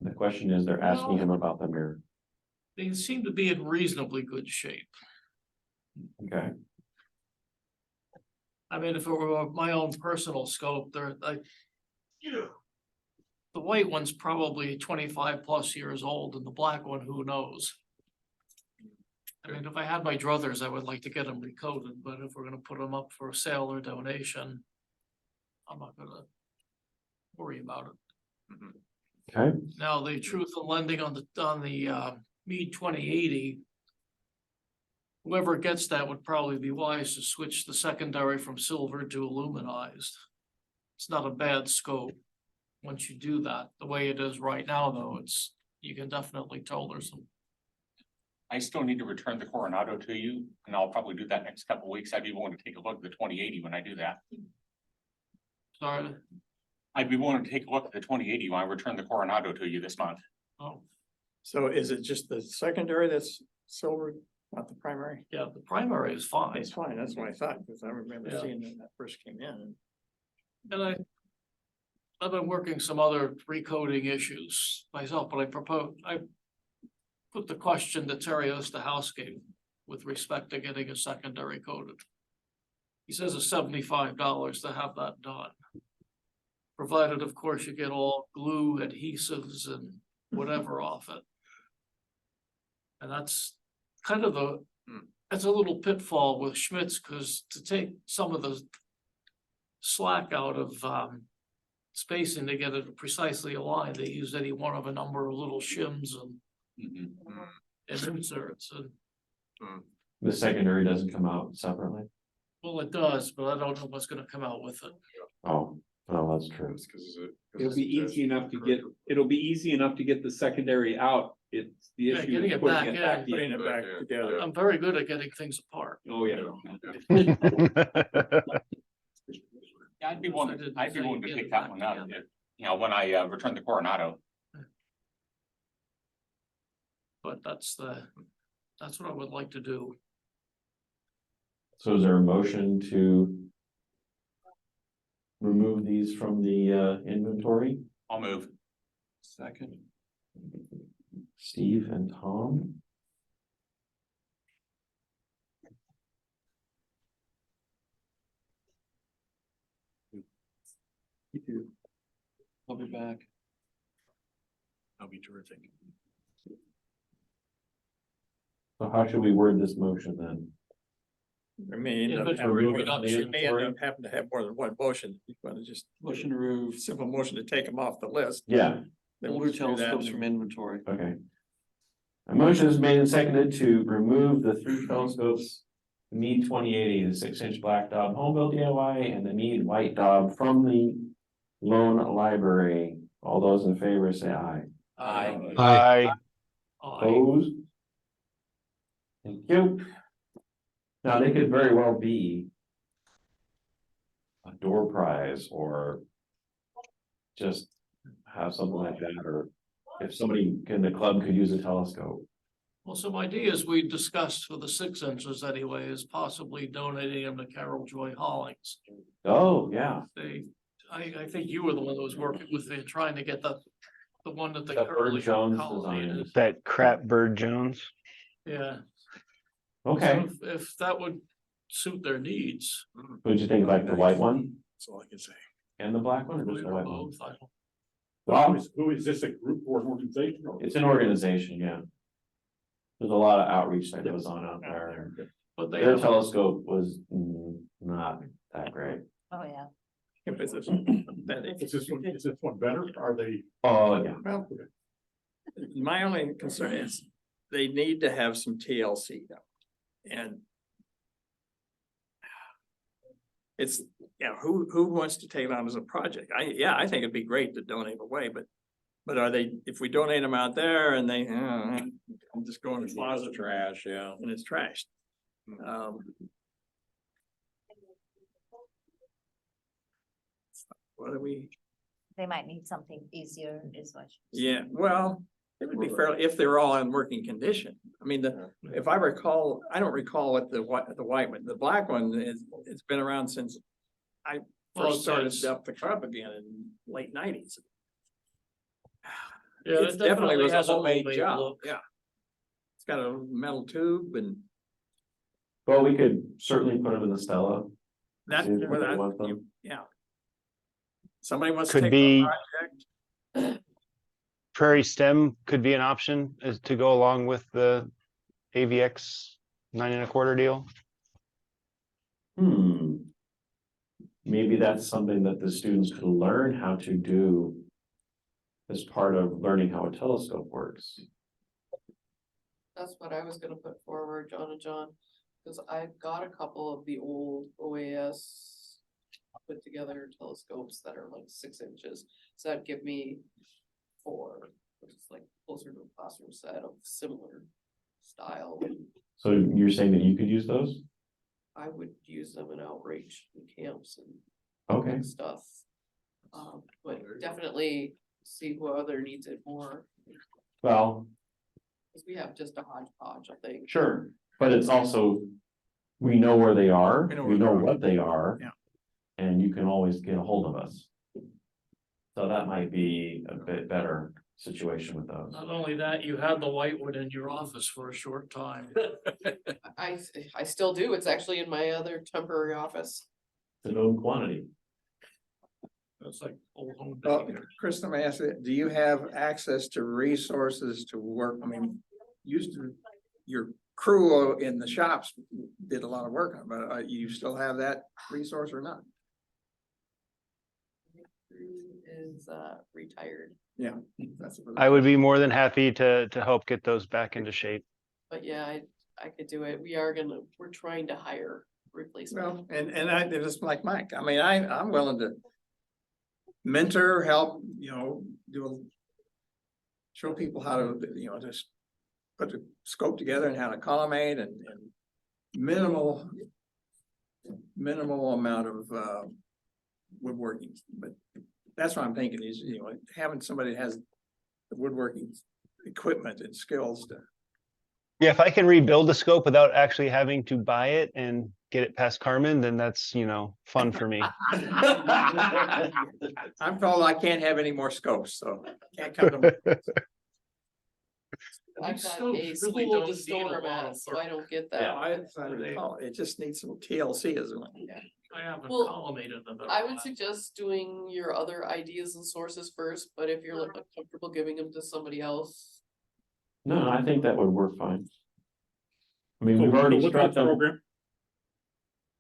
The question is, they're asking him about the mirror. They seem to be in reasonably good shape. Okay. I mean, if it were my own personal scope, they're like, the white one's probably 25+ years old, and the black one, who knows? I mean, if I had my druthers, I would like to get them recoated, but if we're gonna put them up for sale or donation, I'm not gonna worry about it. Okay. Now, the truth in lending on the Meade 2080. Whoever gets that would probably be wise to switch the secondary from silver to aluminized. It's not a bad scope. Once you do that, the way it is right now, though, you can definitely tell there's some. I still need to return the Coronado to you, and I'll probably do that next couple of weeks. I'd be willing to take a look at the 2080 when I do that. Sorry. I'd be willing to take a look at the 2080 when I return the Coronado to you this month. Oh, So is it just the secondary that's silver, not the primary? yeah, the primary is fine. It's fine, that's what I thought, because I remember Yeah. seeing it when that first came in. And I've been working some other recoding issues myself, but I put the question to Terry Osterhousky with respect to getting a secondary coated. He says it's $75 to have that done. Provided, of course, you get all glue, adhesives and whatever off it. And that's kind of that's a little pitfall with Schmitz, because to take some of the slack out of spacing to get it precisely aligned, they use any one of a number of little shims and inserts. And The secondary doesn't come out separately? well, it does, but I don't know what's gonna come out with it. Oh, that's true. It'll be easy enough to get the secondary out. It's the Yeah, issue. getting is it putting back it in. back Putting it back together. I'm very good at getting things apart. Oh, yeah. Yeah, I'd be willing to take that one out, when I return the Coronado. But that's what I would like to do. So is there a motion to remove these from the inventory? I'll move. Second. Steve and Tom. You too. I'll be back. That'll be terrific. So how should we word this motion then? I mean, If it's and we removed from the may end inventory. up having to have more than one motion, you want to just. Motion to remove. Simple motion to take them off the list. Yeah, Then we'll Older just do that telescopes and- from inventory. okay. A motion is made and seconded to remove the 3 telescopes. The Mead 2080, the 6-inch black Dob home built DIY, and the Mead white Dob from the loan library. All those in favor say aye. Aye. Opposed? Thank you. Now, they could very well be a door prize or just have something like that, or if somebody in the club could use a telescope. Well, some ideas we discussed for the 6 inches anyway is possibly donating them to Carol Joy Hollings. Oh, yeah. I think you were the one that was working with me, trying to get the one that they That Bird currently Jones pollinated. design. That crap Bird Jones. Yeah. Okay, So if that would suit their needs. who'd you think, like the white one That's all I can say. and the black one, or just the white one? Both, I don't- Well, Who is this, a group or an organization? it's an organization, yeah. There's a lot of outreach that goes on out there. But they Their have, telescope was not that great. Oh, yeah. Is this Is this one better? Are they? Oh, yeah. Well, my only concern is they need to have some TLC though. And it's, who wants to take it on as a project? I think it'd be great to donate away, but are they, if we donate them out there and they, I'm just going to closet trash, yeah, and it's trashed. What do we? They might need something easier is what. Yeah, well, it would be fairly, if they were all in working condition. I mean, if I recall, I don't recall what the white one, the black one is, it's been around since I Well, first started since- up the club again in late nineties. yeah, It it definitely was a has homemade homemade job, look. yeah. It's got a metal tube and Well, we could certainly put them in the Stella. that, See if they want them. yeah. Somebody wants to Could take be- the project. Prairie stem could be an option as to go along with the AVX 9¼ deal. Maybe that's something that the students could learn how to do as part of learning how a telescope works. That's what I was gonna put forward, John and John, because I've got a couple of the old OAS put together telescopes that are like 6 inches. So that'd give me 4, which is like closer to a classroom set of similar style. So you're saying that you could use those? I would use them in outreach and camps and Okay. stuff. But definitely see who other needs it more, Well, because we have just a hodgepodge, I think. sure, but it's also, we know where they are, We know we where know they are. what they are. Yeah. And you can always get a hold of us. So that might be a bit better situation with those. Not only that, you had the white one in your office for a short time. I still do. It's actually in my other temporary office. The known quantity. It's like old home. Well, day. Kristen, I ask you, do you have access to resources to work? I mean, used to, your crew in the shops did a lot of work on it, but you still have that resource or not? Is retired, Yeah. That's. I would be more than happy to help get those back into shape. but yeah, I could do it. We're trying to hire replacement. Well, and I, just like Mike, I mean, I'm willing to mentor, help, show people how to, just put the scope together and how to collimate and minimal amount of, woodworking, but that's what I'm thinking is, having somebody that has the woodworking equipment and skills to. Yeah, if I can rebuild a scope without actually having to buy it and get it past Carmen, then that's, fun for me. I'm told I can't have any more scopes, so can't come to. I've got Scopes a really school don't to need store a them lot at, of so I don't get Yeah, that. it just needs some TLC, isn't it? I haven't Well, collimated them. at I all. would suggest doing your other ideas and sources first, but if you're like comfortable giving them to somebody else. No, I think that would work fine. I mean, So we've already what's struck the them. program?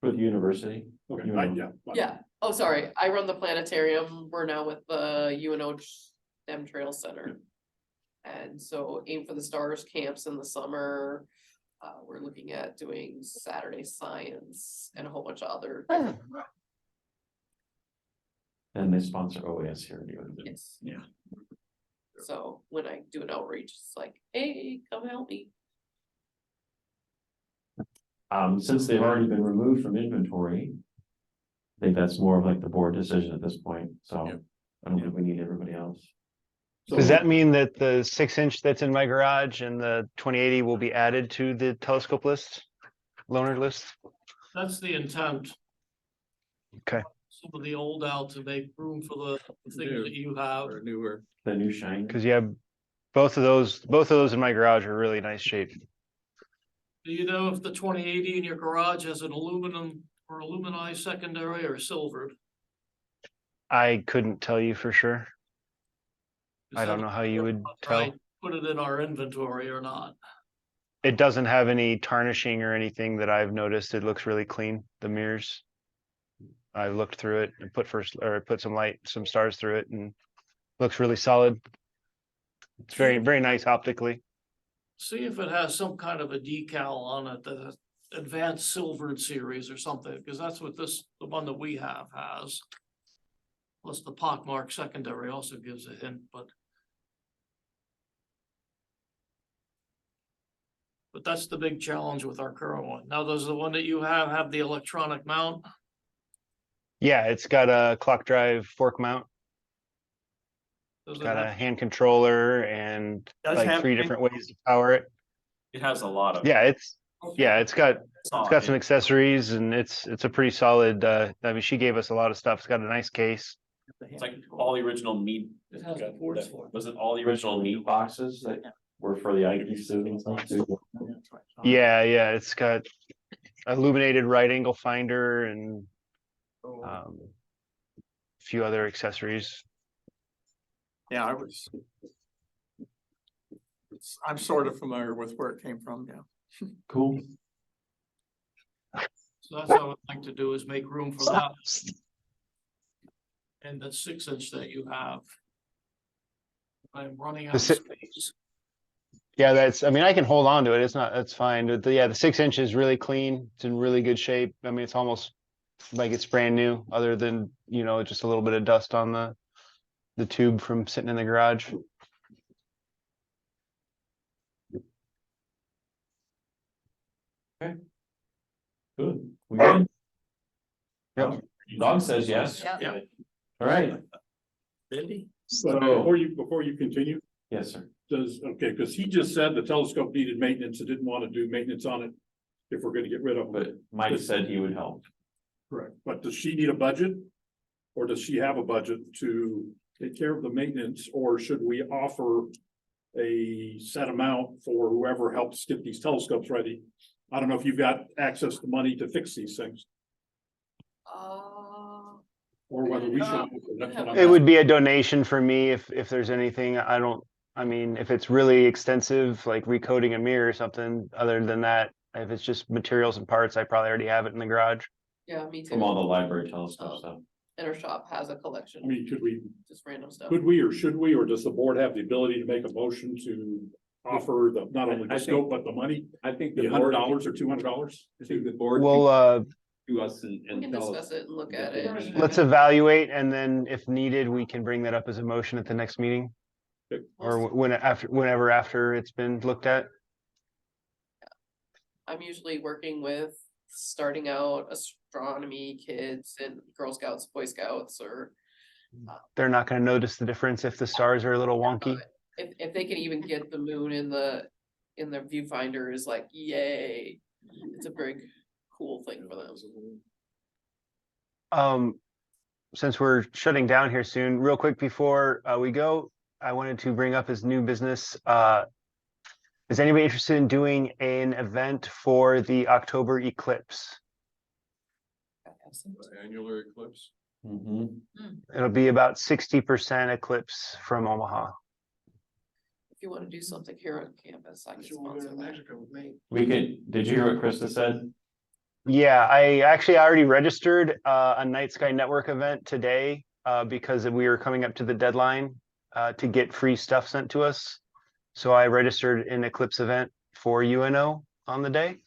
For the university. Okay, UNO. Yeah, oh, sorry, I run the planetarium, we're now with the UNO STEM Trail Center. And so Aim for the Stars camps in the summer, we're looking at doing Saturday science and a whole bunch of other. And they sponsor OAS here in UNO. Yes. Yeah. So when I do an outreach, it's like, hey, come help me. Since they've already been removed from inventory. I think that's more of like the board decision at this point, so I don't think we need everybody else. Does that mean that the 6-inch that's in my garage and the 2080 will be added to the telescope list, loaner list? That's the intent. Okay. Some of the old out to make room for the things that you have. Or newer. The new shine. Because yeah, both of those in my garage are really nice shape. Do you know if the 2080 in your garage has an aluminum or aluminized secondary or silvered? I couldn't tell you for sure. Is I don't that know how you would right, tell. put it in our inventory or not? It doesn't have any tarnishing or anything that I've noticed. It looks really clean, the mirrors. I looked through it and put some stars through it, and looks really solid. It's very, very nice optically. See if it has some kind of a decal on it, the advanced silvered series or something, because that's what the one that we have has. Plus the pockmark secondary also gives a hint, but that's the big challenge with our current one. Now, does the one that you have the electronic mount? Yeah, it's got a clock drive fork mount. Does it Got a have, hand controller and Does like have 3 different ways to power it. It has a lot of. Yeah, it's got solid, some accessories, and it's a pretty solid, I mean, she gave us a lot of stuff. It's got a nice case. It's like all the original meat. it has the ports for it. Was it all the original meat boxes that were for the IT students? Yeah, it's got illuminated right angle finder and a few other accessories. Yeah, I'm sort of familiar with where it came from, yeah. Cool. So that's what I would like to do is make room for that. And the 6-inch that you have. I'm running out of space. Yeah, I mean, I can hold on to it. That's fine. But the 6-inch is really clean. It's in really good shape. I mean, it's almost like it's brand new, other than, just a little bit of dust on the tube from sitting in the garage. Okay. Good. We good? Yep. Dog says yes. Yeah. All right. So before you continue, Yes, sir. because he just said the telescope needed maintenance and didn't want to do maintenance on it if we're gonna get rid of it. But Mike said he would help. Correct, but does she need a budget? Or does she have a budget to take care of the maintenance, or should we offer a set amount for whoever helps get these telescopes ready? I don't know if you've got access to money to fix these things, or whether we should. That's what I'm It would be a donation for me if there's anything. I mean, if it's really extensive, like recoding a mirror or something, other than that, if it's just materials and parts, I probably already have it in the garage. Yeah, me too. From all the library telescope stuff. And our shop has a collection. I mean, could we, Just random stuff. could we, or should we, or does the board have the ability to make a motion to offer not only the I scope, think- but the money? I think The the board, $100 or $200? I think the board. We'll To us We and can tell discuss us. it and look at it. let's evaluate, and then if needed, we can bring that up as a motion at the next meeting, or whenever after it's been looked at. I'm usually working with starting out astronomy kids and Girl Scouts, Boy Scouts, or They're not going to notice the difference if the stars are a little wonky. if they can even get the moon in the viewfinder is like, yay. It's a big cool thing for them. Since we're shutting down here soon, real quick before we go, I wanted to bring up as new business. Is anybody interested in doing an event for the October eclipse? Annular eclipse. It'll be about 60% eclipse from Omaha. If you want to do something here on campus, I can sponsor that. We could, did you hear what Krista said? Yeah, I already registered a Night Sky Network event today because we were coming up to the deadline to get free stuff sent to us. So I registered an Eclipse event for UNO on the day.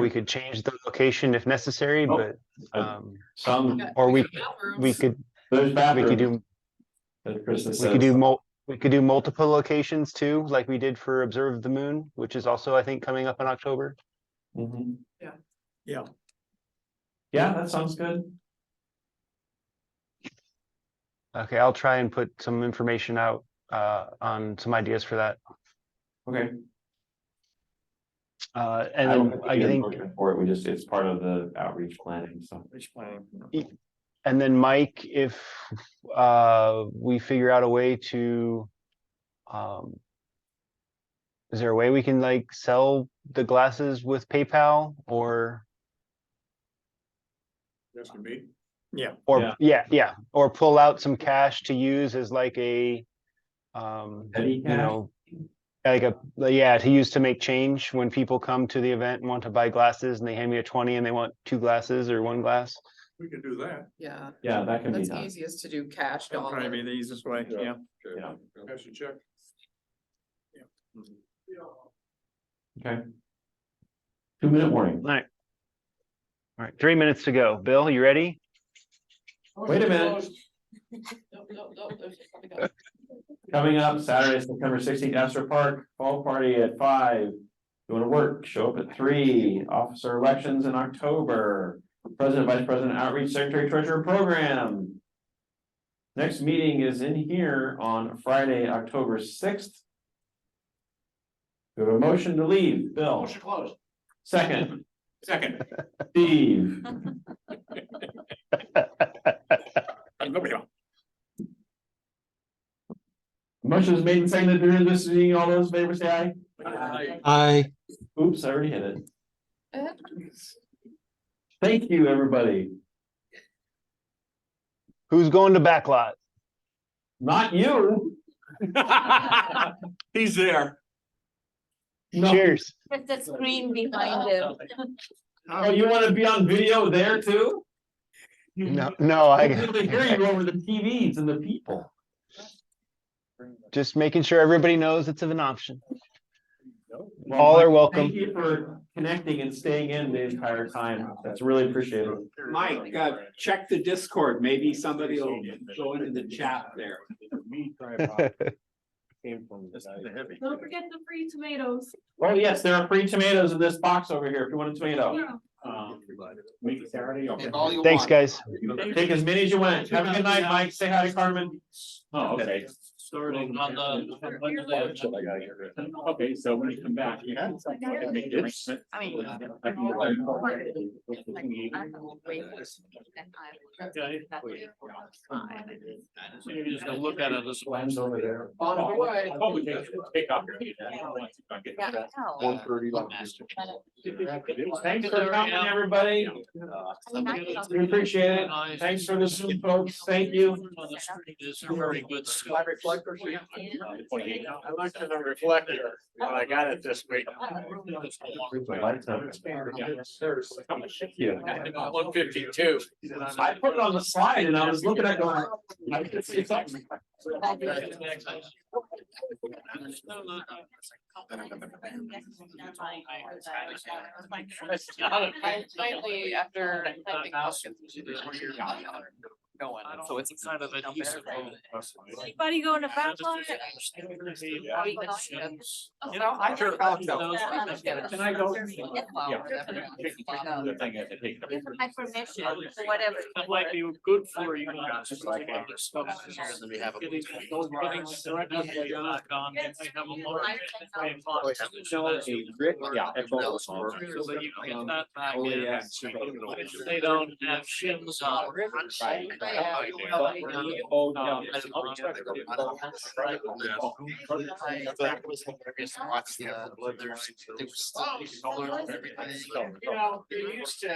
We could change the location if necessary, Oh, but Some, or we bathrooms. could there's we bathrooms. could do As Krista we could says. do we could do multiple locations too, like we did for Observe the Moon, which is also I think coming up in October. Mhm. Yeah. Yeah, that sounds good. Okay, I'll try and put some information out on some ideas for that. Okay. And I don't then think I we need a think, motion for it. It's part of the outreach planning, so. and then Mike, if we figure out a way to, is there a way we can like sell the glasses with PayPal or? Asking me? Yeah. Or yeah, or pull out some cash to use as like a, Petty you cash? know, like to use to make change when people come to the event and want to buy glasses and they hand me a 20 and they want 2 glasses or 1 glass. We can do that. Yeah. Yeah, that can be That's done. easiest to do cash That'll dollar. probably be the easiest way, yeah. Yeah. Cash and check. Okay. 2-minute warning. All right, 3 minutes to go. Bill, you ready? Wait a minute. Coming up Saturday, September 16th, Astor Park, fall party at 5. You want to work, show up at 3. Officer elections in October. President, Vice President, Outreach, Secretary, Treasurer Program. Next meeting is in here on Friday, October 6th. We have a motion to leave. Bill. Motion closed. Second. Second. Steve. Motion is made and seconded during this meeting. All those in favor say aye. Aye. Oops, I already hit it. Thank you, everybody. Who's going to backlot? Not you. He's there. No. Cheers. There's a screen behind him. Oh, you want to be on video there too? No, I can hear you over the TVs and the people. just making sure everybody knows it's an option. Well, All are Mike, welcome. Thank you for connecting and staying in the entire time. That's really appreciated. Mike, check the Discord. Maybe somebody will go into the chat there. Don't forget the free tomatoes. Oh, yes, there are free tomatoes in this box over here if you want a tomato. Make it Saturday. Okay. Thanks, guys. Take as many as you want. Have a good night, Mike. Say hi to Carmen. Oh, okay. Starting on the. Okay, so when you come back. Okay. So you're just gonna look at it as a lens over there. On the way. Oh, okay. Take off your. Thanks for coming, everybody. We appreciate it. Thanks for the Zoom folks. Thank you. On the street is a very good. I looked at the reflector when I got it this week. Yeah. 152. I put it on the slide and I was looking at going. I could see something. Finally, after. Going, so it's kind of adhesive. Anybody going to backlot? You know, I heard about Can I go? My permission, whatever. That might be good for you. Getting those buildings directly on, they might have a large. Yeah. So that you can get that back in. If they don't have shims on. Oh, yeah. You know, they used to.